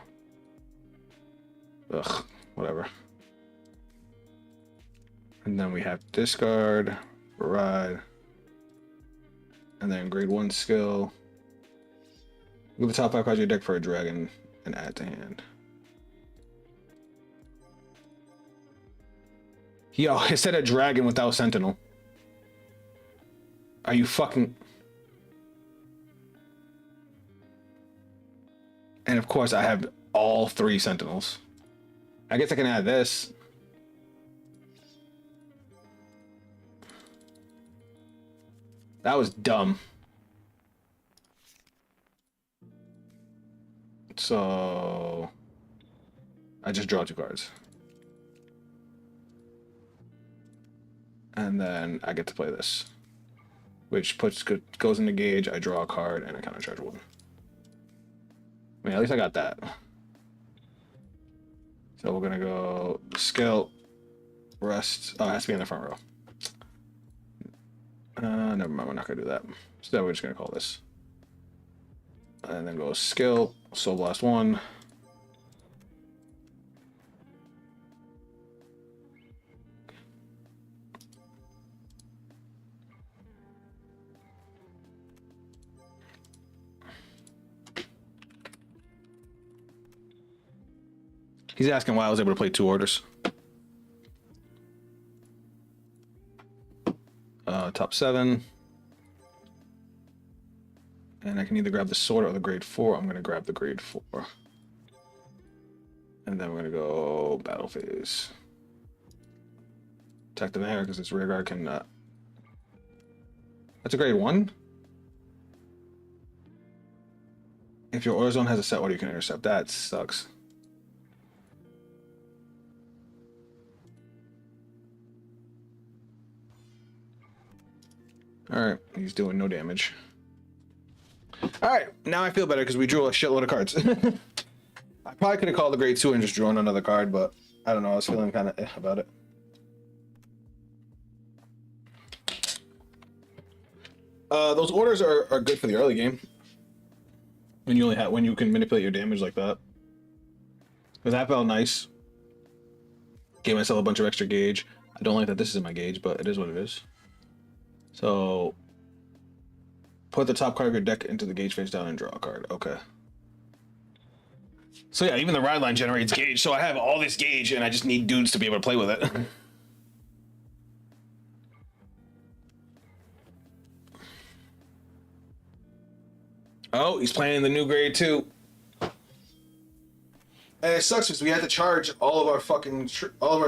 Ugh, whatever. And then we have discard, ride, and then grade 1 skill. Look at the top 5 cards of your deck for a dragon and add to hand. Yo, it said a dragon without sentinel. Are you fucking... And of course I have all 3 sentinels. I guess I can add this. That was dumb. So I just draw 2 cards. And then I get to play this. Which goes into gauge, I draw a card, and I counter charge 1. I mean, at least I got that. So we're gonna go skill, rest. Oh, it has to be in the front row. Never mind, we're not gonna do that. So then we're just gonna call this. And then go skill, soul blast 1. He's asking why I was able to play 2 orders. Top 7. And I can either grab the sword or the grade 4. I'm going to grab the grade 4. And then we're going to go battle phase. Attack the Vanguard because its rear guard can... That's a grade 1? If your order zone has a set order, you can intercept. That sucks. Alright, he's doing no damage. Alright, now I feel better because we drew a shitload of cards. I probably could have called the grade 2 and just drawn another card, but I don't know, I was feeling kind of about it. Those orders are good for the early game. When you can manipulate your damage like that. Because that felt nice. Gave myself a bunch of extra gauge. I don't like that this is my gauge, but it is what it is. So, put the top card of your deck into the gauge face down and draw a card. Okay. So yeah, even the ride line generates gauge. So I have all this gauge and I just need dudes to be able to play with it. Oh, he's playing the new grade 2. And it sucks because we had to charge all of our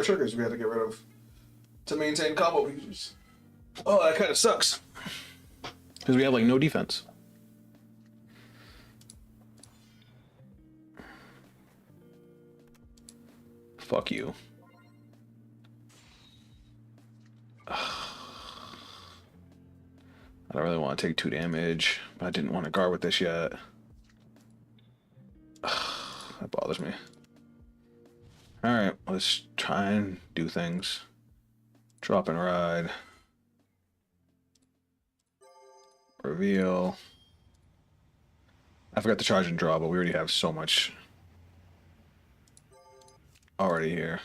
triggers we had to get rid of to maintain combo features. Oh, that kind of sucks. Because we have like no defense. Fuck you. I don't really want to take 2 damage, but I didn't want to guard with this yet. That bothers me. Alright, let's try and do things. Drop and ride. Reveal. I forgot to charge and draw, but we already have so much already here.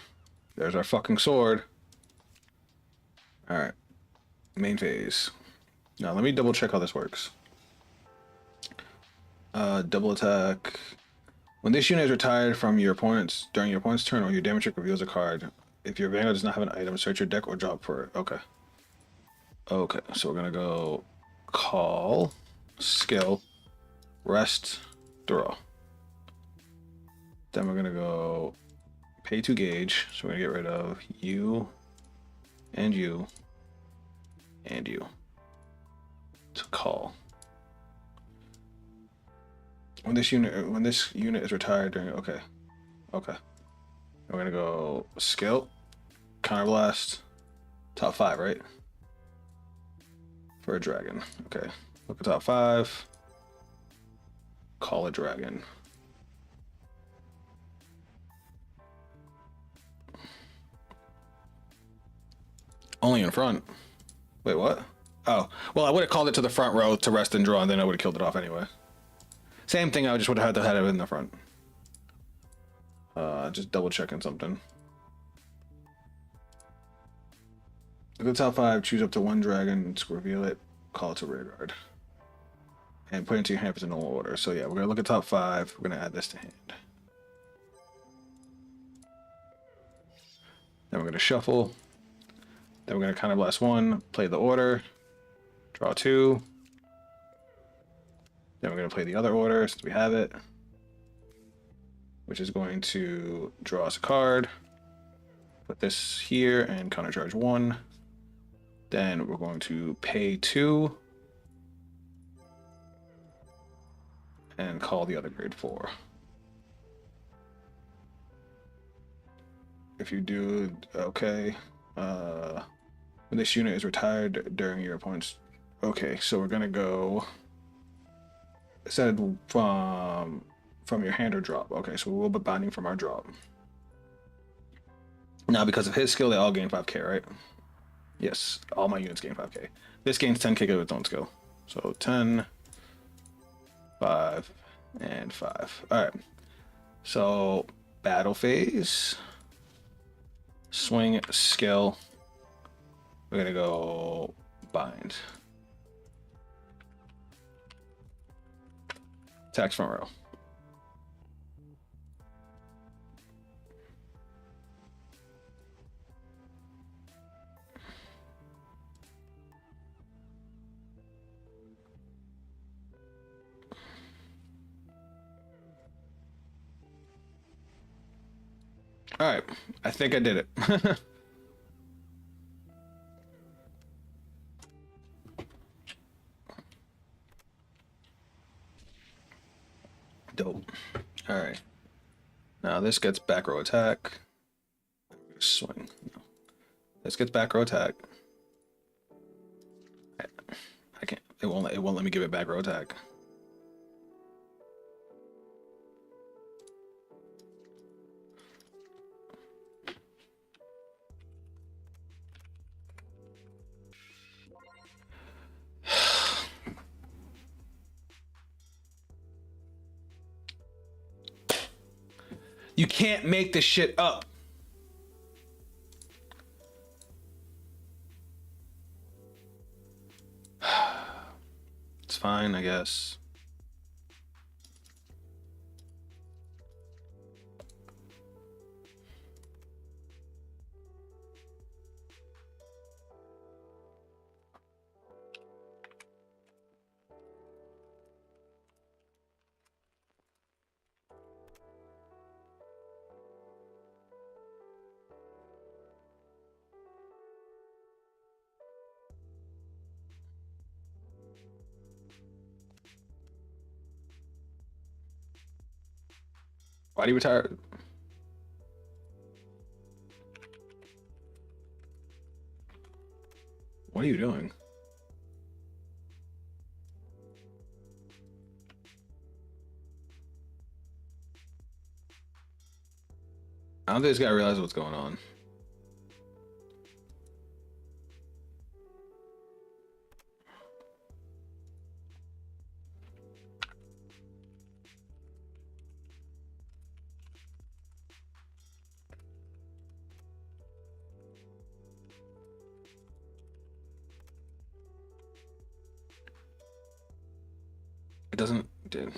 There's our fucking sword. All right, main phase. Now let me double check how this works. Double attack. When this unit is retired from your opponent's during your opponent's turn, or your damage check reveals a card. If your Vanguard does not have an item, search your deck or drop for it. Okay. Okay, so we're gonna go call, skill, rest, draw. Then we're gonna go pay to gauge. So we're gonna get rid of you and you and you to call. When this unit is retired during okay. We're gonna go skill, counterblast, top 5, right? For a dragon. Okay. Look at top 5. Call a dragon. Only in front. Wait, what? Oh, well, I would have called it to the front row to rest and draw, and then I would have killed it off anyway. Same thing, I just would have had to have it in the front. Just double checking something. Look at the top 5, choose up to 1 dragon, reveal it, call it to rear guard. And put it into your hand in normal order. So yeah, we're gonna look at top 5, we're gonna add this to hand. Then we're gonna shuffle. Then we're gonna counterblast 1, play the order, draw 2. Then we're gonna play the other order since we have it, which is going to draw us a card. Put this here and countercharge 1. Then we're going to pay 2 and call the other grade 4. If you do, okay. When this unit is retired during your opponent's... Okay, so we're gonna go... Set from your hand or drop. Okay, so we'll be binding from our drop. Now, because of his skill, they all gain 5k, right? Yes, all my units gain 5k. This gains 10k of its own skill. So 10, 5, and 5. Alright. So, battle phase. Swing, skill. We're gonna go bind. Attacks front row. All right, I think I did it. Dope. All right. Now this gets back row attack. Swing. No. This gets back row attack. I can't. It won't let me give it back row attack. You can't make this shit up. It's fine, I guess. Why do you retire? What are you doing? I don't think this guy realizes what's going on. It doesn't, dude.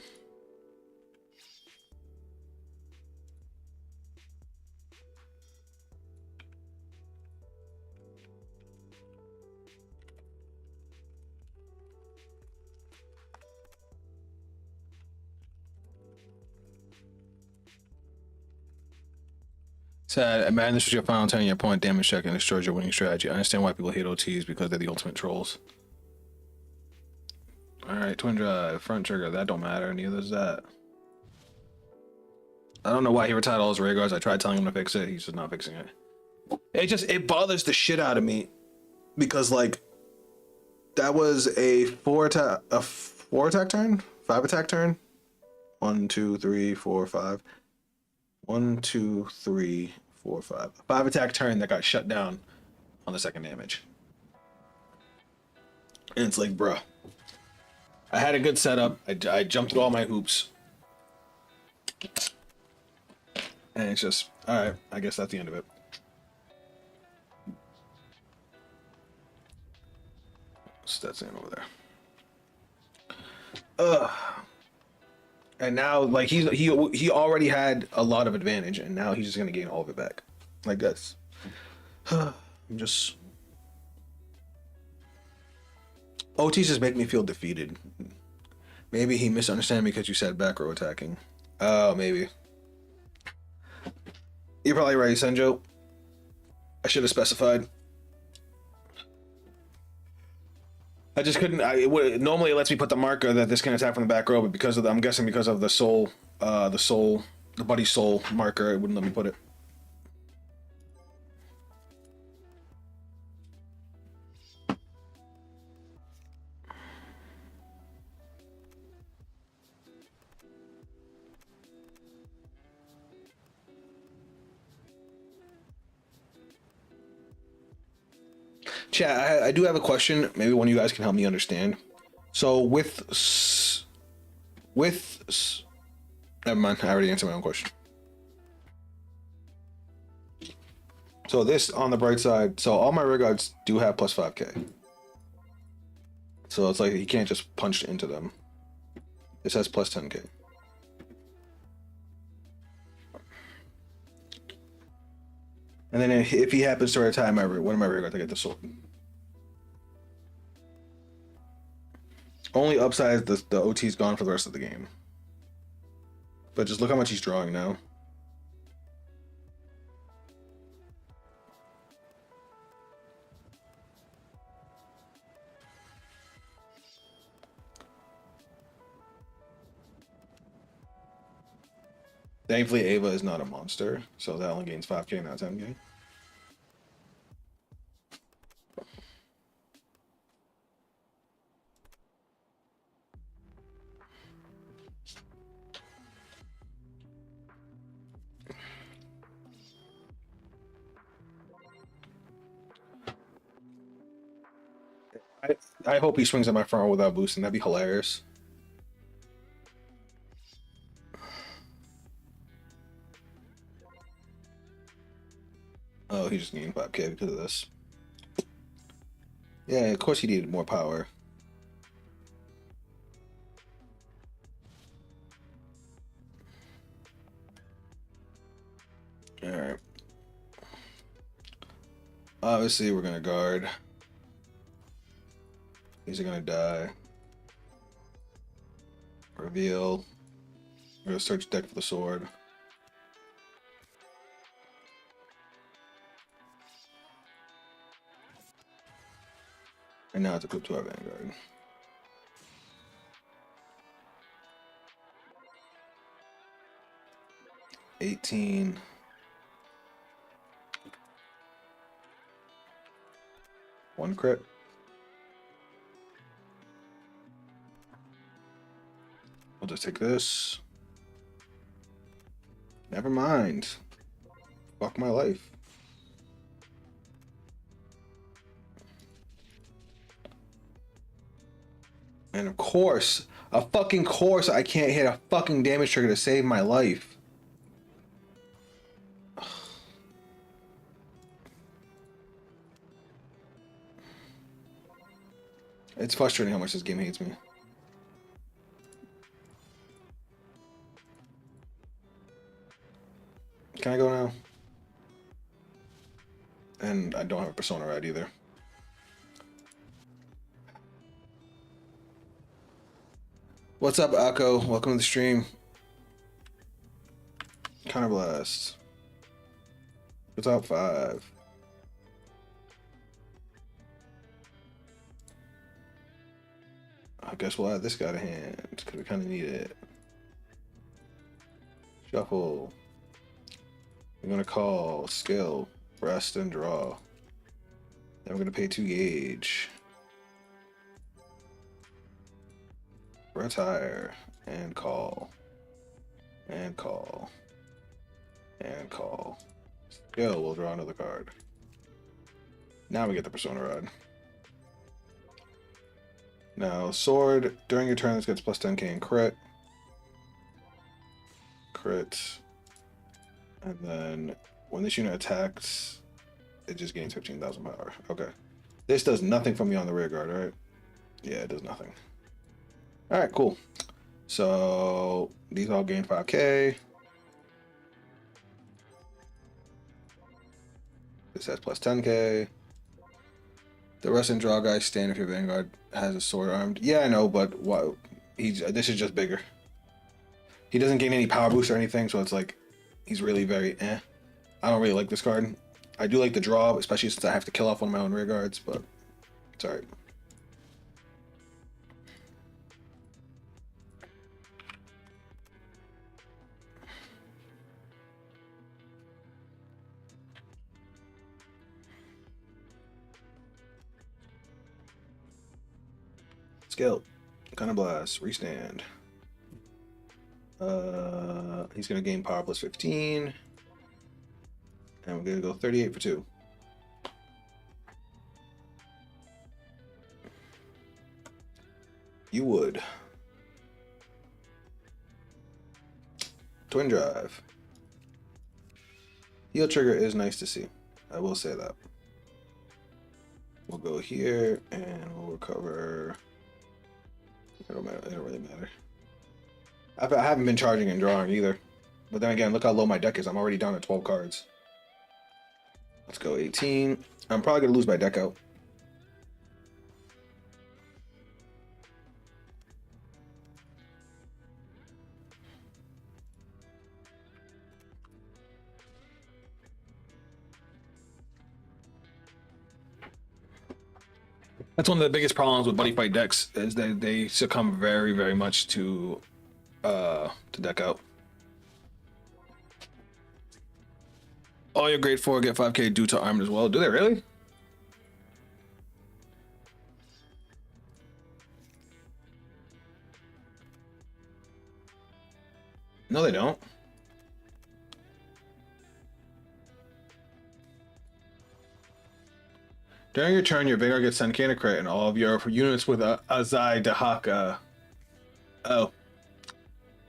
Sad, man, this was your final turn, your opponent damage check and destroys your winning strategy. I understand why people hate OTs because they're the ultimate trolls. Alright, twin drive, front trigger, that don't matter, neither does that. I don't know why he retired all his ray guards. I tried telling him to fix it, he's just not fixing it. It bothers the shit out of me. Because like that was a four attack turn? 5 attack turn? 1, 2, 3, 4, 5. 1, 2, 3, 4, 5. 5 attack turn that got shut down on the second damage. And it's like, bruh. I had a good setup. I jumped through all my hoops. And it's just, alright, I guess that's the end of it. So that's in over there. And now, like, he already had a lot of advantage, and now he's just gonna gain all of it back. Like this. I'm just... OTs just make me feel defeated. Maybe he misunderstood me because you said back row attacking. Oh, maybe. You're probably right, Senjo. I should have specified. I just couldn't. Normally it lets me put the marker that this can attack from the back row, but because of I'm guessing because of the soul, the buddy soul marker, it wouldn't let me put it. Chat, I do have a question. Maybe one of you guys can help me understand. So never mind. I already answered my own question. So this on the bright side. So all my rear guards do have plus 5k. So it's like you can't just punch into them. This has plus 10k. And then if he happens to retire one of my rear guards, I get the sword. Only upside is the OT's gone for the rest of the game. But just look how much he's drawing now. Thankfully, Ava is not a monster, so that only gains 5k, not 10k. I hope he swings at my front row without boosting. That'd be hilarious. Oh, he just gained 5k because of this. Yeah, of course he needed more power. Alright. Obviously, we're gonna guard. These are gonna die. Reveal. We're gonna search deck for the sword. And now it's equipped to our Vanguard. $18. One crit. We'll just take this. Never mind. Fuck my life. And of course, I can't hit a fucking damage trigger to save my life. It's frustrating how much this game hates me. Can I go now? And I don't have a persona ride either. What's up, Akko? Welcome to the stream. Counterblast. What's up, 5? I guess we'll add this guy to hand because we kind of need it. Shuffle. We're gonna call skill, rest, and draw. Then we're gonna pay 2 gauge. Retire and call. And call. And call. Skill, we'll draw another card. Now we get the persona rod. Now, sword, during your turn, this gets plus 10k in crit. Crit. And then when this unit attacks, it just gains 15,000 power. Okay. This does nothing for me on the rear guard, right? Yeah, it does nothing. Alright, cool. So, these all gain 5k. This has plus 10k. The rest and draw guys stand if your Vanguard has a sword armed. Yeah, I know, but what? This is just bigger. He doesn't gain any power boost or anything, so it's like he's really very eh. I don't really like this card. I do like the draw, especially since I have to kill off one of my own rear guards, but it's alright. Skill. Counterblast. Restand. He's gonna gain power plus 15. And we're gonna go 38 for 2. You would. Twin drive. Heal trigger is nice to see. I will say that. We'll go here and we'll recover. It don't matter. It don't really matter. I haven't been charging and drawing either. But then again, look how low my deck is. I'm already down to 12 cards. Let's go 18. I'm probably going to lose my deck out. That's one of the biggest problems with buddy fight decks is that they succumb very, very much to deck out. All your grade 4 get 5k due to armed as well. Do they really? No, they don't. During your turn, your Vanguard gets 10k in a crit, and all of your units with Azai Dahaka. Oh.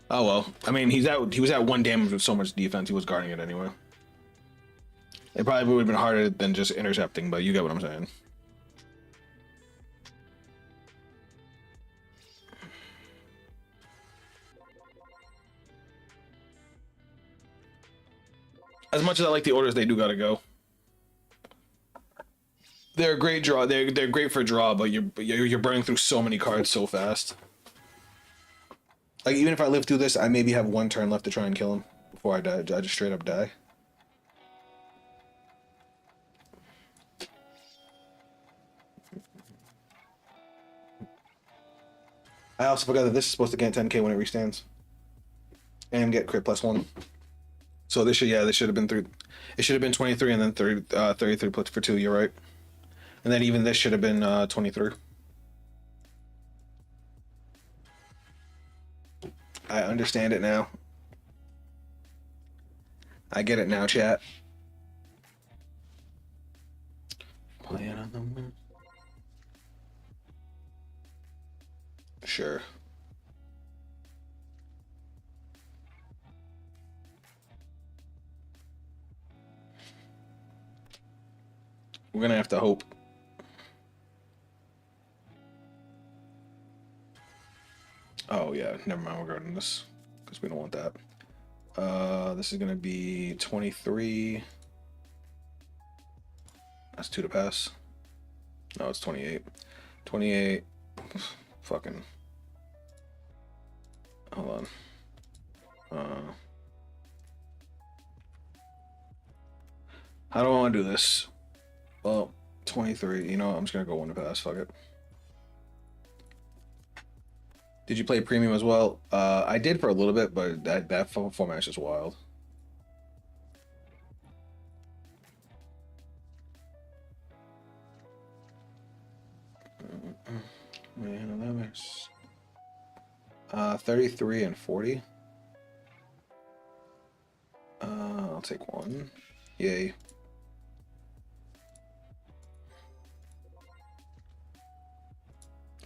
Oh well. I mean, he was at 1 damage with so much defense, he was guarding it anyway. It probably would have been harder than just intercepting, but you get what I'm saying. As much as I like the orders, they do gotta go. They're a great draw. They're great for draw, but you're burning through so many cards so fast. Like even if I live through this, I maybe have 1 turn left to try and kill him before I die. I just straight up die. I also forgot that this is supposed to get 10k when it restands, and get crit plus 1. So this should have been 3. It should have been 23 and then 33 plus for 2. You're right. And then even this should have been 23. I understand it now. I get it now, chat. Playing on the moon. Sure. We're gonna have to hope. Oh yeah, never mind regarding this, because we don't want that. This is gonna be 23. That's 2 to pass. No, it's 28. 28. Fucking. Hold on. How do I want to do this? Well, 23. You know what? I'm just gonna go 1 to pass. Fuck it. Did you play premium as well? I did for a little bit, but that format is just wild. Man, that makes 33 and 40. I'll take 1. Yay.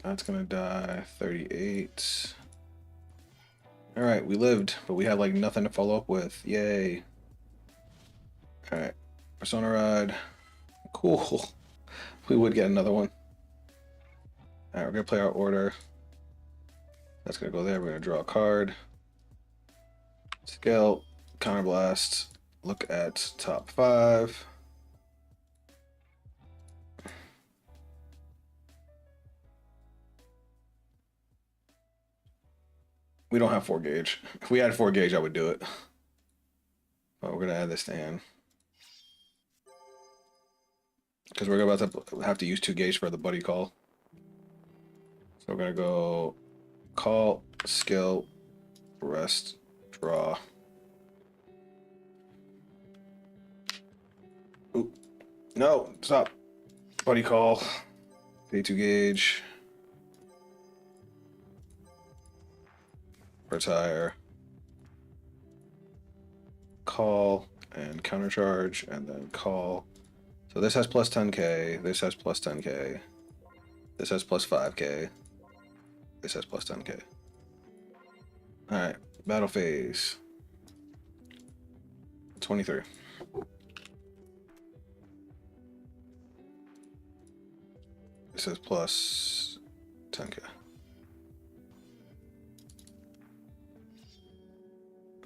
That's gonna die. 38. All right, we lived, but we had like nothing to follow up with. Yay. All right, Persona Rod. Cool. We would get another one. All right, we're gonna play our order. That's gonna go there. We're gonna draw a card. Scale, counterblast. Look at top 5. We don't have 4 gauge. If we had 4 gauge, I would do it. But we're gonna add this to hand. Because we're about to have to use 2 gauge for the buddy call. So we're gonna go call, skill, rest, draw. Oop. No, stop. Buddy call. Pay 2 gauge. Retire. Call and countercharge, and then call. So this has plus 10k, this has plus 10k, this has plus 5k, this has plus 10k. Alright, battle phase. 23. This has plus 10k.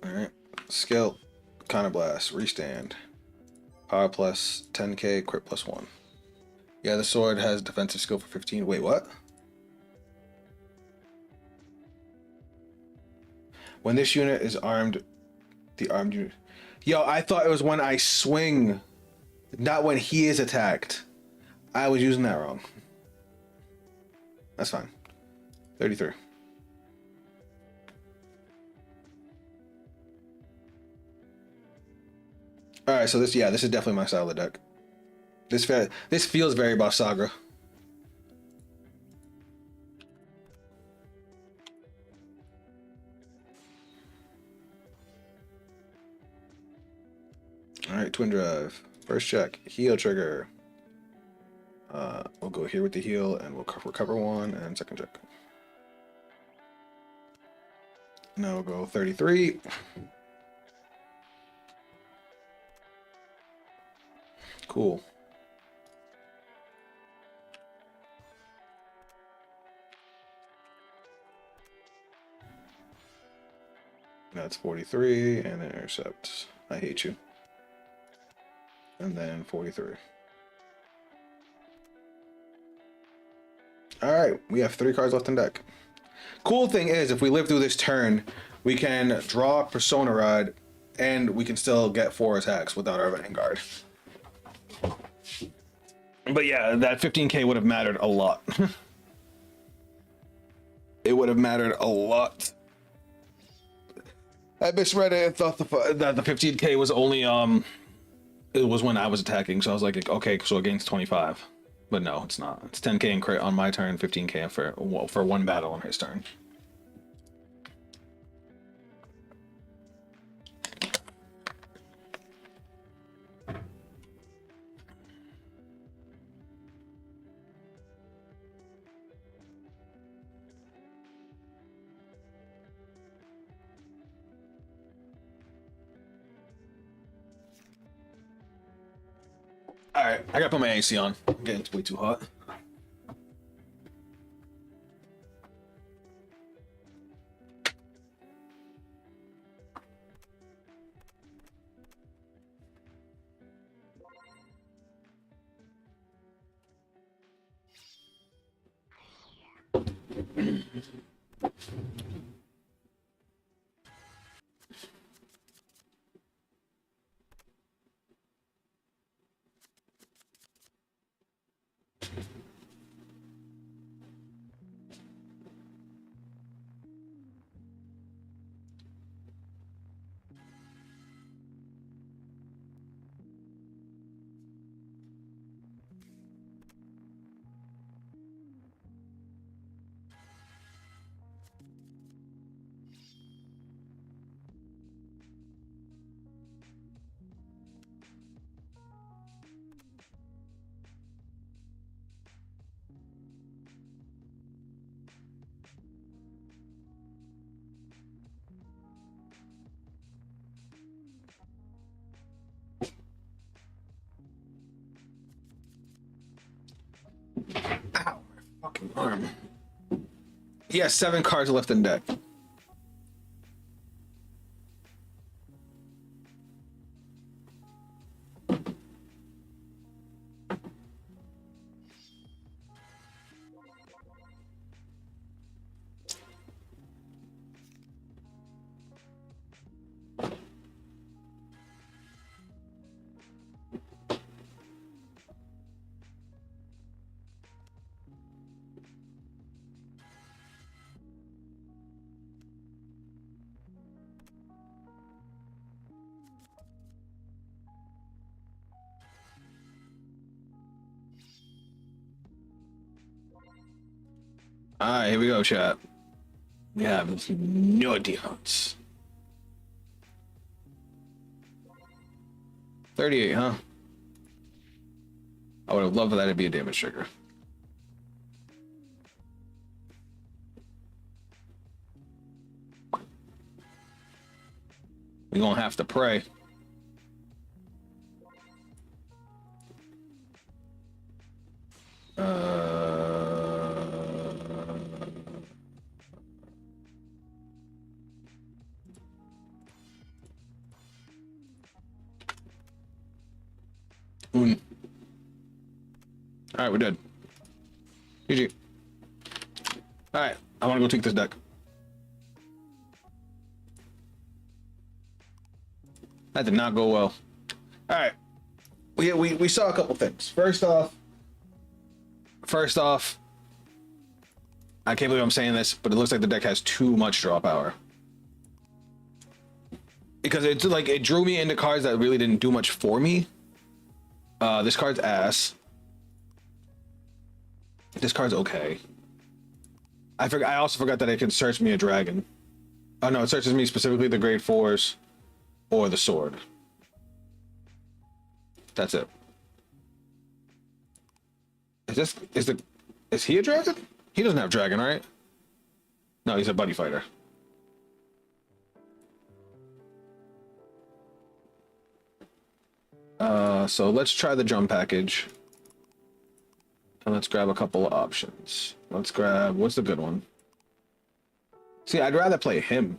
Alright, skill, counterblast, restand. Power plus 10k, crit plus 1. Yeah, the sword has defensive skill for 15. Wait, what? When this unit is armed, the armed unit. Yo, I thought it was when I swing, not when he is attacked. I was using that wrong. That's fine. 33. All right, so this is definitely my style of deck. This feels very Boss Saga. All right, Twin Drive. First check, heal trigger. We'll go here with the heal, and we'll recover 1, and second check. Now we'll go 33. Cool. That's 43, and then intercept. I hate you. And then 43. All right, we have 3 cards left in deck. Cool thing is, if we live through this turn, we can draw Persona Rod, and we can still get 4 attacks without our Vanguard. But yeah, that 15k would have mattered a lot. It would have mattered a lot. I misread it and thought that the 15k was only it was when I was attacking, so I was like, okay, so against 25. But no, it's not. It's 10k in crit on my turn, 15k for 1 battle on his turn. All right, I gotta put my AC on. I'm getting way too hot. Ow, my fucking arm. He has 7 cards left in deck. All right, here we go, chat. We have no defense. 38, huh? I would have loved for that to be a damage trigger. We're gonna have to pray. All right, we're dead. GG. All right, I want to go take this deck. That did not go well. All right, we saw a couple things. First off, I can't believe I'm saying this, but it looks like the deck has too much draw power. Because it's like it drew me into cards that really didn't do much for me. This card's ass. This card's okay. I also forgot that it can search me a dragon. Oh no, it searches me specifically the grade 4s or the sword. That's it. Is he a dragon? He doesn't have dragon, right? No, he's a buddy fighter. So let's try the drum package. And let's grab a couple of options. Let's grab, what's the good one? See, I'd rather play him.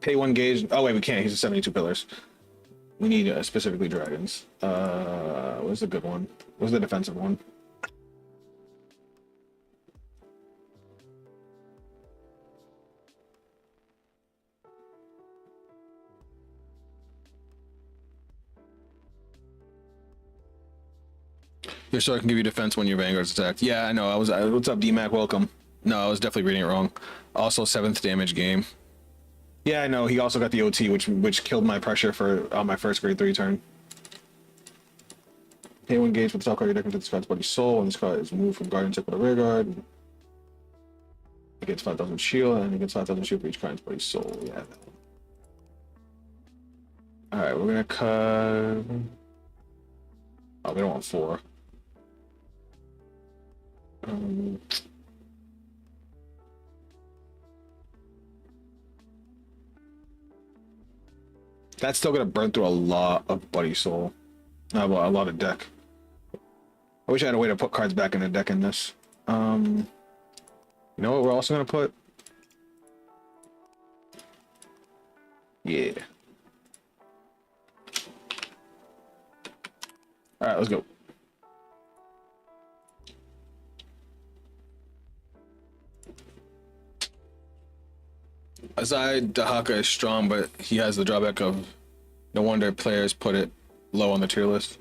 Pay 1 gauge. Oh wait, we can't. He's a 72 pillars. We need specifically dragons. What's the good one? What's the defensive one? Your sword can give you defense when your Vanguard's attacked. Yeah, I know. What's up, DMAC? Welcome. No, I was definitely reading it wrong. Also, 7th damage game. Yeah, I know. He also got the OT, which killed my pressure for my first grade 3 turn. Pay 1 gauge with the top card of your deck into this card's body soul, and this card is moved from guardian tip to the rear guard. It gets 5,000 shield, and it gets 5,000 shield for each card's body soul. Yeah, that one. Alright, we're gonna cut. Oh, we don't want 4. That's still gonna burn through a lot of buddy soul. A lot of deck. I wish I had a way to put cards back in the deck in this. You know what we're also gonna put? Yeah. Alright, let's go. Aside, Dahaka is strong, but he has the drawback of no wonder players put it low on the tier list.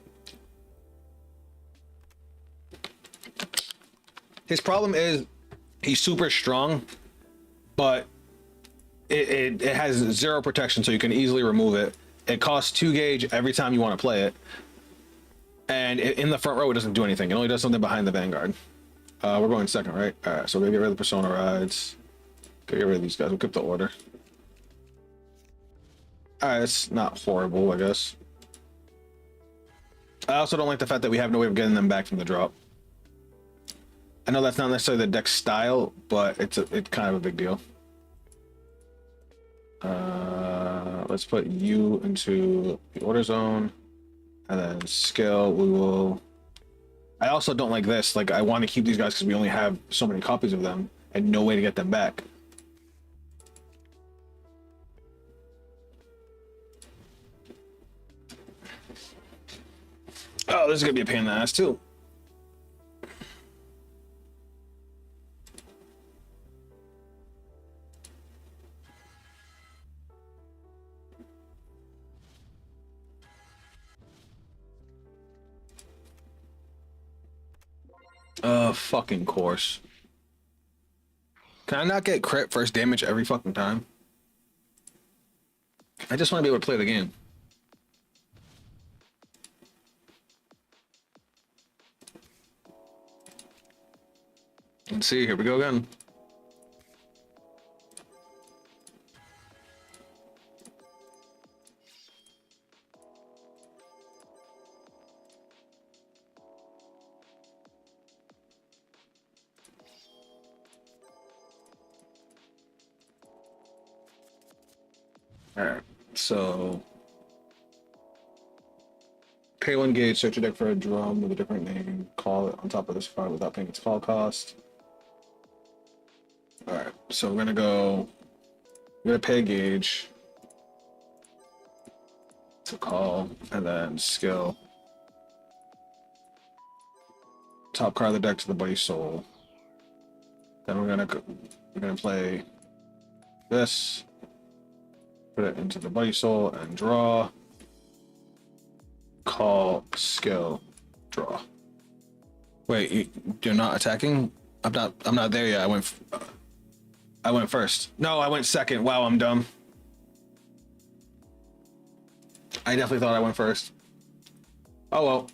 His problem is he's super strong, but it has 0 protection, so you can easily remove it. It costs 2 gauge every time you want to play it. And in the front row, it doesn't do anything. It only does something behind the Vanguard. We're going second, right? All right, so we're going to get rid of the Persona Rides. Get rid of these guys. We'll keep the order. All right, it's not horrible, I guess. I also don't like the fact that we have no way of getting them back from the drop. I know that's not necessarily the deck style, but it's kind of a big deal. Let's put you into the order zone, and then skill. We will. I also don't like this. Like, I want to keep these guys because we only have so many copies of them and no way to get them back. Oh, this is gonna be a pain in the ass too. Fucking course. Can I not get crit first damage every fucking time? I just want to be able to play the game. Let's see, here we go again. Alright, so pay 1 gauge, search your deck for a drum with a different name, call it on top of this card without paying its call cost. Alright, so we're gonna pay a gauge to call, and then skill. Top card of the deck to the Buddy Soul. Then we're gonna play this. Put it into the Buddy Soul and draw. Call, skill, draw. Wait, you're not attacking? I'm not there yet. I went first. No, I went second. Wow, I'm dumb. I definitely thought I went first. Oh well.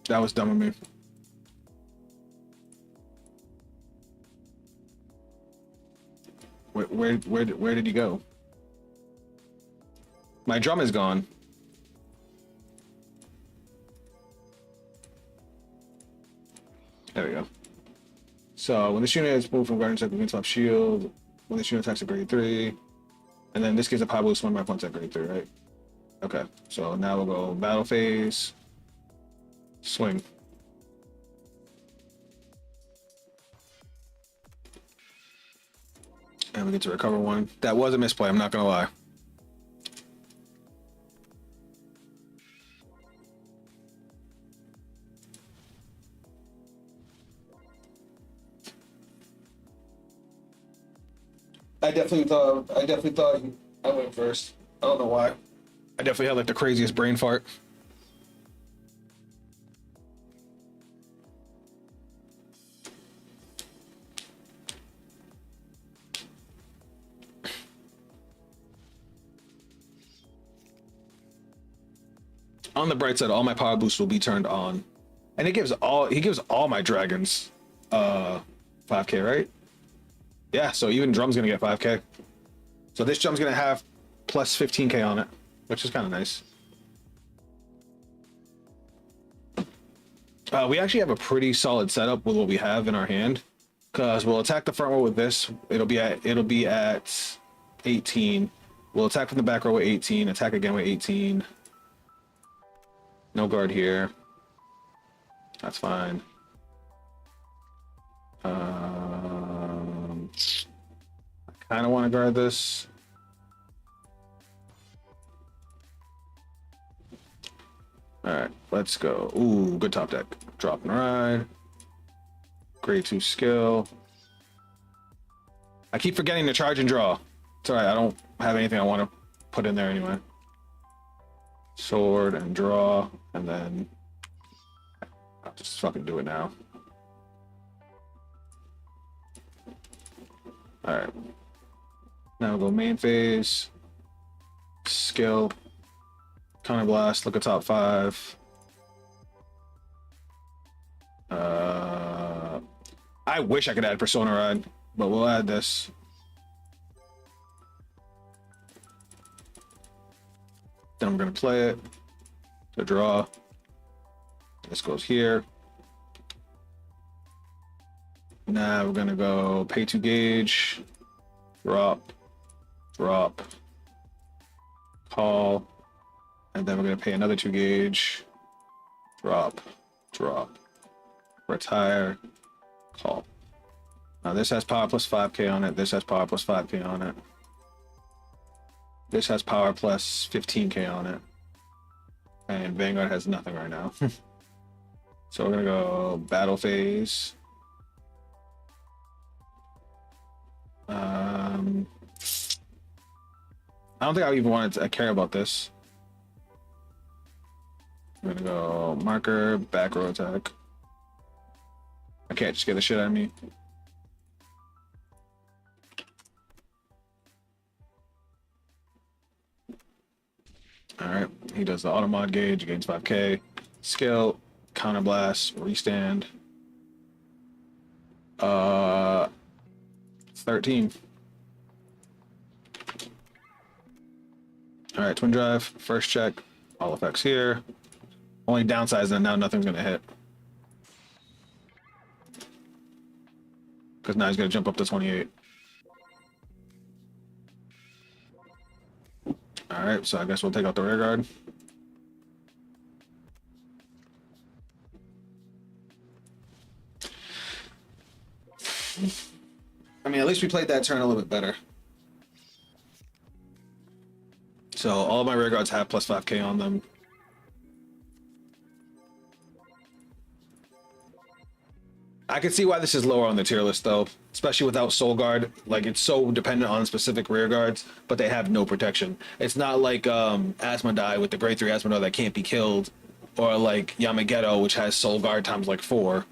That was dumb of me. Where did he go? My drum is gone. There we go. So when this unit is moved from Guardian Circle, you can top shield. When this unit attacks at grade 3, and then this gives a power boost 1 by points at grade 3, right? Okay. So now we'll go battle phase. Swing. And we get to recover 1. That was a misplay, I'm not gonna lie. I definitely thought I went first. I don't know why. I definitely had like the craziest brain fart. On the bright side, all my power boosts will be turned on. And he gives all my dragons 5k, right? Yeah, so even drum's gonna get 5k. So this drum's gonna have plus 15k on it, which is kind of nice. We actually have a pretty solid setup with what we have in our hand, because we'll attack the front row with this. It'll be at 18. We'll attack from the back row with 18. Attack again with 18. No guard here. That's fine. I kind of want to guard this. All right, let's go. Ooh, good top deck. Drop and ride. Grade 2 skill. I keep forgetting to charge and draw. It's alright, I don't have anything I want to put in there anyway. Sword and draw, and then I'll just fucking do it now. Alright. Now we'll go main phase. Skill. Counterblast, look at top 5. I wish I could add Persona Ride, but we'll add this. Then I'm gonna play it to draw. This goes here. Now we're gonna go pay 2 gauge, drop, drop, call, and then we're gonna pay another 2 gauge, drop, drop, retire, call. Now this has power plus 5k on it. This has power plus 5k on it. This has power plus 15k on it. And Vanguard has nothing right now. So we're gonna go battle phase. I don't think I even wanted to care about this. I'm gonna go marker, back row attack. I can't just get the shit out of me. Alright, he does the auto mod gauge, gains 5k. Skill, counterblast, restand. 13. Alright, twin drive, first check, all effects here. Only downside is that now nothing's gonna hit. Because now he's gonna jump up to 28. Alright, so I guess we'll take out the rear guard. I mean, at least we played that turn a little bit better. So all of my rear guards have plus 5k on them. I can see why this is lower on the tier list though, especially without Soul Guard. Like, it's so dependent on specific rear guards, but they have no protection. It's not like Asmodai with the grade 3 Asmodai that can't be killed, or like Yamageto, which has Soul Guard times like 4.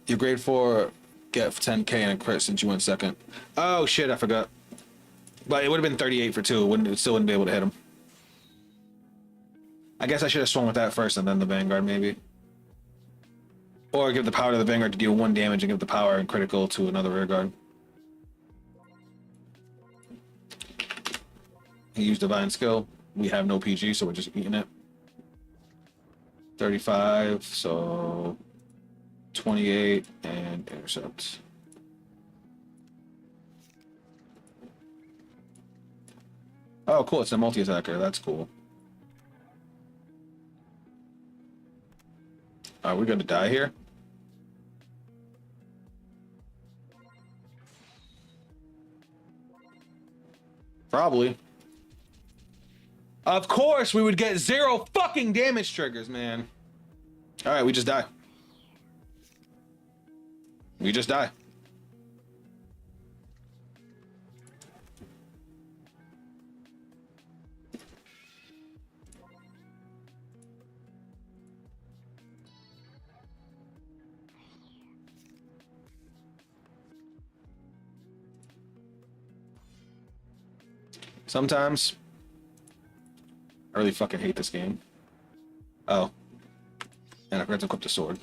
Your grade 4 get 10k and a crit since you went second. Oh shit, I forgot. But it would have been 38 for 2. It still wouldn't be able to hit him. I guess I should have swung with that first and then the Vanguard maybe. Or give the power to the Vanguard to deal 1 damage and give the power and critical to another rear guard. He used Divine Skill. We have no PG, so we're just eating it. 35, so 28, and intercept. Oh, cool, it's a multi-attacker. That's cool. Are we gonna die here? Probably. Of course we would get 0 fucking damage triggers, man. Alright, we just die. We just die. Sometimes I really fucking hate this game. Oh. And I forgot to equip the sword.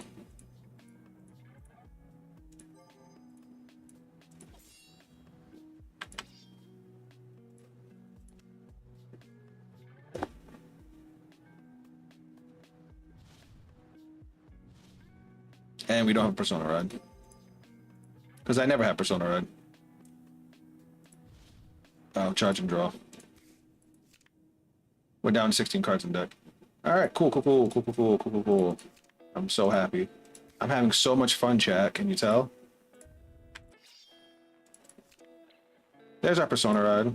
And we don't have Persona Ride. Because I never have Persona Ride. Oh, charge and draw. We're down 16 cards in deck. Alright, cool. I'm so happy. I'm having so much fun, chat. Can you tell? There's our Persona Ride.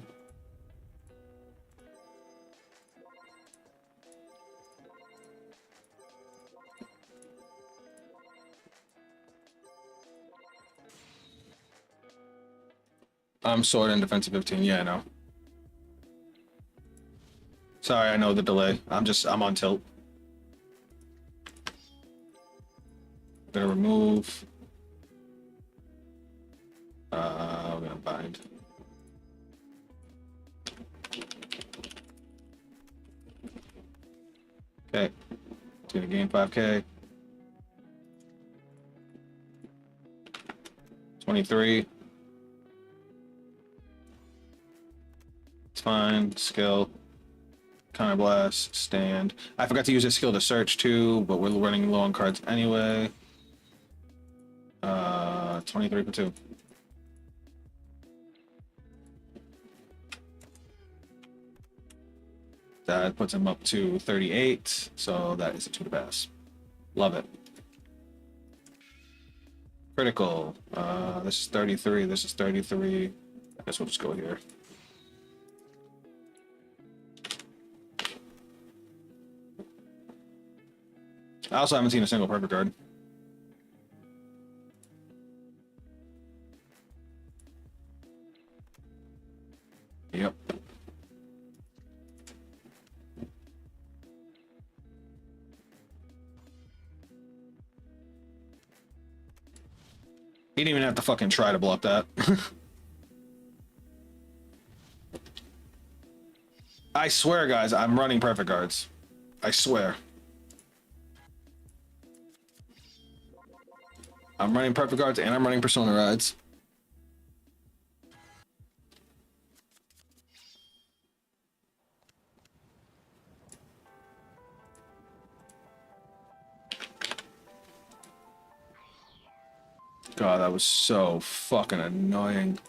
I'm sword and defensive 15. Yeah, I know. Sorry, I know the delay. I'm on tilt. Gonna remove. We're gonna bind. Okay. It's gonna gain 5k. 23. It's fine. Skill. Counterblast. Stand. I forgot to use this skill to search too, but we're running low on cards anyway. 23 for 2. That puts him up to 38, so that is a 2 to pass. Love it. Critical. This is 33. This is 33. I guess we'll just go here. I also haven't seen a single perfect card. Yep. He didn't even have to fucking try to block that. I swear, guys, I'm running perfect cards. I swear. I'm running perfect cards and I'm running persona rides. God, that was so fucking annoying.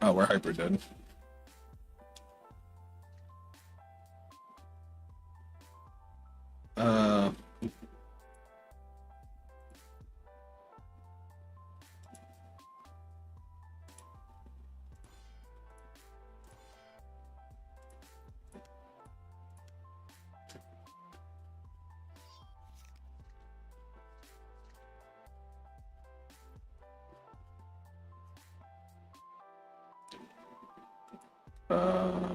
Oh, we're hyper dead. Uh, uh,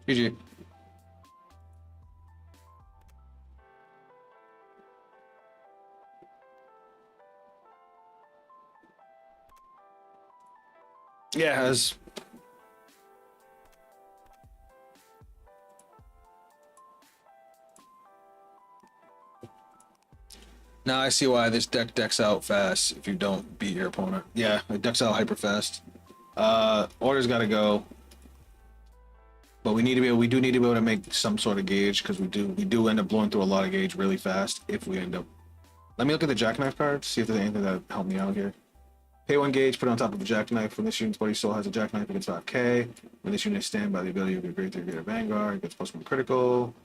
GG. Yeah, as now I see why this deck decks out fast if you don't beat your opponent. Yeah, it decks out hyper fast. Order's gotta go. But we do need to be able to make some sort of gauge because we do end up blowing through a lot of gauge really fast if we end up. Let me look at the jackknife card, see if there's anything that help me out here. Pay 1 gauge, put it on top of a jackknife. When this unit's body soul has a jackknife, it gets 5k. When this unit is stand by the ability of your greater Vanguard, it gets +1 critical.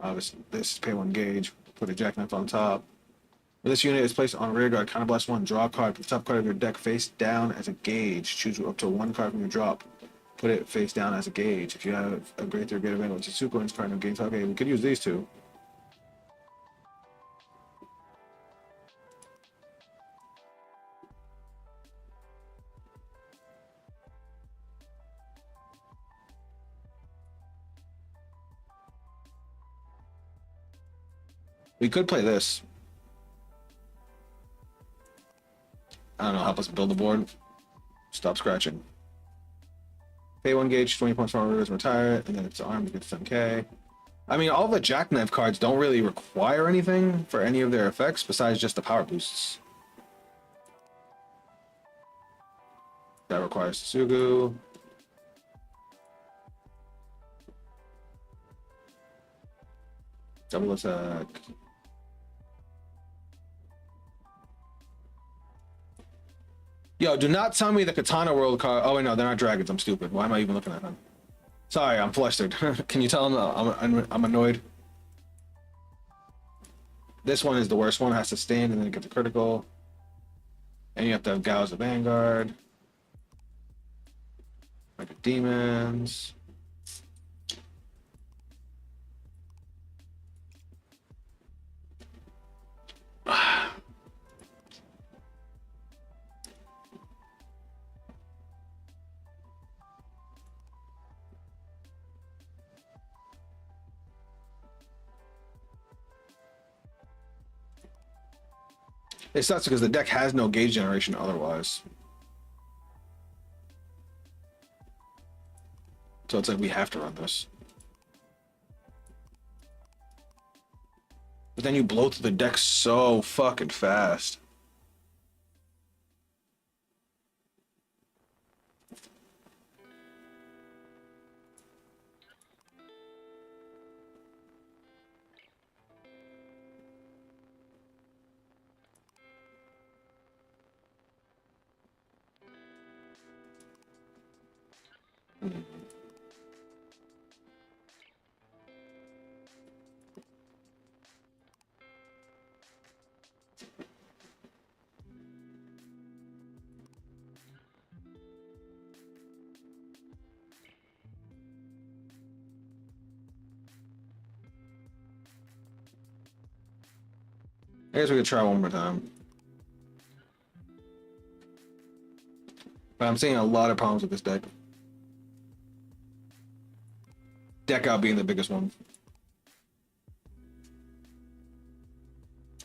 Obviously, this pay 1 gauge, put a jackknife on top. When this unit is placed on rear guard, counterblast 1, draw a card, put the top card of your deck face down as a gauge. Choose up to 1 card from your drop. Put it face down as a gauge. If you have a greater Vanguard, which is super ins card, no gains. Okay, we could use these two. We could play this. I don't know, help us build the board. Stop scratching. Pay 1 gauge, 20 points from our retire it, and then it's armed, it gets 10k. I mean, all the jackknife cards don't really require anything for any of their effects besides just the power boosts. That requires Sugu. Double attack. Yo, do not tell me the Katana World card. Oh wait, no, they're not dragons. I'm stupid. Why am I even looking at them? Sorry, I'm flustered. Can you tell them I'm annoyed? This one is the worst one. It has to stand and then get the critical. And you have to have Cardfight Vanguard. Like the demons. It sucks because the deck has no gauge generation otherwise. So it's like we have to run this. But then you blow through the deck so fucking fast. I guess we could try one more time. But I'm seeing a lot of problems with this deck. Deck out being the biggest one.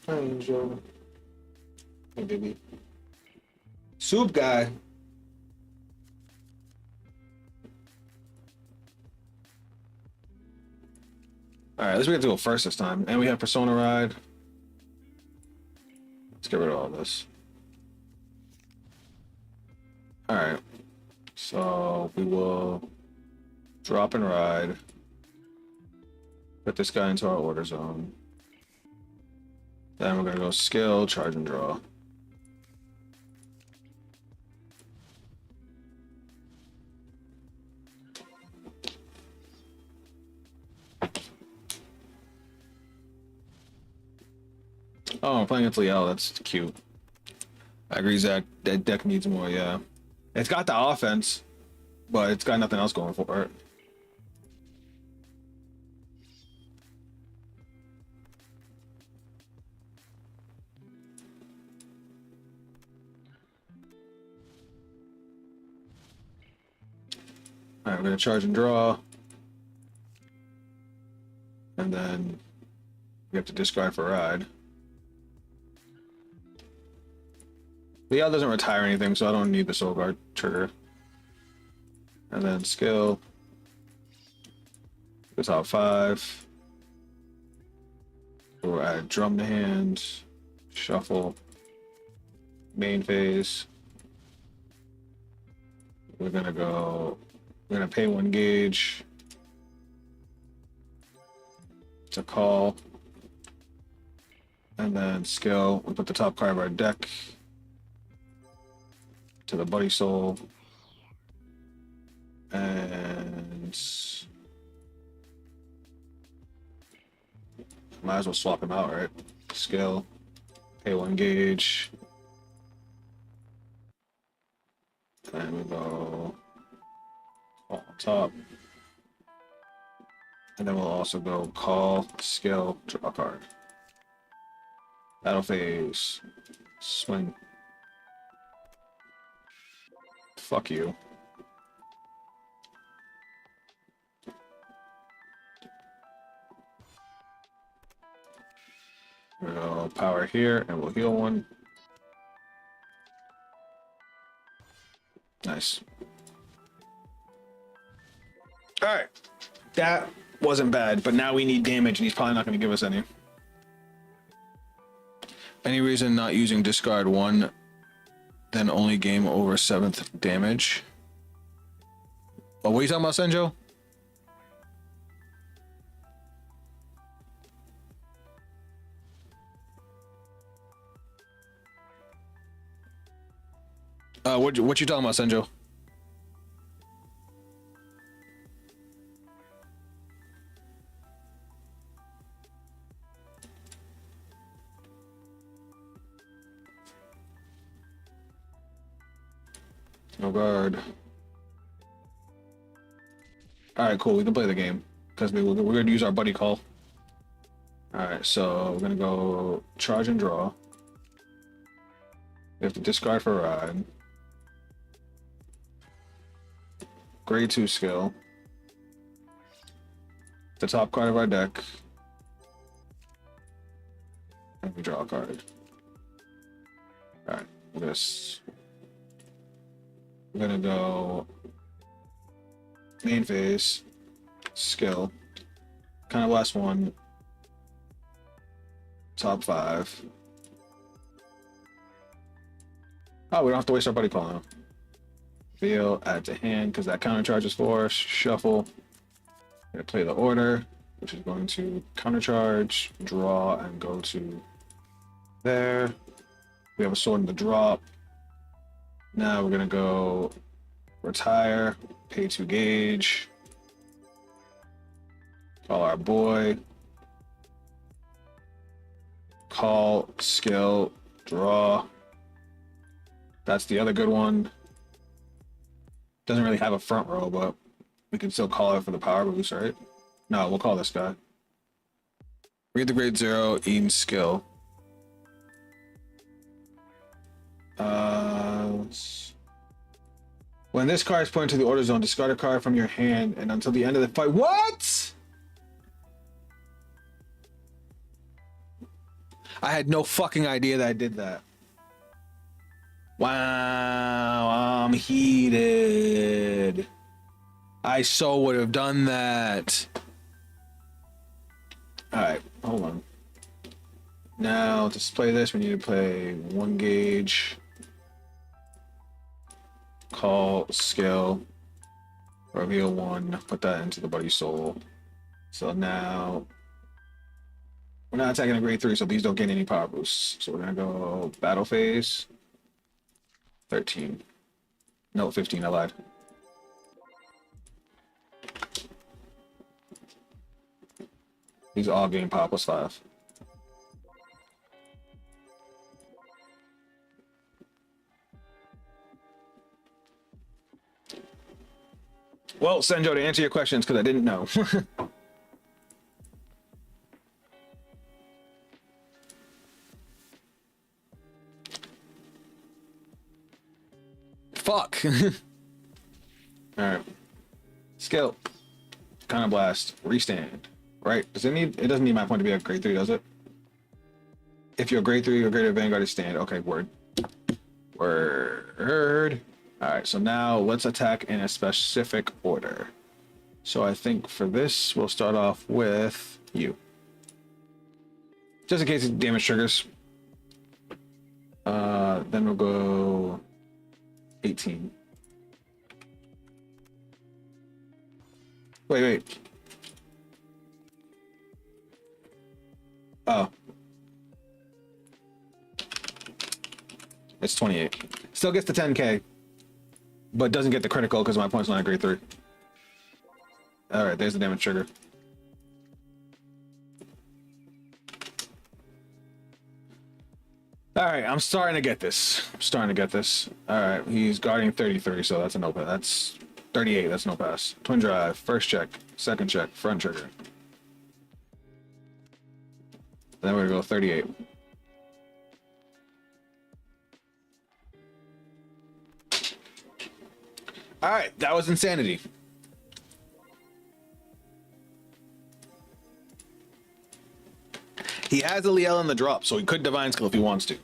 Angel. Hey, baby. Soup guy. Alright, let's get to go first this time. And we have Persona Ride. Let's get rid of all this. Alright. So we will drop and ride. Put this guy into our order zone. Then we're gonna go skill, charge and draw. Oh, I'm playing against Liel. That's cute. I agree, Zach. That deck needs more, yeah. It's got the offense, but it's got nothing else going for it. Alright, we're gonna charge and draw. And then we have to discard for ride. Liel doesn't retire anything, so I don't need the Soul Guard trigger. And then skill. Goes out 5. We'll add drum to hand. Shuffle. Main phase. We're gonna pay 1 gauge. To call. And then skill. We put the top card of our deck to the Buddy Soul. And might as well swap him out, right? Skill. Pay 1 gauge. And we go on top. And then we'll also go call, skill, draw a card. Battle phase. Swing. Fuck you. We'll power here and we'll heal 1. Nice. Alright. That wasn't bad, but now we need damage and he's probably not going to give us any. Any reason not using discard 1, then only game over 7th damage? Oh, what are you talking about, Senjo? What you talking about, Senjo? No guard. All right, cool. We can play the game because we're going to use our buddy call. All right, so we're going to go charge and draw. We have to discard for ride. Grade 2 skill. The top card of our deck. And we draw a card. All right, this. We're gonna go main phase, skill, kind of last one, top 5. Oh, we don't have to waste our buddy call now. Reveal, add to hand, because that counter charges for us. Shuffle. We're gonna play the order, which is going to counter charge, draw, and go to there. We have a sword in the drop. Now we're gonna go retire, pay 2 gauge, call our boy, call, skill, draw. That's the other good one. Doesn't really have a front row, but we can still call it for the power boost, right? No, we'll call this guy. Read the grade 0, Eden skill. When this card is put into the order zone, discard a card from your hand, and until the end of the fight. What? I had no fucking idea that I did that. Wow, I'm heated. I so would have done that. Alright, hold on. Now, to play this, we need to play 1 gauge. Call, skill, reveal 1, put that into the buddy soul. So now, we're not attacking a grade 3, so these don't get any power boosts. So we're gonna go battle phase. 13. No, 15, I lied. These all gain power plus 5. Well, Senjo, to answer your questions, because I didn't know. Fuck. Alright. Skill. Counter blast. Restand. Right? Does it need? It doesn't need my point to be a grade 3, does it? If you're a grade 3 or greater Vanguard is stand. Okay, word. Word. Alright, so now let's attack in a specific order. So I think for this, we'll start off with you. Just in case it damage triggers. Then we'll go 18. Wait. Oh. It's 28. Still gets the 10k. But doesn't get the critical because my point's not a grade 3. Alright, there's the damage trigger. Alright, I'm starting to get this. Alright, he's guarding 33, so that's a no pass. That's 38, that's no pass. Twin drive, first check, second check, front trigger. Then we're gonna go 38. Alright, that was insanity. He has a Liel in the drop, so he could Divine Skill if he wants to.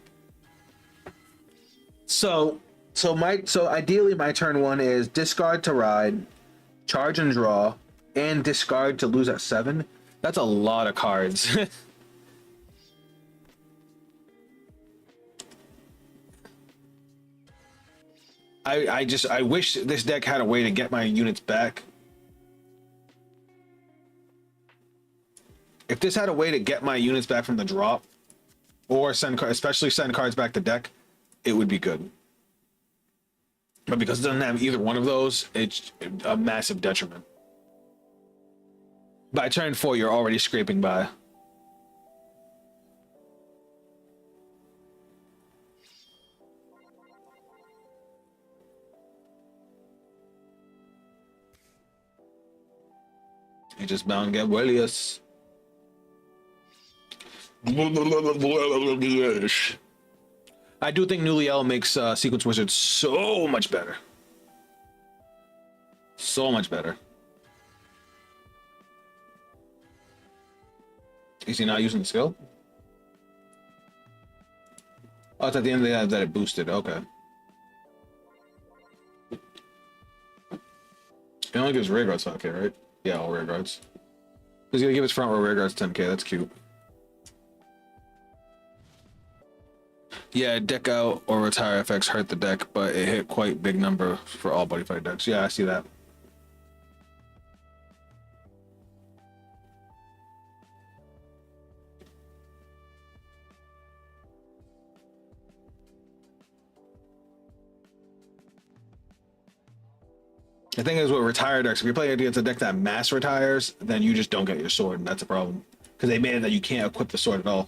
So ideally my turn 1 is discard to ride, charge and draw, and discard to lose at 7. That's a lot of cards. I wish this deck had a way to get my units back. If this had a way to get my units back from the drop, or especially send cards back to deck, it would be good. But because it doesn't have either one of those, it's a massive detriment. By turn 4, you're already scraping by. You just bound to get Willius. I do think Nuliel makes Sequence Wizard so much better. So much better. Is he not using the skill? Oh, it's at the end of that it boosted. Okay. It only gives rear guards 5k, right? Yeah, all rear guards. He's gonna give his front row rear guards 10k. That's cute. Yeah, deck out or retire effects hurt the deck, but it hit quite big number for all buddy fight decks. Yeah, I see that. The thing is with retired decks, if you're playing against a deck that mass retires, then you just don't get your sword, and that's a problem. Because they made it that you can't equip the sword at all.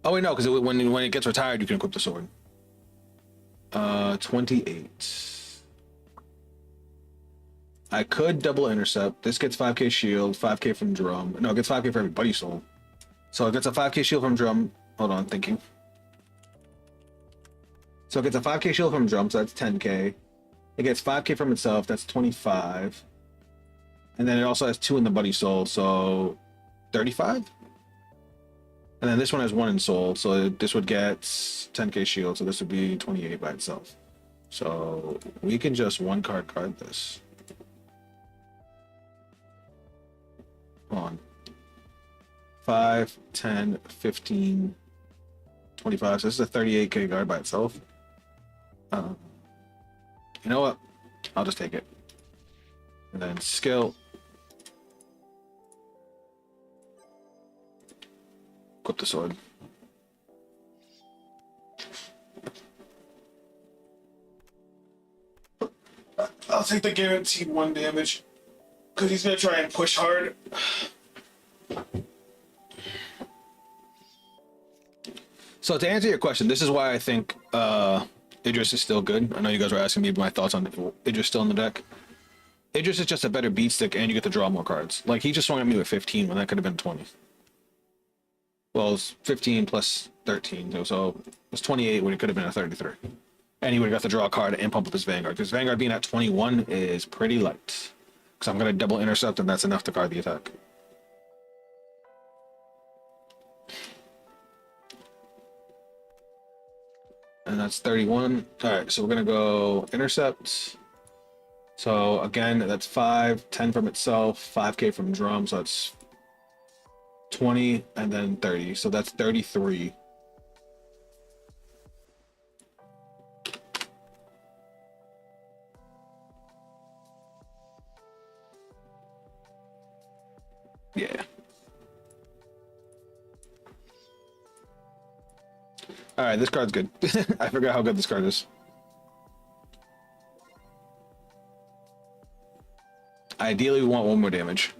Oh wait, no, because when it gets retired, you can equip the sword. 28. I could double intercept. This gets 5k shield, 5k from drum. No, it gets 5k for every buddy soul. So it gets a 5k shield from drum. Hold on, thinking. So it gets a 5k shield from drum, so that's 10k. It gets 5k from itself, that's 25. And then it also has 2 in the buddy soul, so 35? And then this one has 1 in soul, so this would get 10k shield, so this would be 28 by itself. So we can just one card this. Hold on. 5, 10, 15, 25. So this is a 38k guard by itself. You know what? I'll just take it. And then skill. Equip the sword. I'll take the guaranteed 1 damage. Because he's going to try and push hard. So to answer your question, this is why I think Idris is still good. I know you guys were asking me my thoughts on Idris still in the deck. Idris is just a better beat stick, and you get to draw more cards. Like, he just swung at me with 15 when that could have been 20. Well, it's 15 plus 13, so it was 28 when it could have been a 33. And he would have got to draw a card and pump up his Vanguard, because Vanguard being at 21 is pretty light. Because I'm going to double intercept, and that's enough to card the attack. And that's 31. All right, so we're going to go intercept. So again, that's 5, 10 from itself, 5k from drum, so that's 20, and then 30. So that's 33. Yeah. All right, this card's good. I forgot how good this card is. Ideally, we want 1 more damage.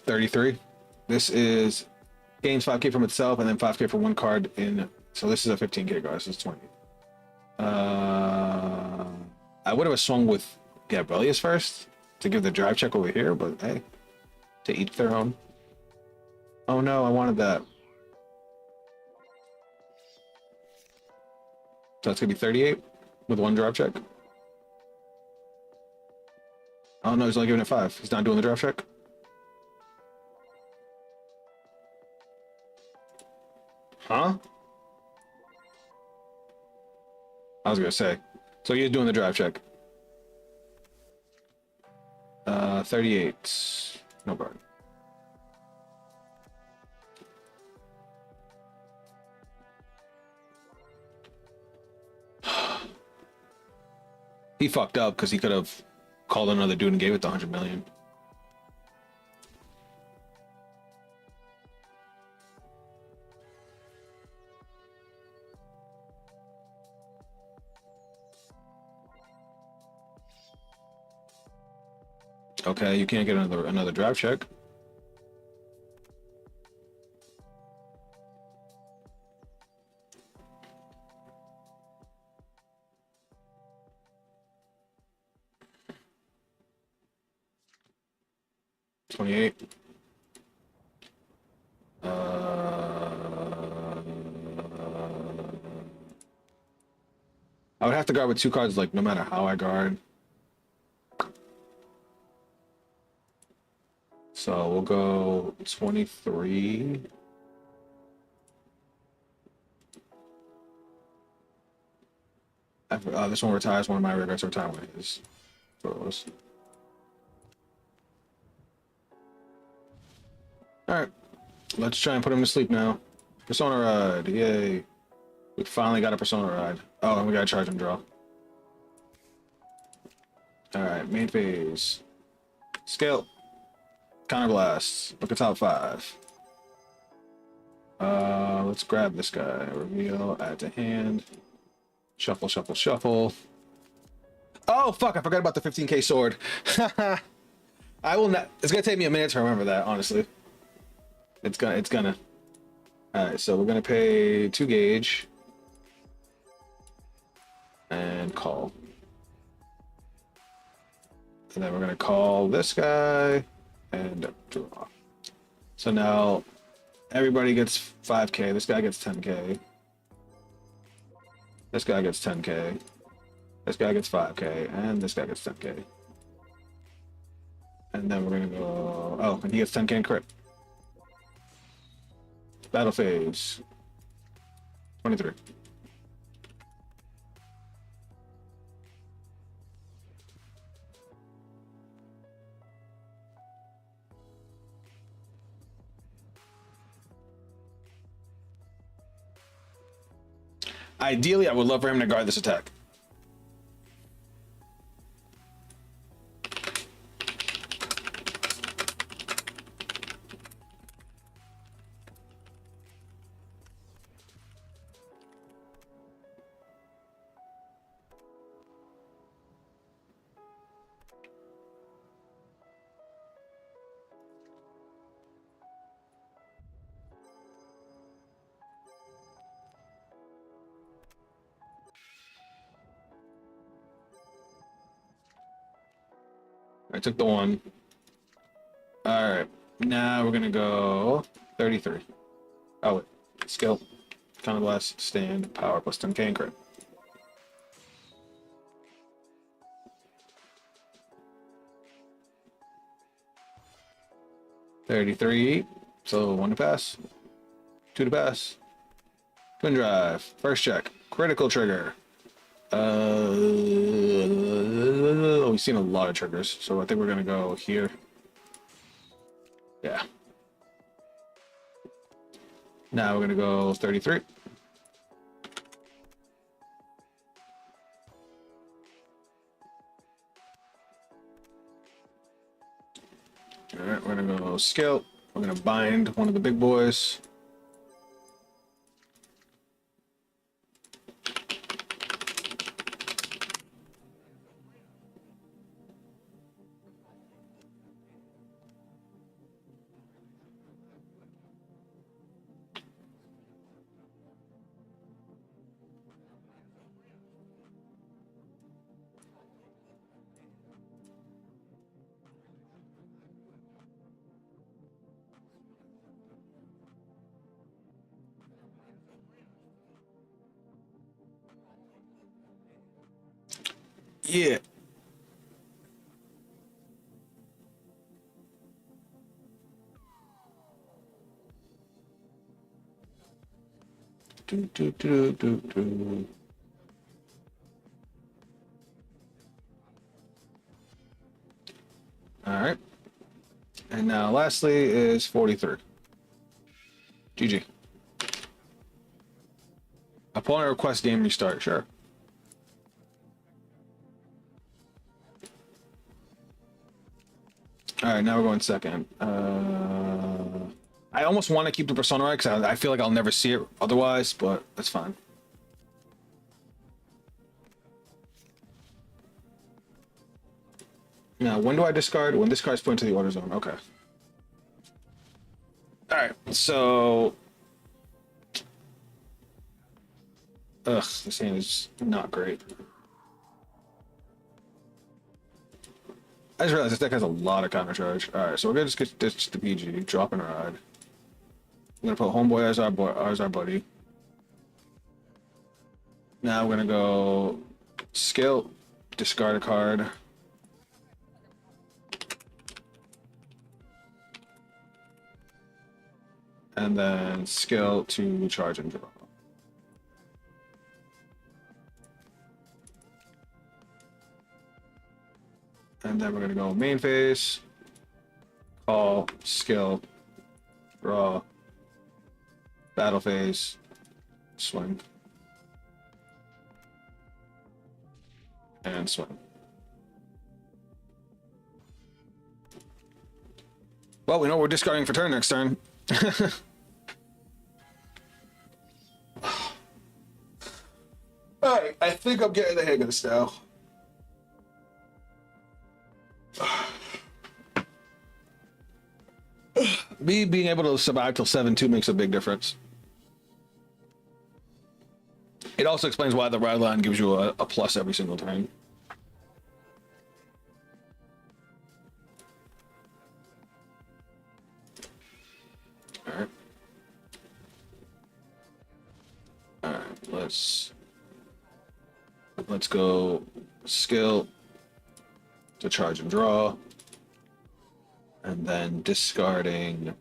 $33. This is gains 5k from itself, and then 5k for 1 card in. So this is a 15k guard. So it's 20. I would have swung with Gabrielius first to give the drive check over here, but hey, to each their own. Oh no, I wanted that. So that's gonna be 38 with 1 drive check. Oh no, he's only giving it 5. He's not doing the drive check. Huh? I was gonna say. So he's doing the drive check. 38. No burn. He fucked up because he could have called another dude and gave it the 100 million. Okay, you can't get another drive check. $28. I would have to guard with 2 cards, like no matter how I guard. So we'll go 23. This one retires one of my regrets retirement is throws. Alright. Let's try and put him to sleep now. Persona ride. Yay. We finally got a persona ride. Oh, and we gotta charge him draw. Alright, main phase. Scale. Counterblast. Look at top 5. Let's grab this guy. Reveal, add to hand. Shuffle, shuffle, shuffle. Oh fuck, I forgot about the 15k sword. I will not. It's gonna take me a minute to remember that, honestly. It's gonna. Alright, so we're gonna pay 2 gauge. And call. And then we're gonna call this guy and draw. So now everybody gets 5k. This guy gets 10k. This guy gets 10k. This guy gets 5k, and this guy gets 10k. And then we're gonna go. Oh, and he gets 10k in crit. Battle phase. 23. Ideally, I would love for him to guard this attack. I took the 1. All right, now we're gonna go 33. Oh wait, skill, counterblast, stand, power plus 10k and crit. $33. So 1 to pass, 2 to pass. Twin drive, first check, critical trigger. We've seen a lot of triggers, so I think we're gonna go here. Yeah. Now we're gonna go 33. All right, we're gonna go skill. We're gonna bind one of the big boys. Yeah. Do, do, do, do, do. All right. And now lastly is 43. GG. Opponent request game restart. Sure. All right, now we're going second. I almost want to keep the persona right because I feel like I'll never see it otherwise, but that's fine. Now, when do I discard? When this card's put into the order zone. Okay. All right. So, this hand is not great. I just realized this deck has a lot of counter charge. All right, so we're gonna just get this to PG, drop and ride. I'm gonna put Homeboy as our boy, as our buddy. Now we're gonna go skill, discard a card. And then skill to charge and draw. And then we're gonna go main phase, call, skill, draw, battle phase, swing, and swing. Well, we know we're discarding for turn next turn. Alright, I think I'm getting the hang of this now. Me being able to survive till 7-2 makes a big difference. It also explains why the ride line gives you a plus every single time. Alright. Alright, let's go skill to charge and draw. And then discarding.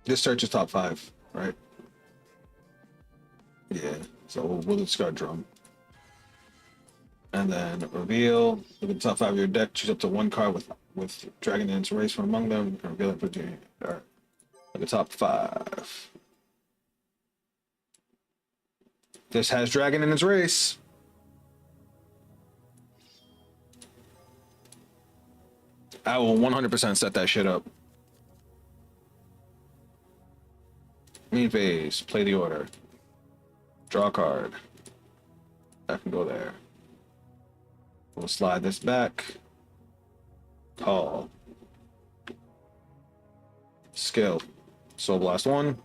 This searches top 5, right? Yeah, so we'll discard drum. And then reveal. Look at the top 5 of your deck. Choose up to 1 card with Dragon Dance Race from among them. And reveal it. Put your Alright. Look at the top 5. This has Dragon in its race. I will 100% set that shit up. Main phase, play the order. Draw a card. That can go there. We'll slide this back. Call. Skill. Soul Blast 1.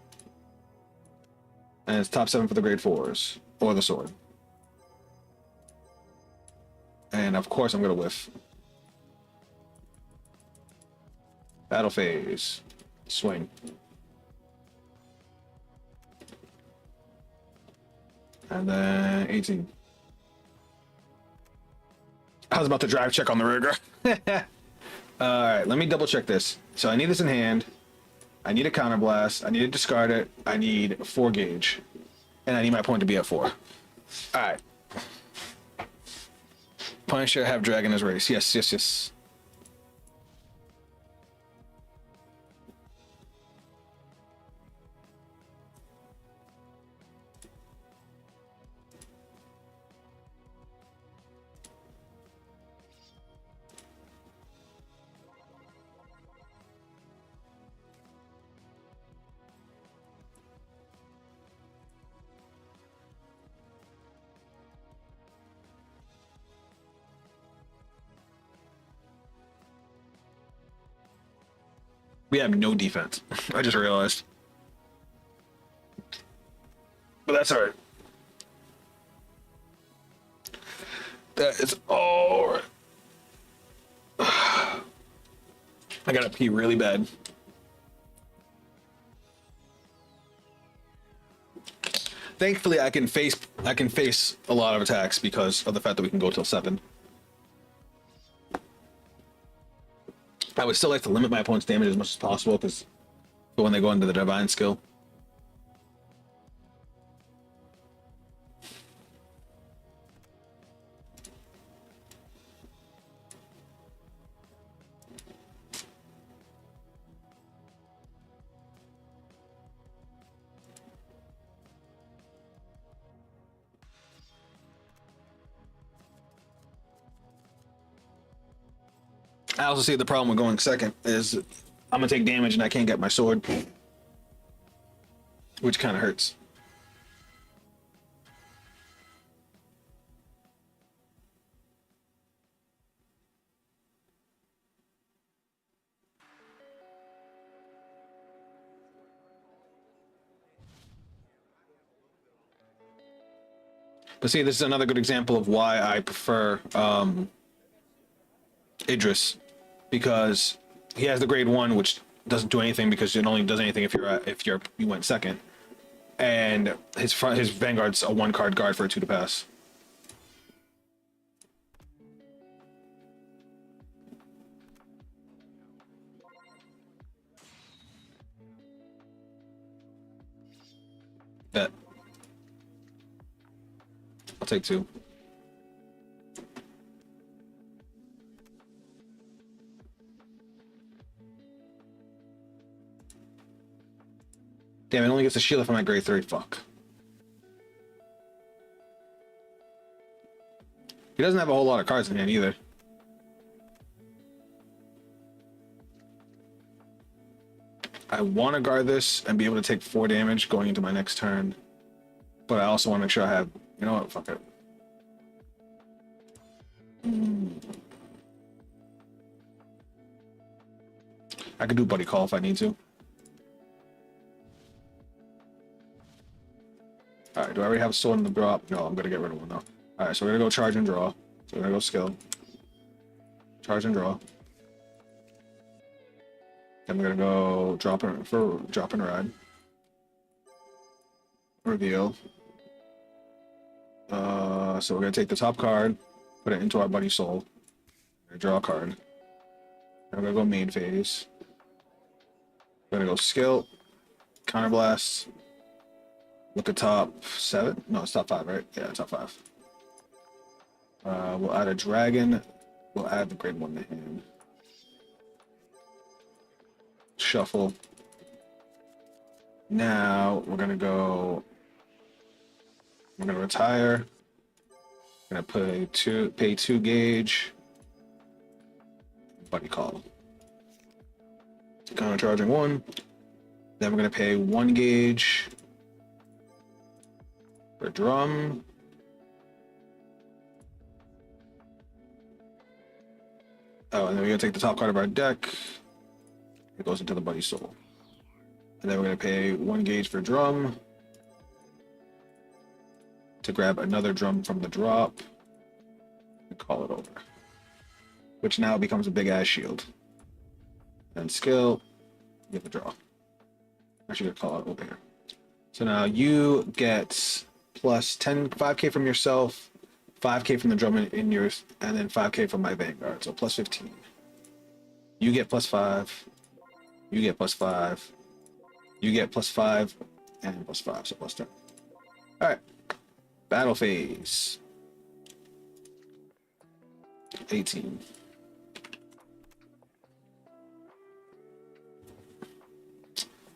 And it's top 7 for the grade 4s. Or the sword. And of course I'm gonna whiff. Battle phase. Swing. And then 18. I was about to drive check on the rigger. Alright, let me double check this. So I need this in hand. I need a counterblast. I need to discard it. I need 4 gauge. And I need my point to be at 4. Alright. Punisher have Dragon as race. Yes, yes, yes. We have no defense. I just realized. But that's alright. That is alright. I gotta pee really bad. Thankfully, I can face a lot of attacks because of the fact that we can go till 7. I would still like to limit my opponent's damage as much as possible because when they go into the divine skill. I also see the problem with going second is I'm gonna take damage and I can't get my sword, which kind of hurts. But see, this is another good example of why I prefer Idris, because he has the grade 1, which doesn't do anything because it only does anything if you went second, and his Vanguard's a 1-card guard for a 2 to pass. Bet. I'll take 2. Damn, it only gets a shield if I'm at grade 3. Fuck. He doesn't have a whole lot of cards in hand either. I want to guard this and be able to take 4 damage going into my next turn. But I also want to make sure I have... You know what? Fuck it. I could do Buddy Call if I need to. Alright, do I already have a sword in the drop? No, I'm going to get rid of one though. Alright, so we're going to go charge and draw. So we're going to go skill. Charge and draw. Then we're going to go drop and ride. Reveal. So we're going to take the top card, put it into our Buddy Soul. Draw a card. Then we're going to go main phase. We're going to go skill. Counterblast. Look at top 7. No, it's top 5, right? Yeah, top 5. We'll add a dragon. We'll add the grade 1 to hand. Shuffle. Now we're gonna go. We're gonna retire. We're gonna pay 2 gauge. Buddy Call. Counter charging 1. Then we're gonna pay 1 gauge. For drum. Oh, and then we're gonna take the top card of our deck. It goes into the Buddy Soul. And then we're gonna pay 1 gauge for drum. To grab another drum from the drop. And call it over. Which now becomes a big ass shield. Then skill. You have a draw. Actually gonna call it over here. So now you get plus 5k from yourself, 5k from the drum in yours, and then 5k from my Vanguard, so plus 15. You get plus 5, you get plus 5, you get plus 5, and plus 5, so plus 10. Alright, battle phase. 18.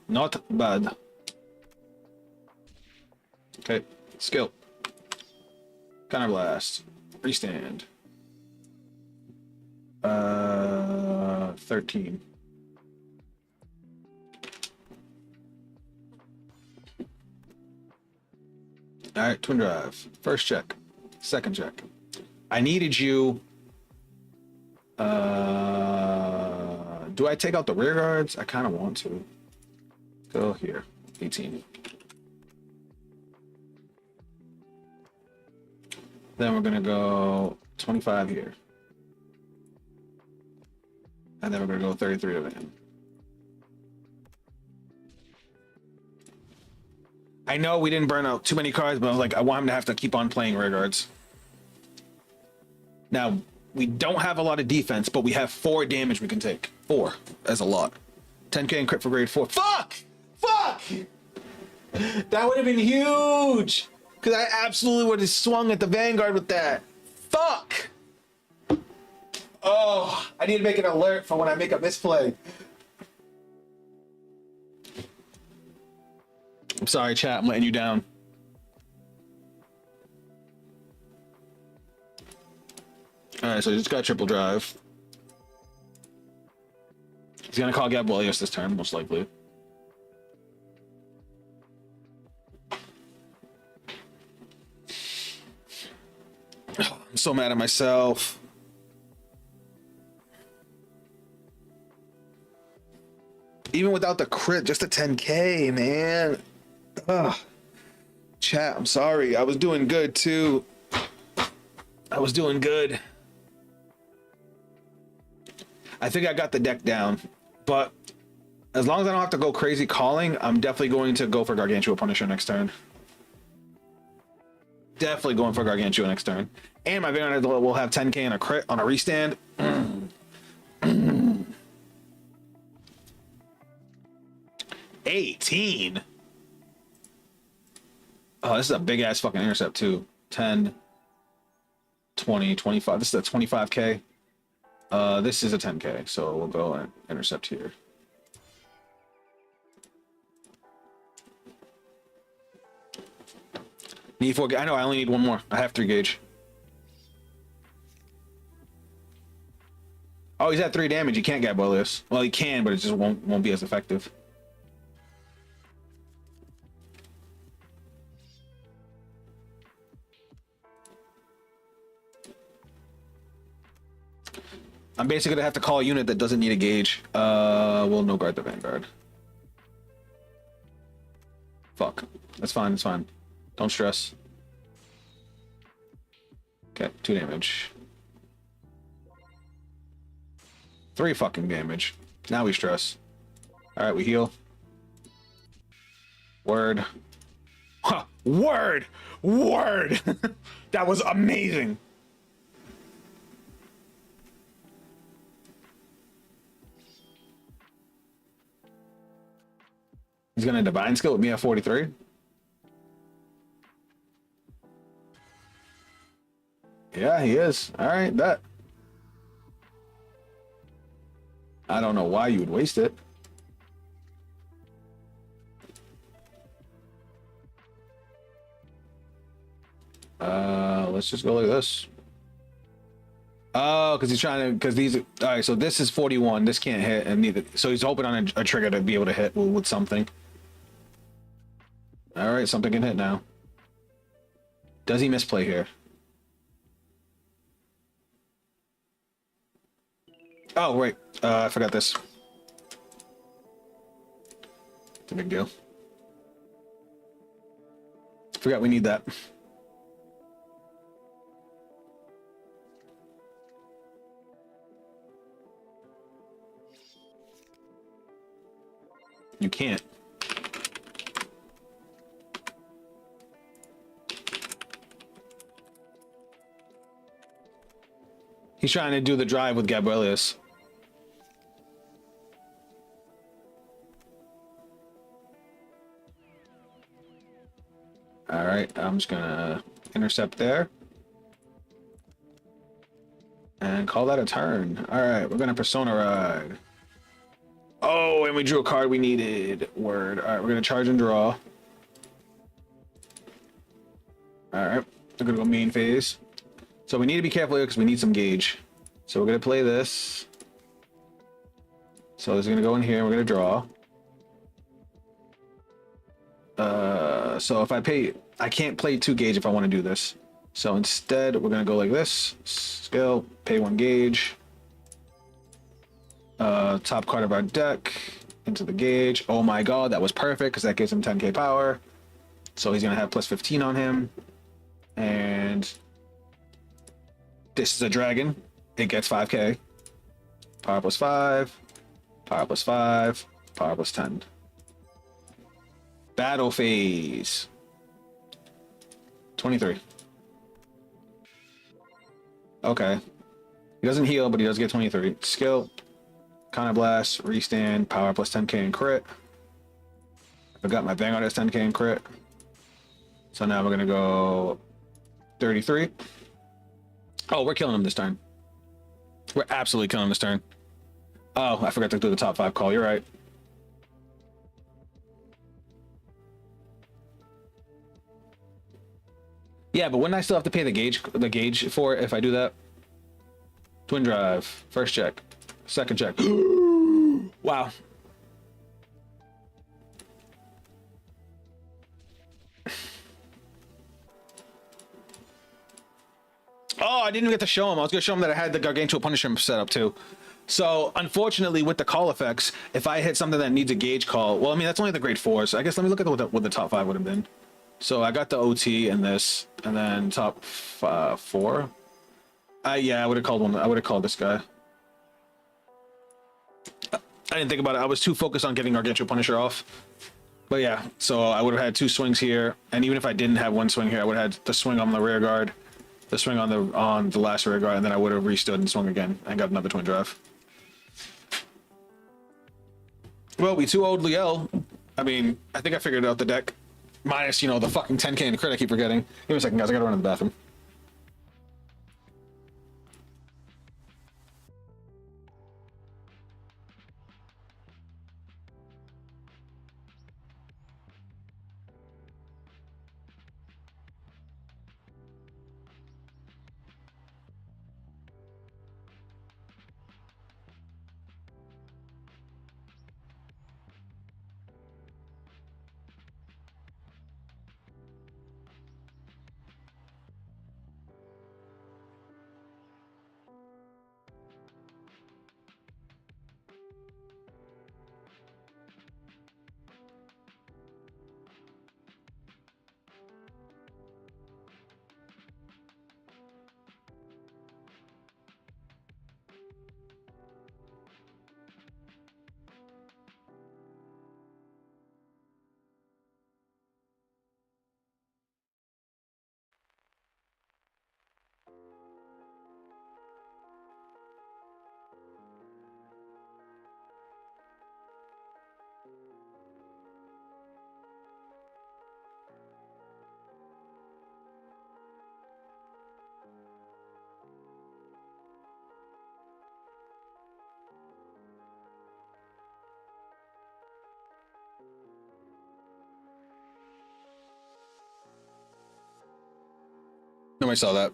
Not bad. Okay. Skill. Counterblast. Freestand. 13. Alright, Twin Drive. First check. Second check. I needed you. Do I take out the rear guards? I kind of want to. Go here. 18. Then we're gonna go 25 here. And then we're gonna go 33 to him. I know we didn't burn out too many cards, but I was like, I want him to have to keep on playing rear guards. Now, we don't have a lot of defense, but we have 4 damage we can take. 4 as a lot. 10k and crit for grade 4. Fuck! Fuck! That would have been huge! Because I absolutely would have swung at the Vanguard with that. Fuck! Oh, I need to make an alert for when I make a misplay. I'm sorry, chat. I'm letting you down. Alright, so he just got triple drive. He's gonna call Gabrielius this turn, most likely. I'm so mad at myself. Even without the crit, just a 10k, man. Ugh. Chat, I'm sorry. I was doing good too. I was doing good. I think I got the deck down, but as long as I don't have to go crazy calling, I'm definitely going to go for Gargantua Punisher next turn. Definitely going for Gargantua next turn. And my Vanguard will have 10k and a crit on a restand. 18. Oh, this is a big ass fucking intercept too. 10, 20, 25. This is a 25k. This is a 10k, so we'll go and intercept here. Need 4. I know I only need one more. I have 3 gauge. Oh, he's at 3 damage. He can't get Boreas. Well, he can, but it just won't be as effective. I'm basically gonna have to call a unit that doesn't need a gauge. We'll no guard the Vanguard. Fuck. That's fine. It's fine. Don't stress. Okay, 2 damage. 3 fucking damage. Now we stress. Alright, we heal. Word. Huh, word! Word! That was amazing! He's gonna Divine Skill with me at 43. Yeah, he is. Alright, bet. I don't know why you would waste it. Let's just go like this. Oh, because he's trying to, because these, all right, so this is 41. This can't hit, and neither, so he's hoping on a trigger to be able to hit with something. All right, something can hit now. Does he misplay here? Oh, wait. I forgot this. It's a big deal. Forgot we need that. You can't. He's trying to do the drive with Gabrielius. All right, I'm just gonna intercept there. And call that a turn. All right, we're gonna Persona Ride. Oh, and we drew a card we needed. Word. All right, we're gonna charge and draw. All right, we're gonna go main phase. So we need to be careful here because we need some gauge. So we're gonna play this. So this is gonna go in here and we're gonna draw. So if I pay, I can't play 2 gauge if I want to do this. So instead, we're gonna go like this. Skill, pay 1 gauge. Top card of our deck into the gauge. Oh my god, that was perfect because that gives him 10k power. So he's gonna have plus 15 on him. And this is a dragon. It gets 5k. Power plus 5. Power plus 5. Power plus 10. Battle phase. 23. Okay. He doesn't heal, but he does get 23. Skill. Counter Blast. Restand. Power plus 10k and crit. I got my Vanguard has 10k and crit. So now we're going to go 33. Oh, we're killing him this turn. We're absolutely killing him this turn. Oh, I forgot to do the top 5 call. You're right. Yeah, but wouldn't I still have to pay the gauge for it if I do that? Twin drive. First check. Second check. Wow. Oh, I didn't get to show him. I was going to show him that I had the Gargantua Punisher set up too. So, unfortunately, with the call effects, if I hit something that needs a gauge call, well, I mean, that's only the grade 4, so I guess let me look at what the top 5 would have been. So I got the OT and this, and then top 4. Yeah, I would have called one. I would have called this guy. I didn't think about it. I was too focused on getting Gargantua Punisher off. But yeah, so I would have had 2 swings here, and even if I didn't have 1 swing here, I would have had the swing on the rear guard, the swing on the last rear guard, and then I would have restood and swung again and got another twin drive. Well, we 2-0'd Liel. I mean, I think I figured out the deck. Minus, you know, the fucking 10k in the crit I keep forgetting. Give me a second, guys. I gotta run to the bathroom. Nobody saw that.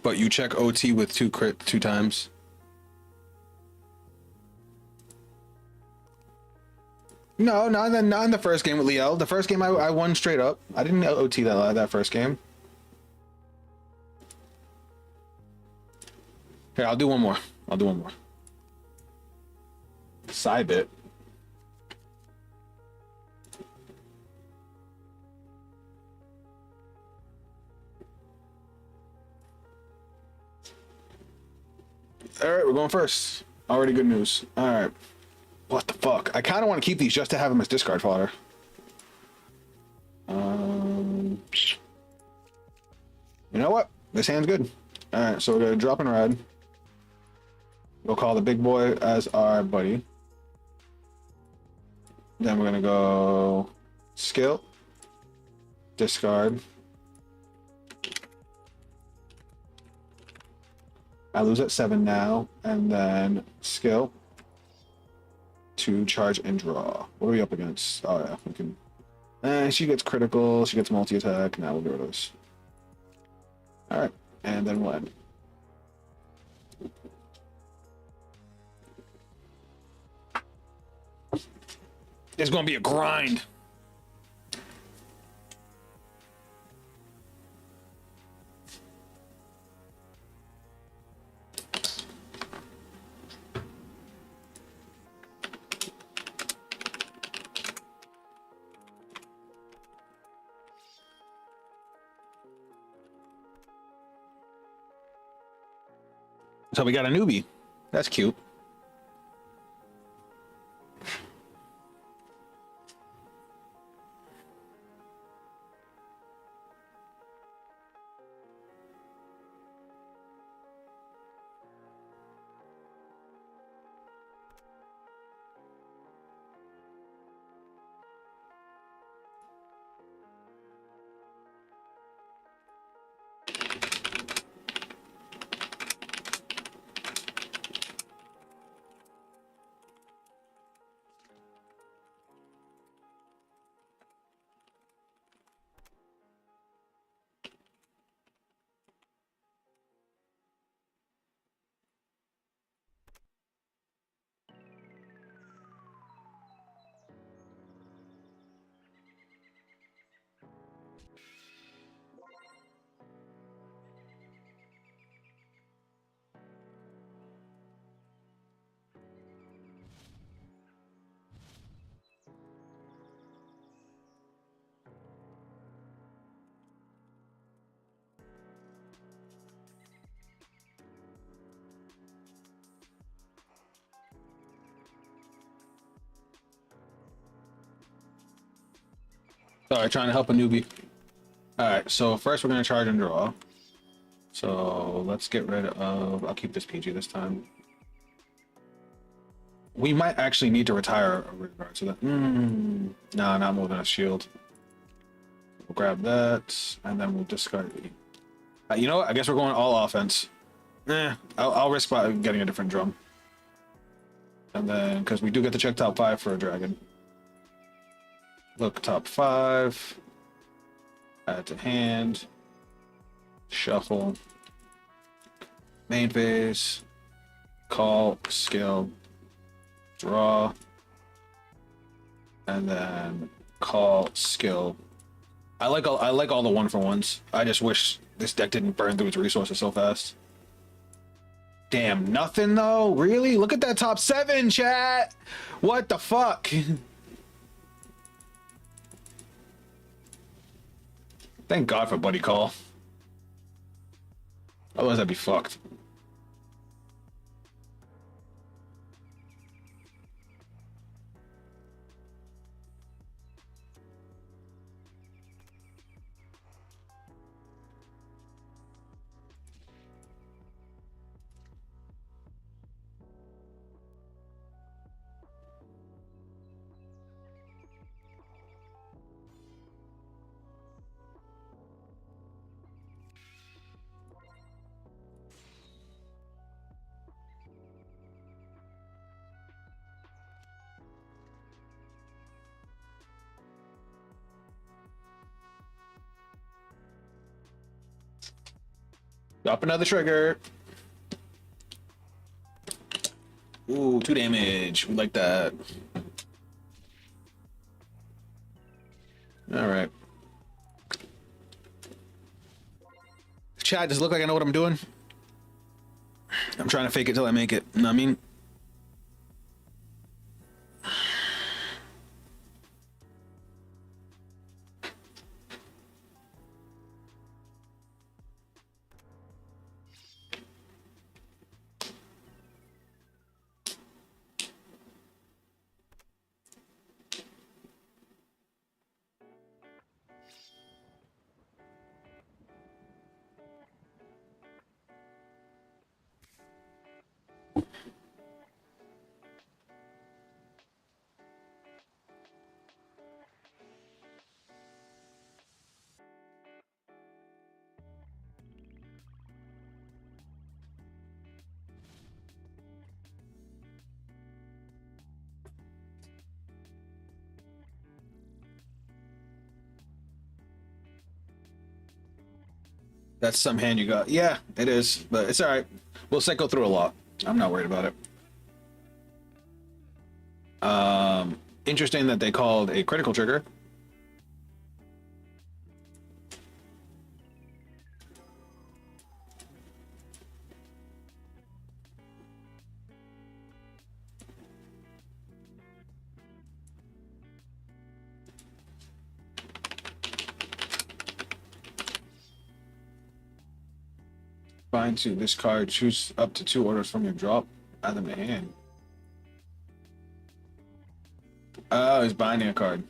But you check OT with 2 crit 2 times. No, not in the first game with Liel. The first game I won straight up. I didn't OT that first game. Here, I'll do one more. Side bit. All right, we're going first. Already good news. All right. What the fuck? I kind of want to keep these just to have them as discard fodder. You know what? This hand's good. All right, so we're gonna drop and ride. We'll call the big boy as our buddy. Then we're gonna go skill, discard. I lose at 7 now, and then skill to charge and draw. What are we up against? Oh yeah, we can. She gets critical. She gets multi-attack. Now we'll get rid of this. All right, and then we'll end. It's gonna be a grind. So we got a newbie. That's cute. All right, trying to help a newbie. All right, so first we're gonna charge and draw. So let's get rid of. I'll keep this PG this time. We might actually need to retire a rear guard. So that. Nah, not more than a shield. We'll grab that, and then we'll discard. You know what? I guess we're going all offense. I'll risk by getting a different drum. And then, because we do get to check top 5 for a dragon. Look, top 5. Add to hand. Shuffle. Main phase. Call. Skill. Draw. And then call. Skill. I like all the 1-for-1s. I just wish this deck didn't burn through its resources so fast. Damn, nothing though? Really? Look at that top 7, chat! What the fuck? Thank God for Buddy Call. Otherwise I'd be fucked. Drop another trigger. Ooh, 2 damage. We like that. All right. Chat, does it look like I know what I'm doing? I'm trying to fake it till I make it. You know what I mean? That's some hand you got. Yeah, it is, but it's all right. We'll cycle through a lot. I'm not worried about it. Interesting that they called a critical trigger. Bind to this card. Choose up to 2 orders from your drop. Add them to hand. Oh, he's binding a card.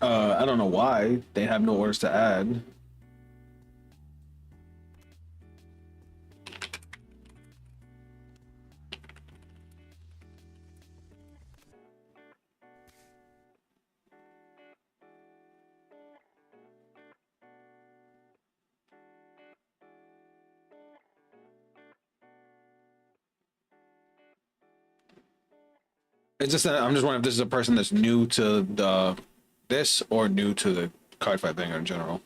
I don't know why they have no orders to add. It's just that I'm just wondering if this is a person that's new to this or new to the Cardfight Vanguard in general.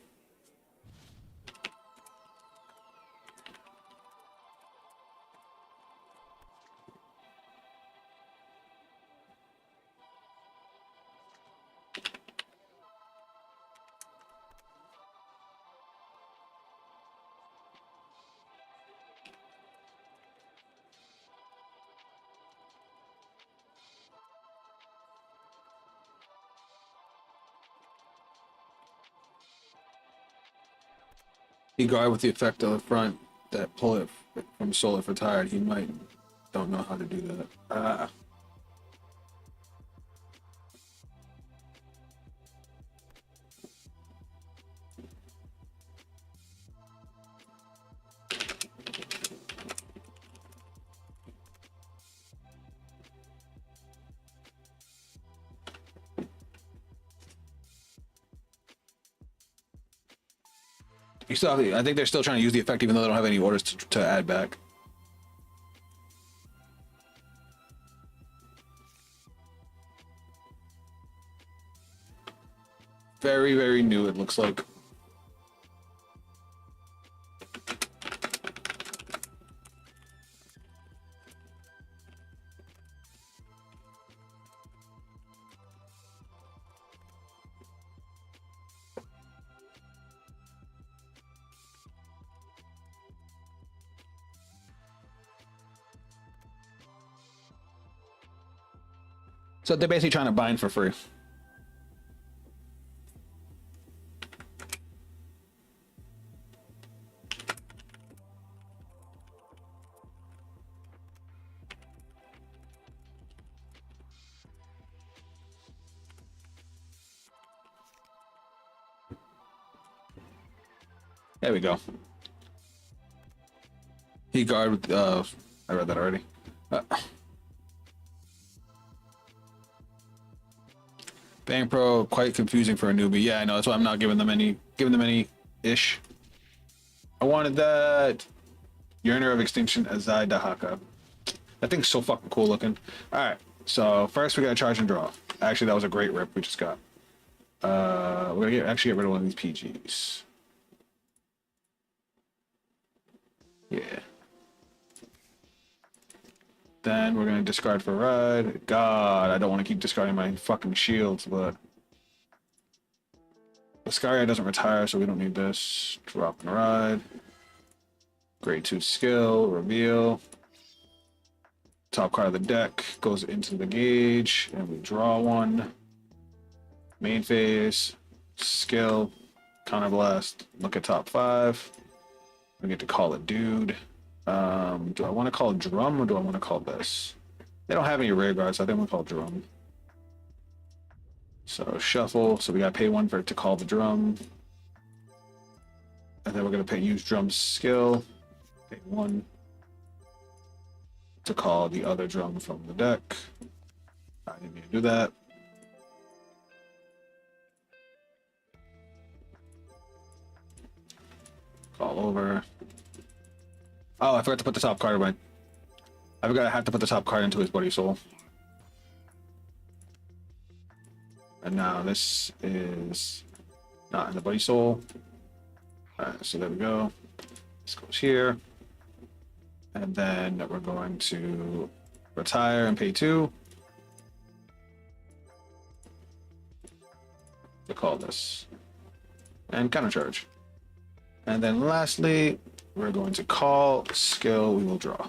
He guard with the effect of the front that pull it from soul if retired. He might don't know how to do that. You still have, I think they're still trying to use the effect even though they don't have any orders to add back. Very, very new, it looks like. So they're basically trying to bind for free. There we go. He guard with, I read that already. Bang Pro, quite confusing for a newbie. Yeah, I know. That's why I'm not giving them any ish. I wanted that Yearner of Extinction Azai Dahaka. That thing's so fucking cool looking. All right, so first we gotta charge and draw. Actually, that was a great rip we just got. We're gonna actually get rid of one of these PGs. Yeah. Then we're gonna discard for ride. God, I don't want to keep discarding my fucking shields, but the Skyrider doesn't retire, so we don't need this. Drop and ride. Grade 2 skill, reveal. Top card of the deck goes into the gauge, and we draw one. Main phase, skill, counterblast. Look at top 5. We get to call it dude. Do I want to call it drum or do I want to call this? They don't have any rear guards, so I think we'll call it drum. So shuffle. So we got to pay one for it to call the drum, and then we're gonna use drum skill. Pay one to call the other drum from the deck. I didn't mean to do that. Call over. Oh, I forgot to put the top card away. I forgot I have to put the top card into his Bloody Soul. And now this is not in the Bloody Soul. Alright, so there we go. This goes here. And then we're going to retire and pay 2 to call this. And countercharge. And then lastly, we're going to call skill, we will draw.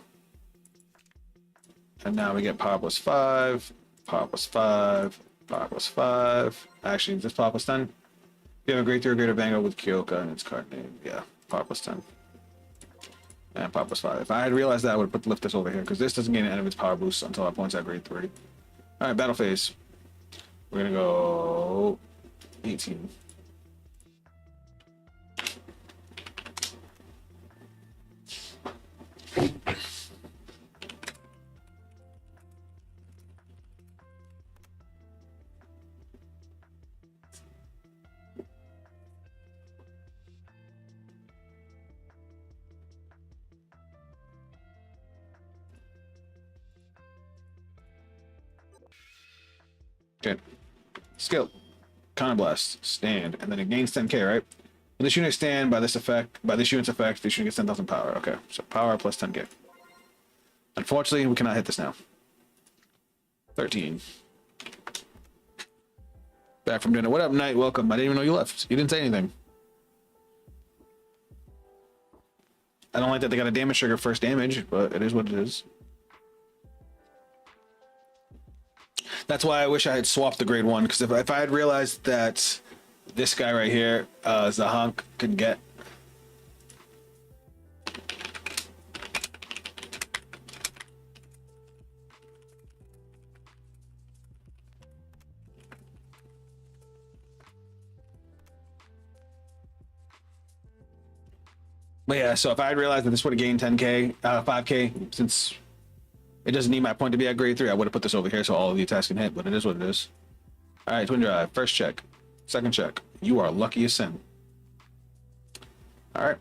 And now we get power plus 5, power plus 5, power plus 5. Actually, this power plus 10. You have a grade 3 or greater Vanguard with Kyoka and its card name. Yeah, power plus 10. And power plus 5. If I had realized that, I would have lift this over here, because this doesn't gain any of its power boosts until I point at grade 3. Alright, battle phase. We're gonna go 18. Okay. Skill. Counterblast. Stand. And then it gains 10k, right? When this unit stand by this effect, by this unit's effect, this unit gets 10,000 power. Okay. So power plus 10k. Unfortunately, we cannot hit this now. 13. Back from dinner. What up, Knight? Welcome. I didn't even know you left. You didn't say anything. I don't like that they got a damage trigger first damage, but it is what it is. That's why I wish I had swapped the grade 1, because if I had realized that this guy right here, Zahank, could get But yeah, so if I had realized that this would have gained 10k, 5k, since it doesn't need my point to be at grade 3, I would have put this over here so all of the attacks can hit, but it is what it is. All right, twin drive, first check, second check. You are lucky as sin. All right,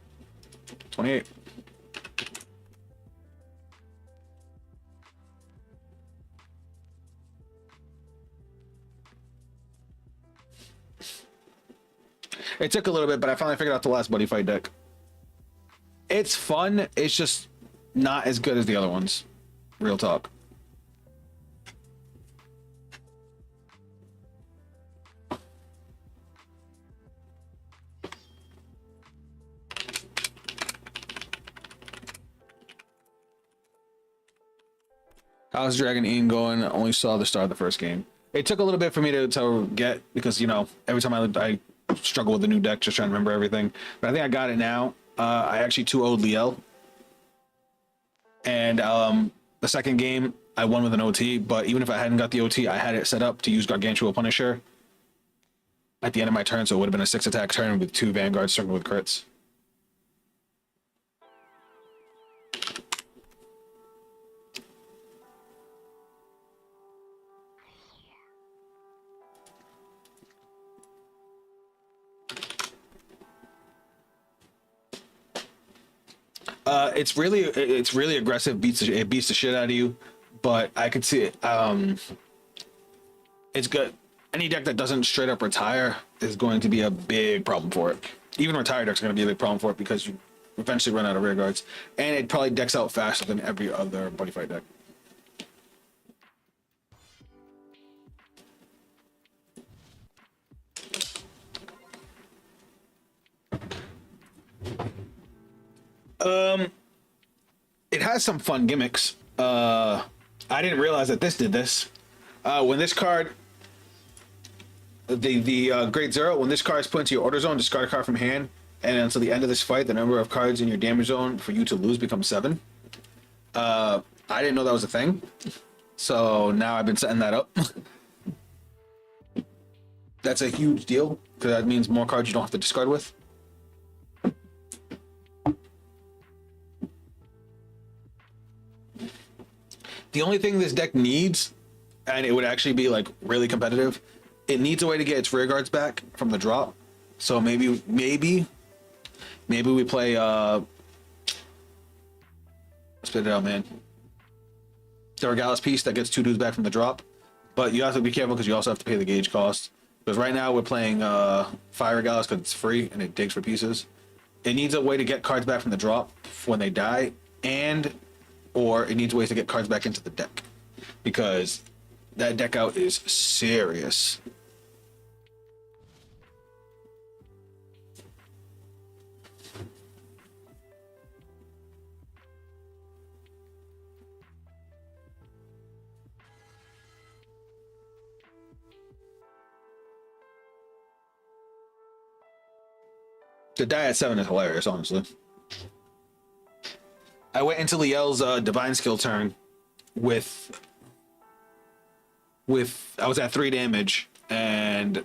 28. It took a little bit, but I finally figured out the last buddy fight deck. It's fun. It's just not as good as the other ones. Real talk. How's Dragon Ian going? I only saw the start of the first game. It took a little bit for me to get, because, you know, every time I struggle with the new deck, just trying to remember everything. But I think I got it now. I actually 2-0'd Liel. And the second game, I won with an OT. But even if I hadn't got the OT, I had it set up to use Gargantua Punisher at the end of my turn. So it would have been a 6-attack turn with 2 Vanguards circled with crits. It's really aggressive. It beats the shit out of you, but I could see it. It's good. Any deck that doesn't straight up retire is going to be a big problem for it. Even retired decks are going to be a big problem for it because you eventually run out of rear guards, and it probably decks out faster than every other buddy fight deck. It has some fun gimmicks. I didn't realize that this did this. When this card, the grade 0, when this card is put into your order zone, discard a card from hand, and until the end of this fight, the number of cards in your damage zone for you to lose becomes 7. I didn't know that was a thing, so now I've been setting that up. That's a huge deal because that means more cards you don't have to discard with. The only thing this deck needs, and it would actually be like really competitive, it needs a way to get its rear guards back from the drop. So maybe we play spit it out, man. The Regalis piece that gets 2 dudes back from the drop. But you have to be careful because you also have to pay the gauge cost. Because right now we're playing Fire Regalis because it's free and it digs for pieces. It needs a way to get cards back from the drop when they die, or it needs ways to get cards back into the deck, because that deck out is serious. To die at 7 is hilarious, honestly. I went into Liel's divine skill turn with I was at 3 damage, and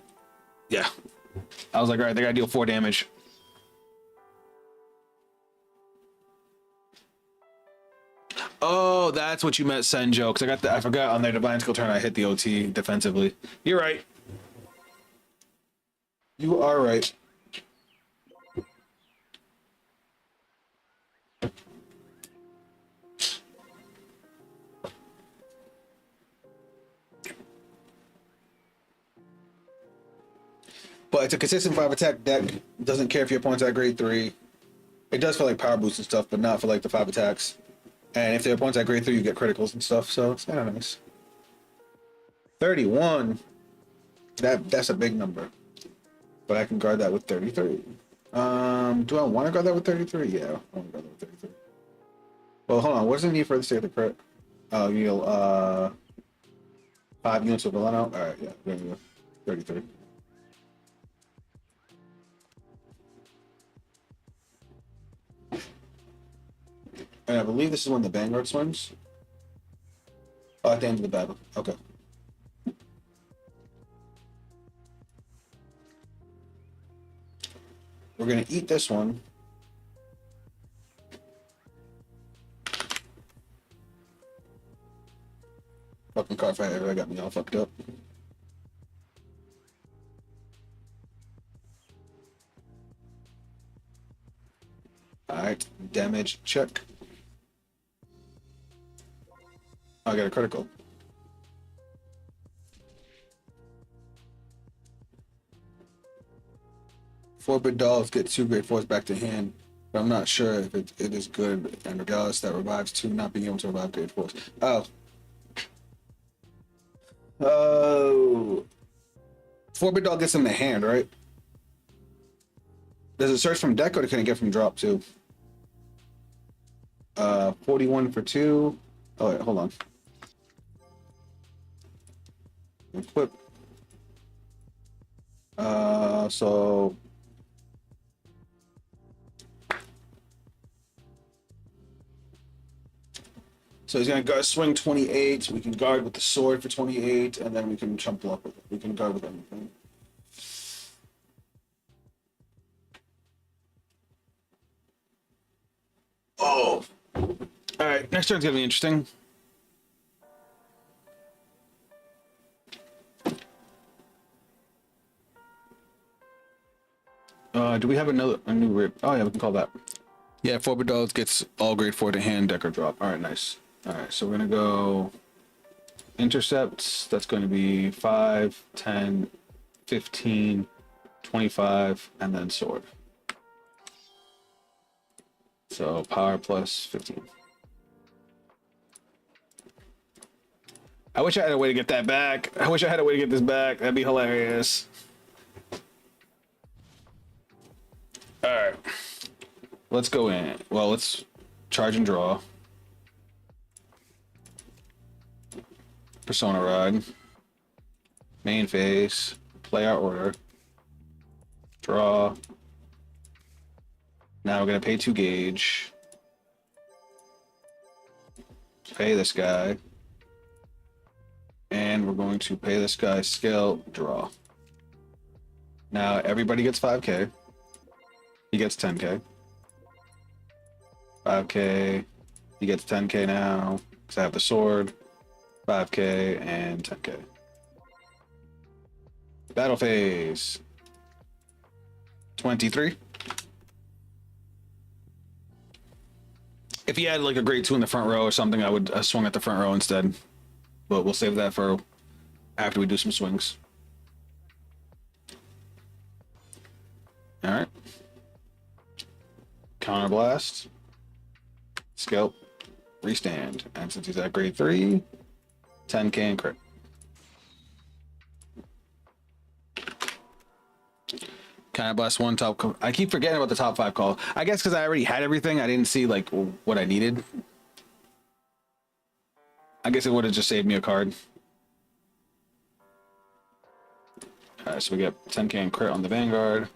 yeah, I was like, all right, they gotta deal 4 damage. Oh, that's what you meant, Senjo. Because I forgot on their divine skill turn I hit the OT defensively. You're right. You are right. But it's a consistent 5-attack deck. Doesn't care if your opponent's at grade 3. It does for like power boosts and stuff, but not for like the 5 attacks. And if their opponent's at grade 3, you get criticals and stuff, so it's kind of nice. 31. That's a big number. But I can guard that with 33. Do I want to guard that with 33? Yeah, I want to guard that with 33. Well, hold on. What does it need for this to get the crit? Oh, you'll 5 units of Valeno. Alright, yeah, there we go. 33. And I believe this is when the Vanguard swings. Oh, at the end of the battle. Okay. We're going to eat this one. fucking Cardfight area got me all fucked up. Alright, damage check. Oh, I got a critical. 4-bit dolls get 2 great force back to hand, but I'm not sure if it is good, and regardless, that revives 2 not being able to revive great force. Oh. Oh. 4-bit doll gets them in the hand, right? Does it search from deck or can it get from drop too? 41 for 2. Oh wait, hold on. Equip. So he's gonna go swing 28. We can guard with the sword for 28, and then we can jump up with it. We can guard with anything. Oh. All right, next turn's gonna be interesting. Do we have a new rip? Oh yeah, we can call that. Yeah, 4-bit dolls gets all grade 4 to hand, deck, or drop. All right, nice. All right, so we're gonna go intercepts. That's going to be 5, 10, 15, 25, and then sword. So power plus 15. I wish I had a way to get that back. I wish I had a way to get this back. That'd be hilarious. All right. Let's go in. Well, let's charge and draw. Persona ride. Main phase. Play our order. Draw. Now we're going to pay 2 gauge. Pay this guy. And we're going to pay this guy skill, draw. Now everybody gets 5k. He gets 10k. 5k. He gets 10k now because I have the sword. 5k and 10k. Battle phase. 23. If he had like a grade 2 in the front row or something, I would swing at the front row instead. But we'll save that for after we do some swings. All right. Counter blast. Scalp. Restand. And since he's at grade 3, 10k and crit. Counter blast 1 top. I keep forgetting about the top 5 call. I guess because I already had everything, I didn't see like what I needed. I guess it would have just saved me a card. Alright, so we get 10k and crit on the Vanguard.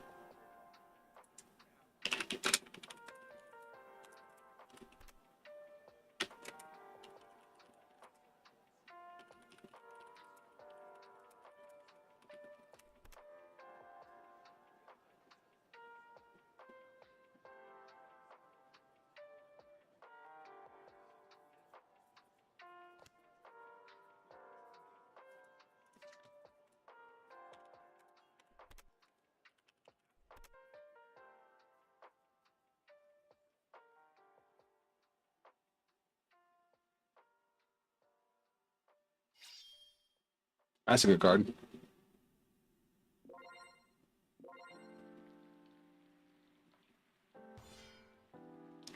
That's a good card.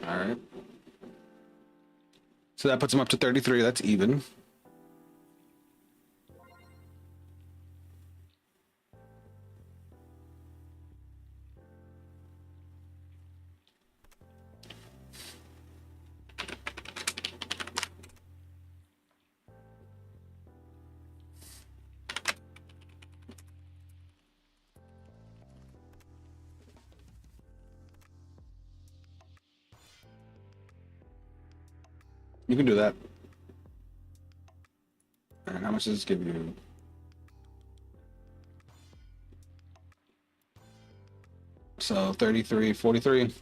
All right. So that puts him up to 33. That's even. You can do that. And how much does this give you? So 33, 43.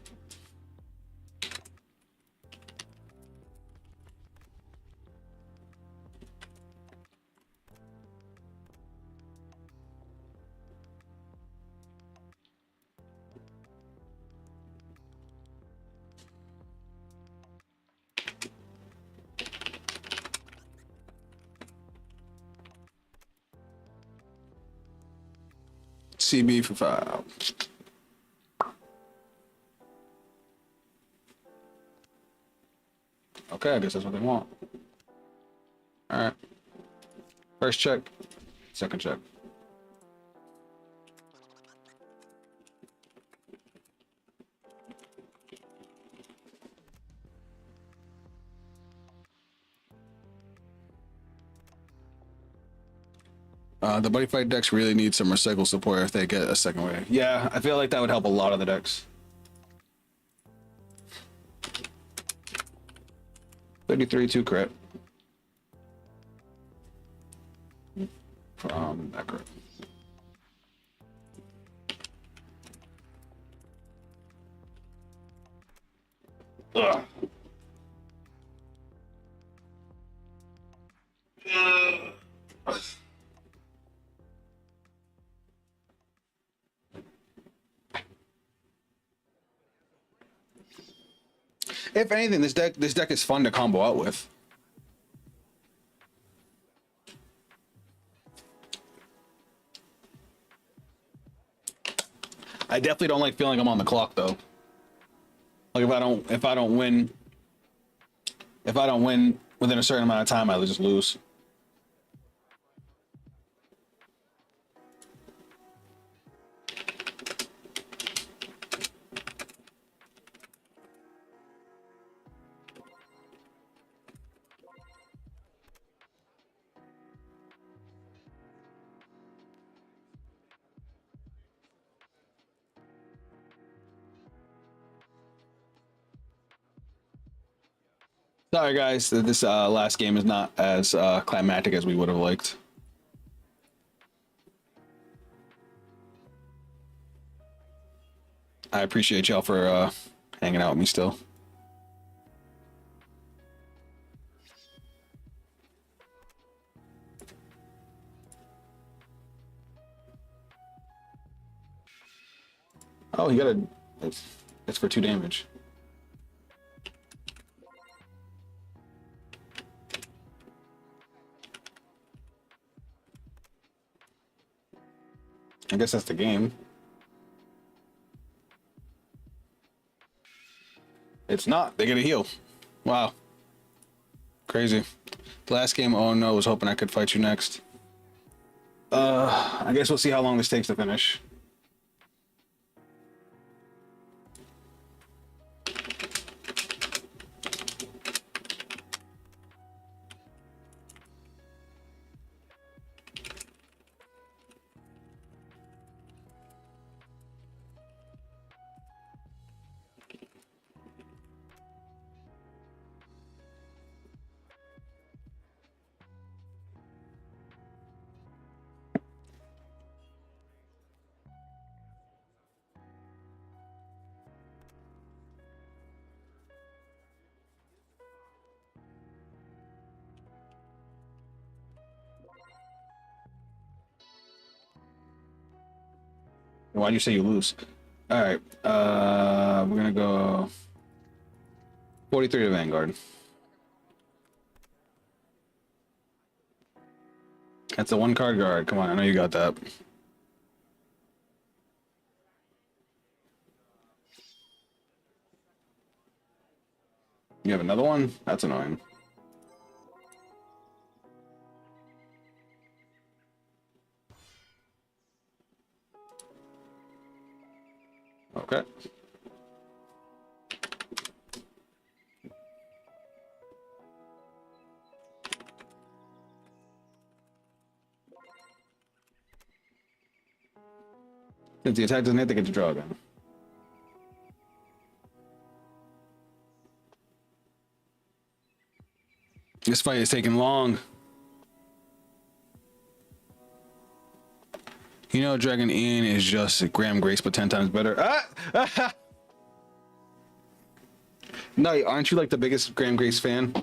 CB for 5. Okay, I guess that's what they want. All right. First check, second check. The buddy fight decks really need some recycle support if they get a second wave. Yeah, I feel like that would help a lot of the decks. 33 2 crit. From that crit. Ugh. If anything, this deck is fun to combo out with. I definitely don't like feeling I'm on the clock though. Like if I don't win within a certain amount of time, I just lose. Sorry guys, that this last game is not as climactic as we would have liked. I appreciate y'all for hanging out with me still. Oh, he got a... It's for 2 damage. I guess that's the game. It's not. They get a heal. Wow. Crazy. Last game, oh no, was hoping I could fight you next. I guess we'll see how long this takes to finish. Why'd you say you lose? All right, we're gonna go 43 to Vanguard. That's a 1-card guard. Come on, I know you got that. You have another one? That's annoying. Okay. Since the attack doesn't hit, they get to draw again. This fight is taking long. You know, Dragon Ian is just Graham Grace, but 10 times better. Ah! No, aren't you like the biggest Graham Grace fan?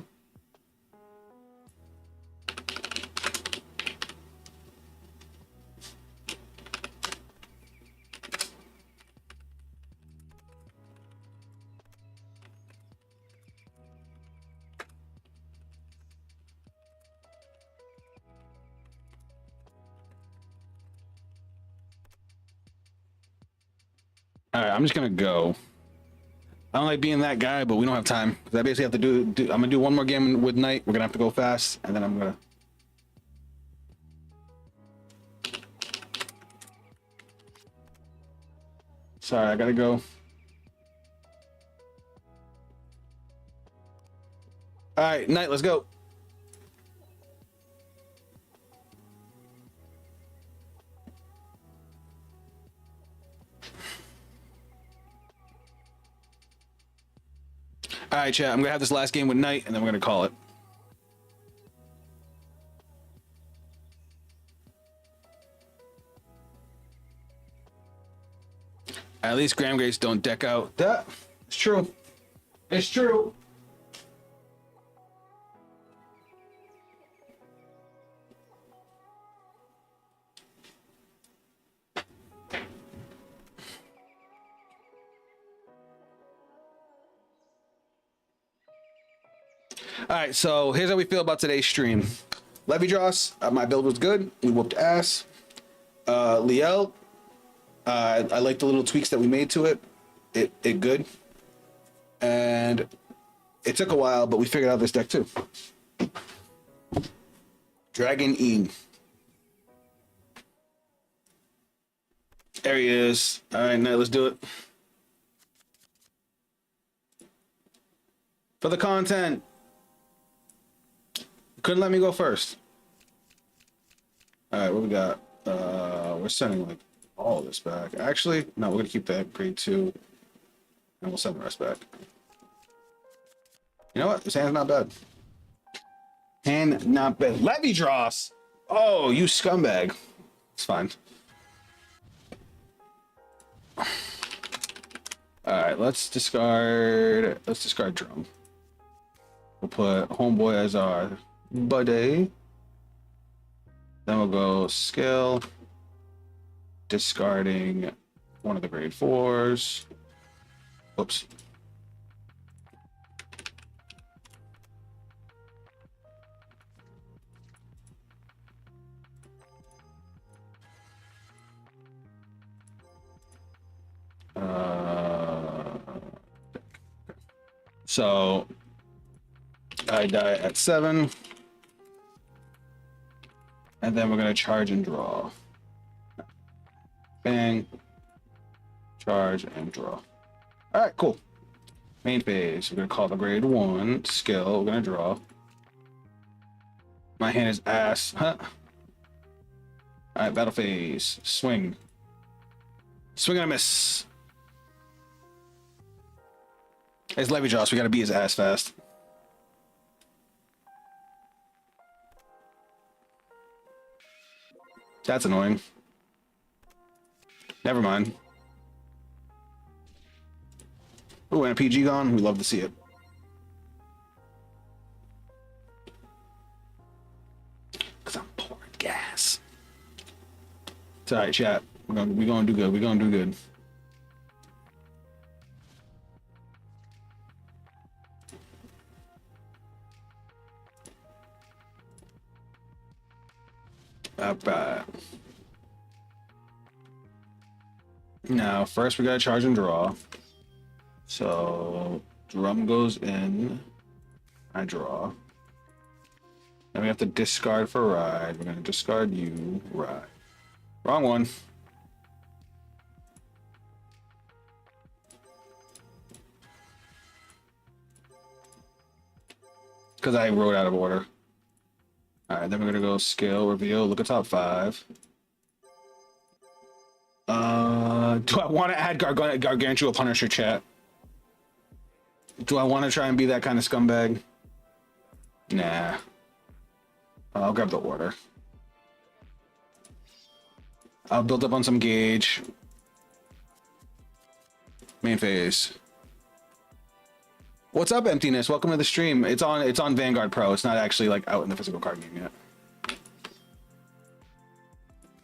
All right, I'm just gonna go. I don't like being that guy, but we don't have time. I basically have to do. I'm gonna do one more game with Knight. We're gonna have to go fast, and then I'm gonna. Sorry, I gotta go. All right, Knight, let's go. All right, chat. I'm gonna have this last game with Knight, and then we're gonna call it. At least Graham Grace don't deck out. That it's true. It's true. All right, so here's how we feel about today's stream. Levy Dross, my build was good. We whooped ass. Liel, I like the little tweaks that we made to it. It good. And it took a while, but we figured out this deck too. Dragon Ean. There he is. All right, now let's do it. For the content. Couldn't let me go first. All right, what we got? We're sending like all of this back. Actually, no, we're gonna keep that grade 2, and we'll send the rest back. You know what? This hand's not bad. Hand not bad. Levy Dross. Oh, you scumbag. It's fine. All right, let's discard. Let's discard Drum. We'll put Homeboy as our buddy. Then we'll go skill, discarding one of the grade 4s. Whoops. So I die at 7. And then we're gonna charge and draw. Bang. Charge and draw. All right, cool. Main phase. We're gonna call the grade 1 skill. We're gonna draw. My hand is ass. Huh? All right, battle phase. Swing. Swing and a miss. It's Levy Joss. We gotta beat his ass fast. That's annoying. Never mind. Ooh, and a PG gone. We love to see it. Cause I'm pouring gas. It's alright, chat. We're gonna do good. We're gonna do good. Alright. Now, first we gotta charge and draw. So, drum goes in. I draw. Then we have to discard for ride. We're gonna discard you, ride. Wrong one. Because I wrote out of order. All right, then we're gonna go scale, reveal, look at top 5. Do I want to add Gargantua Punisher, chat? Do I want to try and be that kind of scumbag? Nah. I'll grab the order. I'll build up on some gauge. Main phase. What's up, Emptiness? Welcome to the stream. It's on Vanguard Pro. It's not actually like out in the physical card game yet.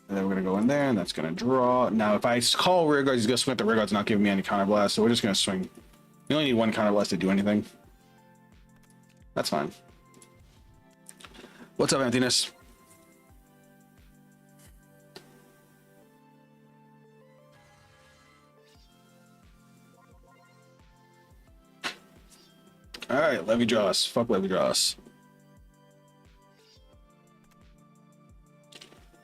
And then we're gonna go in there, and that's gonna draw. Now, if I call rear guards, he's gonna swing at the rear guards, not giving me any counter blast. So we're just gonna swing. You only need 1 counter blast to do anything. That's fine. What's up, Emptiness? All right, Levy Dross. Fuck Levy Dross.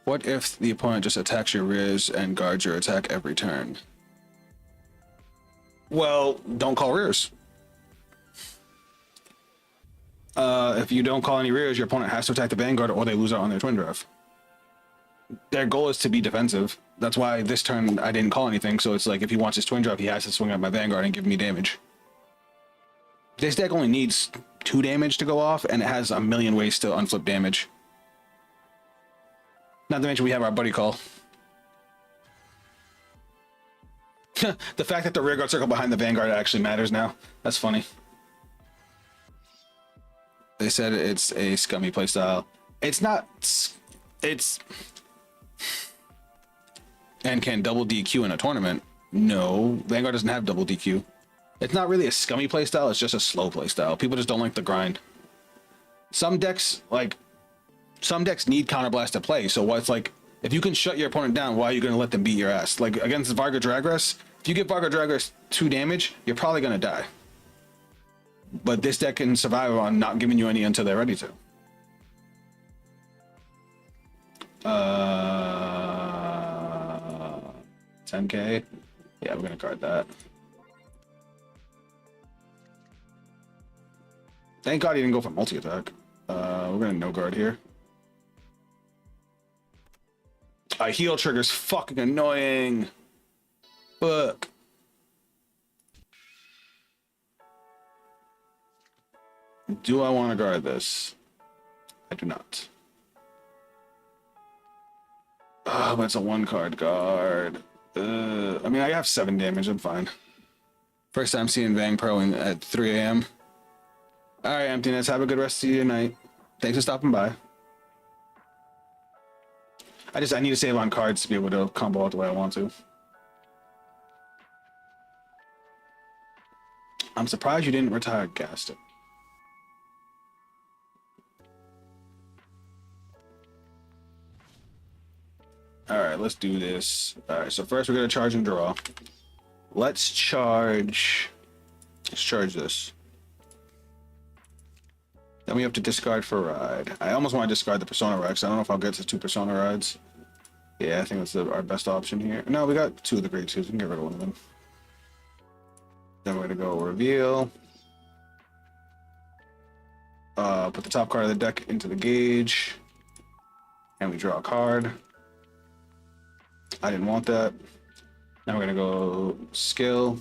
What if the opponent just attacks your rears and guards your attack every turn? Well, don't call rears. If you don't call any rears, your opponent has to attack the Vanguard or they lose out on their twin drive. Their goal is to be defensive. That's why this turn I didn't call anything. So it's like if he wants his twin drive, he has to swing at my Vanguard and give me damage. This deck only needs 2 damage to go off, and it has a million ways to unflip damage. Not to mention we have our buddy call. The fact that the rearguard circle behind the Vanguard actually matters now. That's funny. They said it's a scummy playstyle. It's not. It's... And can double DQ in a tournament? No, Vanguard doesn't have double DQ. It's not really a scummy playstyle, it's just a slow playstyle. People just don't like the grind. Some decks need counterblast to play, so what's like, if you can shut your opponent down, why are you going to let them beat your ass? Like against Varga Dragras, if you give Varga Dragras 2 damage, you're probably going to die. But this deck can survive on not giving you any until they're ready to. 10k. Yeah, we're gonna card that. Thank God he didn't go for multi-attack. We're gonna no guard here. A heal trigger's fucking annoying. Fuck. Do I want to guard this? I do not. Oh, but it's a 1-card guard. I mean, I have 7 damage. I'm fine. First time seeing Vang Pro at 3 a.m. All right, Emptiness. Have a good rest of your night. Thanks for stopping by. I need to save on cards to be able to combo out the way I want to. I'm surprised you didn't retire Gaston. All right, let's do this. All right, so first we're gonna charge and draw. Let's charge this. Then we have to discard for ride. I almost want to discard the Persona Ride, because I don't know if I'll get to 2 Persona Rides. Yeah, I think that's our best option here. No, we got 2 of the Great 2s. We can get rid of one of them. Then we're gonna go reveal. Put the top card of the deck into the gauge. And we draw a card. I didn't want that. Now we're gonna go skill.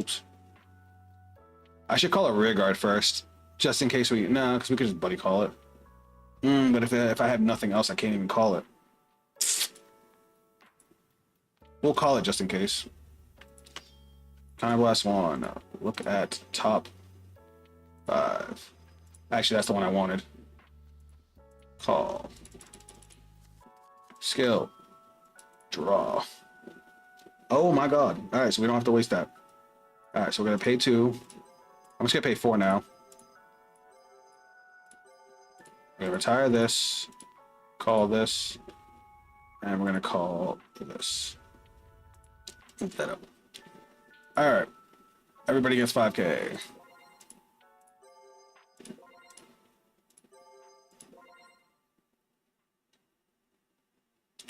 Oops. I should call a rear guard first, just in case we... No, because we could just buddy call it. But if I have nothing else, I can't even call it. We'll call it just in case. Counterblast 1. Look at top 5. Actually, that's the one I wanted. Call. Skill. Draw. Oh my god. Alright, so we don't have to waste that. Alright, so we're gonna pay 2. I'm just gonna pay 4 now. We're gonna retire this. Call this. And we're gonna call this. Move that up. Alright. Everybody gets 5k.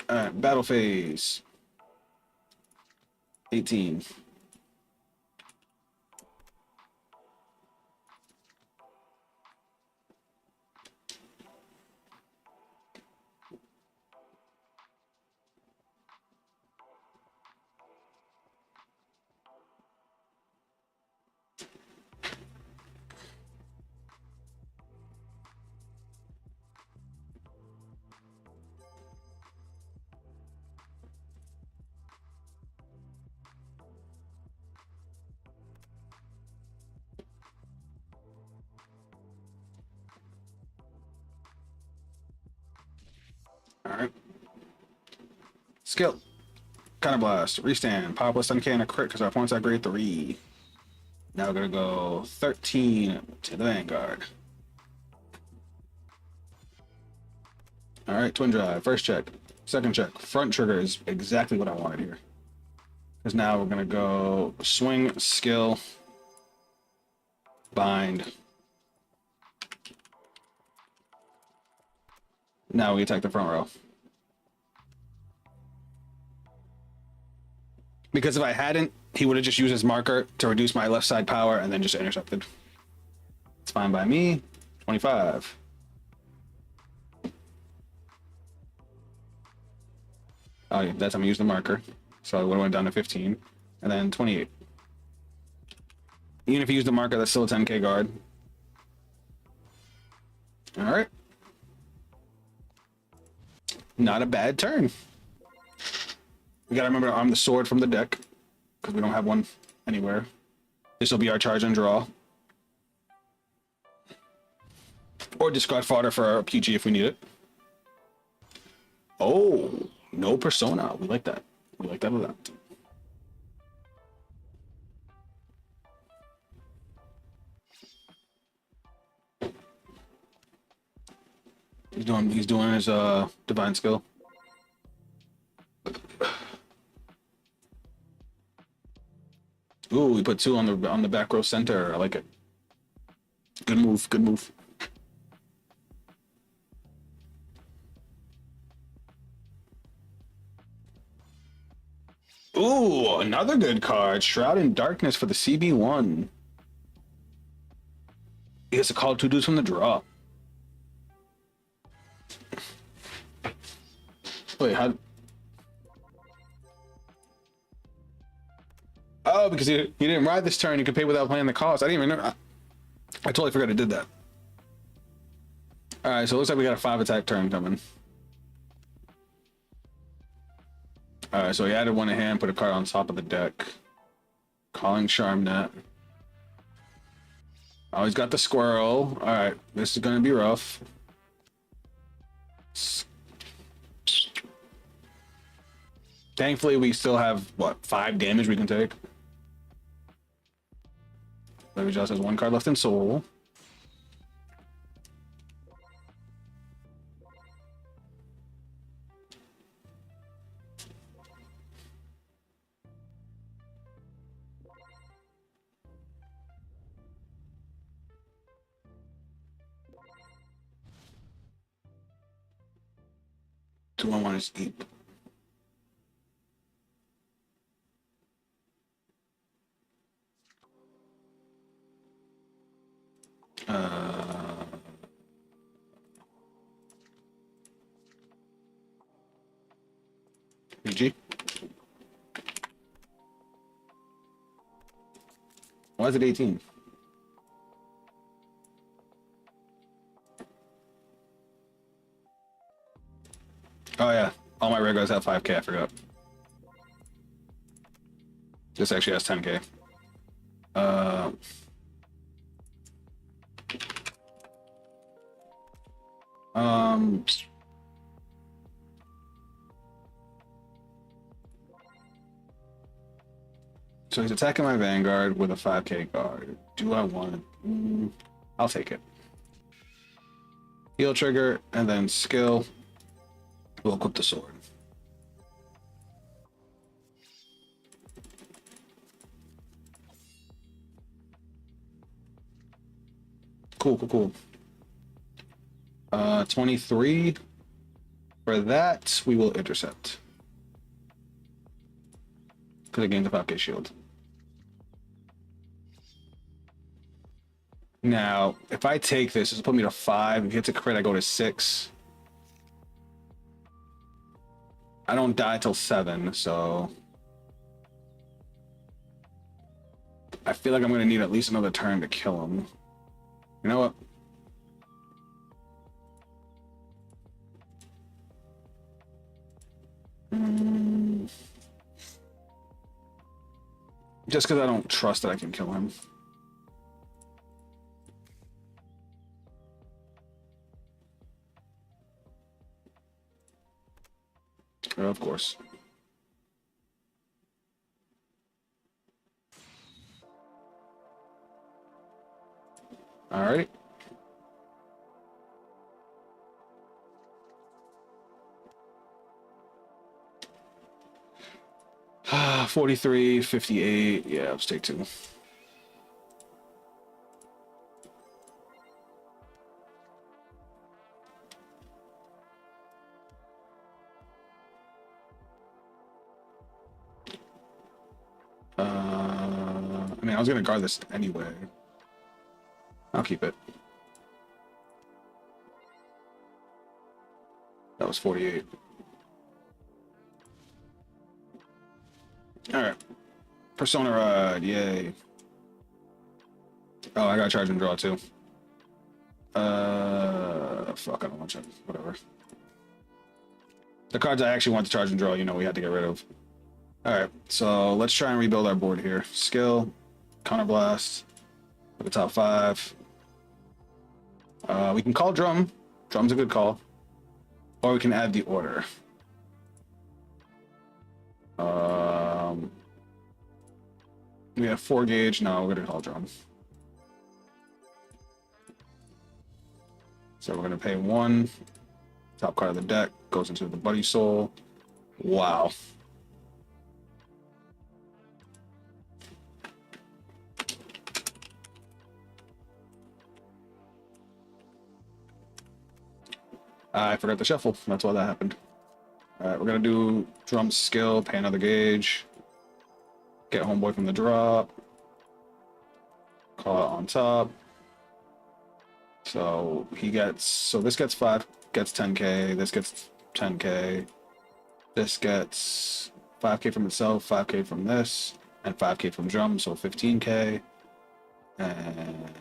Alright, battle phase. 18. Alright. Skill. Counterblast. Restand. Power plus stun a crit because our opponent's at grade 3. Now we're gonna go 13 to the Vanguard. Alright, twin drive. First check. Second check. Front trigger is exactly what I wanted here. Because now we're gonna go swing, skill. Bind. Now we attack the front row. Because if I hadn't, he would have just used his marker to reduce my left side power and then just intercepted. It's fine by me. 25. Oh yeah, that's how I use the marker. So I would have went down to 15. And then 28. Even if you use the marker, that's still a 10k guard. Alright. Not a bad turn. We gotta remember to arm the sword from the deck, because we don't have one anywhere. This will be our charge and draw. Or discard fodder for our PG if we need it. Oh, no persona. We like that. We like that a lot. He's doing his divine skill. Ooh, we put 2 on the back row center. I like it. Good move, good move. Ooh, another good card. Shroud in Darkness for the CB1. He has to call 2 dudes from the draw. Wait, how? Oh, because he didn't ride this turn. You could pay without playing the cost. I didn't even know. I totally forgot I did that. All right, so it looks like we got a 5 attack turn coming. All right, so he added 1 in hand, put a card on top of the deck. Calling Charmnet. Oh, he's got the squirrel. All right, this is gonna be rough. Thankfully, we still have, what, 5 damage we can take? Levy just has 1 card left in Soul. Do I want to sleep? PG. Why is it 18? Oh yeah, all my regulars have 5k, I forgot. This actually has 10k. So he's attacking my Vanguard with a 5k guard. Do I want it? I'll take it. Heal trigger, and then skill. We'll equip the sword. Cool, cool, cool. 23. For that, we will intercept. Because I gained the 5k shield. Now, if I take this, this will put me to 5. If he hits a crit, I go to 6. I don't die till 7, so I feel like I'm going to need at least another turn to kill him. You know what? Just because I don't trust that I can kill him. Of course. All right. Ah, 43, 58. Yeah, let's take 2. I was gonna guard this anyway. I'll keep it. That was 48. Alright. Persona Rod, yay. Oh, I got charge and draw too. Fuck, I don't want to. Whatever. The cards I actually want to charge and draw, you know, we had to get rid of. Alright, so let's try and rebuild our board here. Skill, Counterblast, for the top 5. We can call Drum. Drum's a good call. Or we can add the order. We have 4 gauge. No, we're gonna call Drum. So we're gonna pay 1. Top card of the deck goes into the Buddy Soul. Wow. I forgot to shuffle. That's why that happened. Alright, we're gonna do Drum Skill, pay another gauge. Get Homeboy from the drop. Call it on top. So he gets, so this gets 5, gets 10k, this gets 10k. This gets 5k from itself, 5k from this, and 5k from Drum, so 15k. And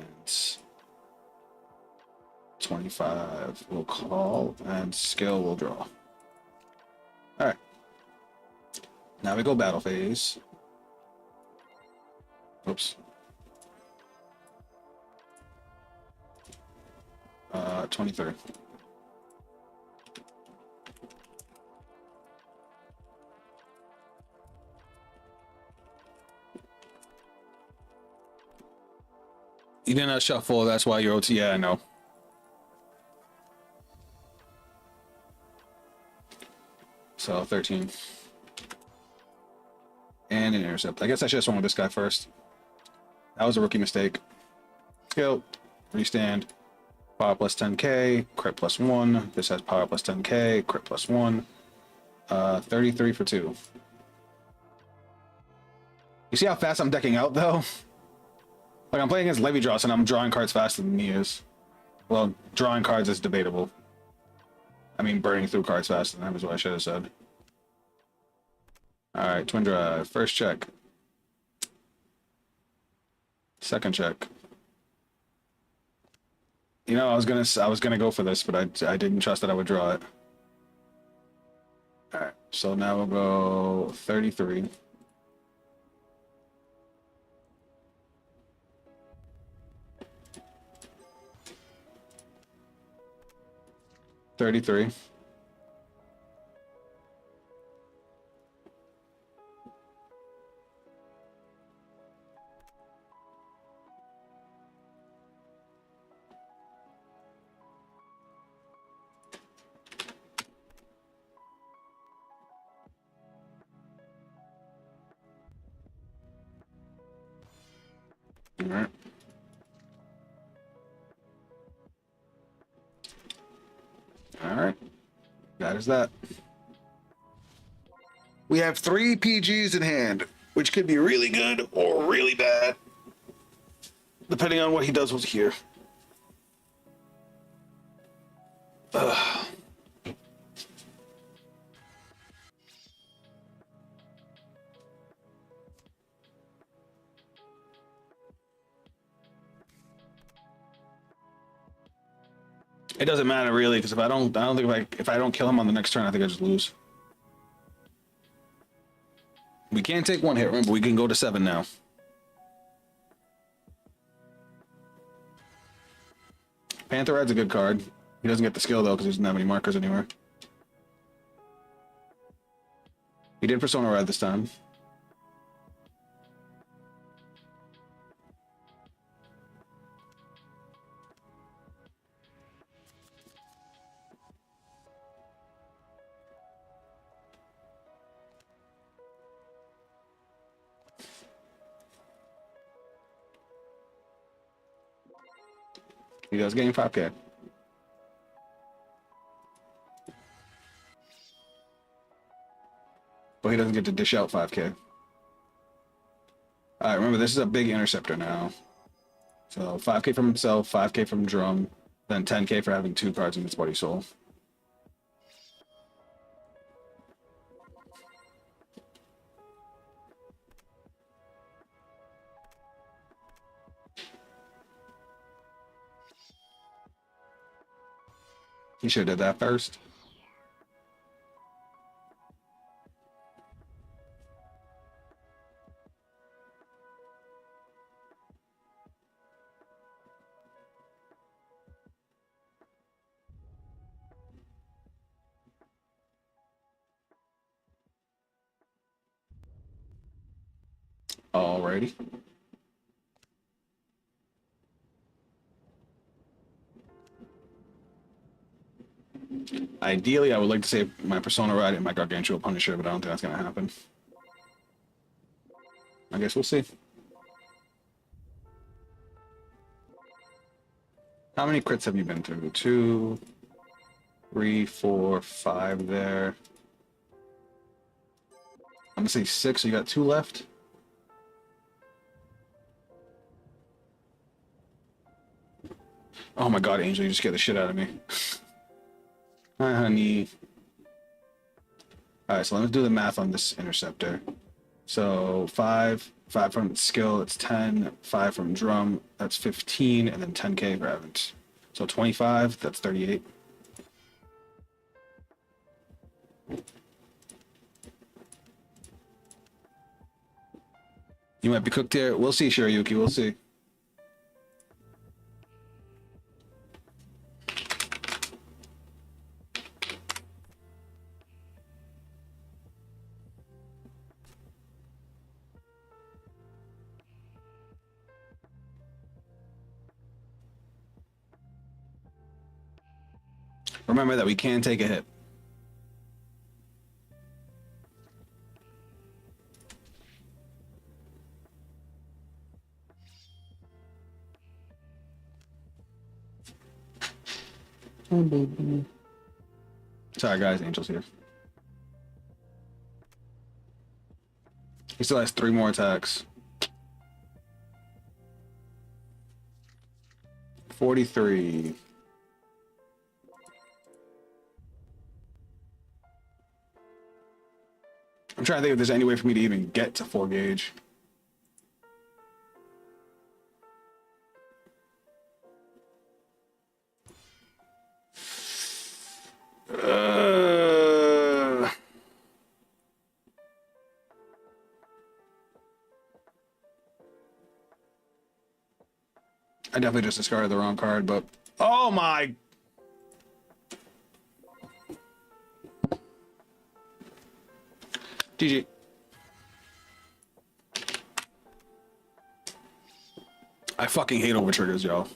25 will call, and Skill will draw. Alright. Now we go battle phase. Oops. 23. You did not shuffle, that's why you're OT. Yeah, I know. So 13. And an intercept. I guess I should have swung with this guy first. That was a rookie mistake. Skill, restand. Power plus 10k, crit plus 1. This has power plus 10k, crit plus 1. 33 for 2. You see how fast I'm decking out, though? Like, I'm playing against Levy Dross, and I'm drawing cards faster than he is. Well, drawing cards is debatable. I mean, burning through cards faster than him is what I should have said. Alright, Twin Drive. First check. Second check. You know, I was gonna go for this, but I didn't trust that I would draw it. Alright, so now we'll go 33. 33. All right. All right. That is that. We have 3 PGs in hand, which could be really good or really bad, depending on what he does with here. It doesn't matter really, because if I don't think if I don't kill him on the next turn, I think I just lose. We can't take 1 hit, remember, we can go to 7 now. Panther Ride's a good card. He doesn't get the skill though, because he doesn't have any markers anywhere. He did Persona Ride this time. He does gain 5k. But he doesn't get to dish out 5k. All right, remember, this is a big interceptor now. So 5K from himself, 5K from Drum, then 10K for having 2 cards in his Body Soul. He should have did that first. Alrighty. Ideally, I would like to save my Persona Ride and my Gargantuan Punisher, but I don't think that's going to happen. I guess we'll see. How many crits have you been through? 2, 3, 4, 5 there. I'm going to say 6, so you got 2 left. Oh my god, Angel, you just scared the shit out of me. Hi, honey. Alright, so let's do the math on this interceptor. So 5 from skill, it's 10, 5 from drum, that's 15, and then 10K for Evans. So 25, that's 38. You might be cooked here. We'll see, Shiryuki, we'll see. Remember that we can take a hit. Sorry guys, Angel's here. He still has 3 more attacks. 43. I'm trying to think if there's any way for me to even get to 4 gauge. I definitely just discarded the wrong card, but oh my. GG. I fucking hate over triggers, y'all.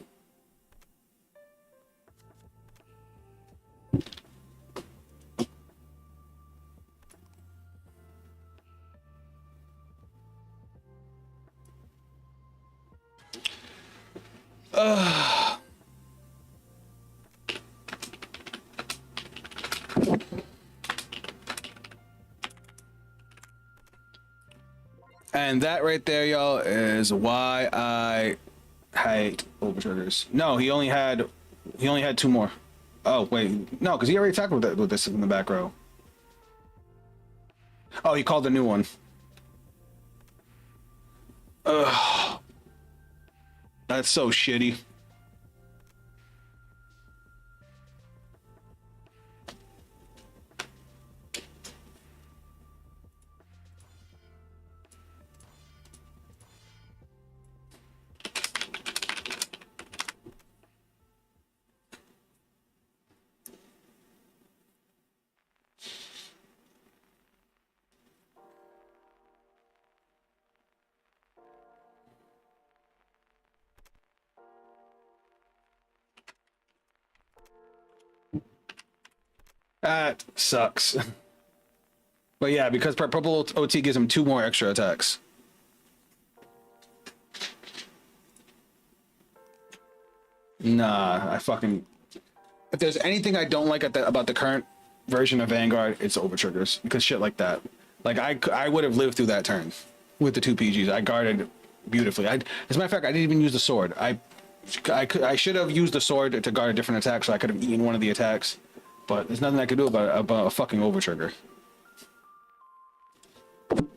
And that right there, y'all, is why I hate over triggers. No, he only had 2 more. Oh wait, no, because he already attacked with this in the back row. Oh, he called a new one. Ugh, that's so shitty. That sucks. But yeah, because purple OT gives him 2 more extra attacks. Nah, I fucking... If there's anything I don't like about the current version of Vanguard, it's over triggers. Because shit like that. Like, I would have lived through that turn with the 2 PGs. I guarded beautifully. As a matter of fact, I didn't even use the sword. I should have used the sword to guard a different attack, so I could have eaten one of the attacks. But there's nothing I could do about a fucking overtrigger.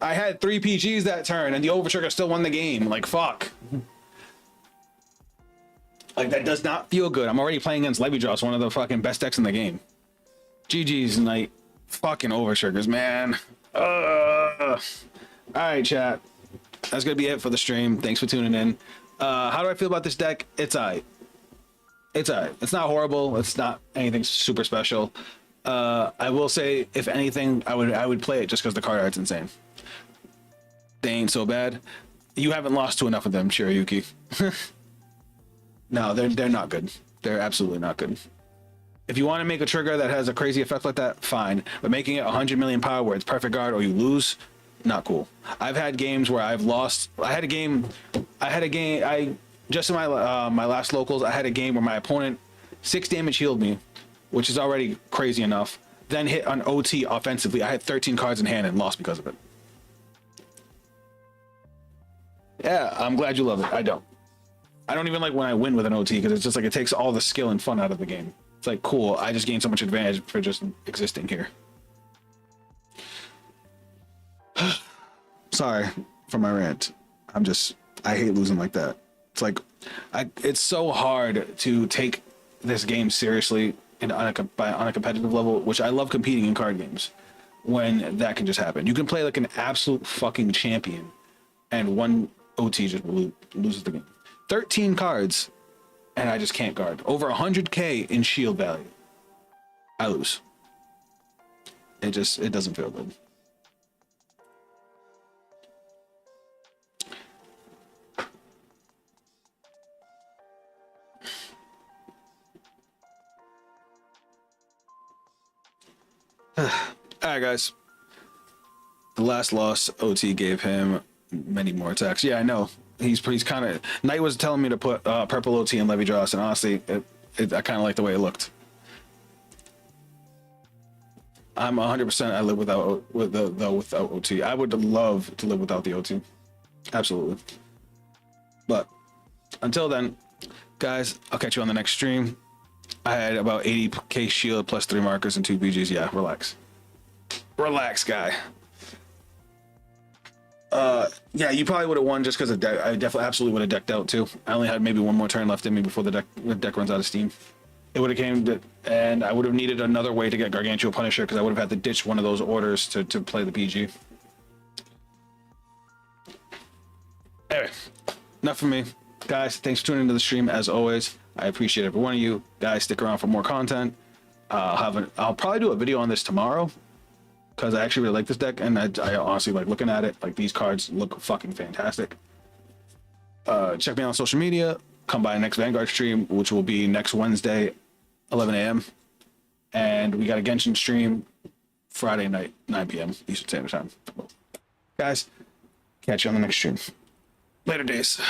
I had 3 PGs that turn, and the overtrigger still won the game. Like, fuck. Like, that does not feel good. I'm already playing against Levy Dross, one of the fucking best decks in the game. GG's, Knight. Fucking overtriggers, man. Alright, chat. That's gonna be it for the stream. Thanks for tuning in. How do I feel about this deck? It's alright. It's alright. It's not horrible. It's not anything super special. I will say, if anything, I would play it just because the card art's insane. They ain't so bad. You haven't lost to enough of them, Shiryuki. No, they're not good. They're absolutely not good. If you want to make a trigger that has a crazy effect like that, fine. But making it 100 million power where it's perfect guard or you lose, not cool. I've had games where I've lost. I just in my my last locals, I had a game where my opponent 6 damage healed me, which is already crazy enough. Then hit on OT offensively. I had 13 cards in hand and lost because of it. Yeah, I'm glad you love it. I don't even like when I win with an OT because it's just like it takes all the skill and fun out of the game. It's like, cool, I just gained so much advantage for just existing here. Sorry for my rant. I hate losing like that. It's like, it's so hard to take this game seriously on a competitive level, which I love competing in card games, when that can just happen. You can play like an absolute fucking champion and one OT just loses the game. 13 cards and I just can't guard. Over 100k in shield value. I lose. It doesn't feel good. All right, guys. The last loss, OT gave him many more attacks. Yeah, I know. He's kind of. Knight was telling me to put purple OT in Levy Dross, and honestly, I kind of like the way it looked. I'm 100%. I live without OT. I would love to live without the OT. Absolutely. But until then, guys, I'll catch you on the next stream. I had about 80k shield plus 3 markers and 2 BGs. Yeah, relax. Relax, guy. Yeah, you probably would have won just because I definitely absolutely would have decked out too. I only had maybe one more turn left in me before the deck runs out of steam. It would have came to, and I would have needed another way to get Gargantua Punisher because I would have had to ditch one of those orders to play the PG. Anyway, enough from me. Guys, thanks for tuning into the stream as always. I appreciate every one of you. Guys, stick around for more content. I'll probably do a video on this tomorrow because I actually really like this deck, and I honestly like looking at it. Like, these cards look fucking fantastic. Check me out on social media. Come by next Vanguard stream, which will be next Wednesday, 11 a.m. And we got a Genshin stream Friday night, 9 p.m. Eastern Standard Time. Guys, catch you on the next stream. Later days.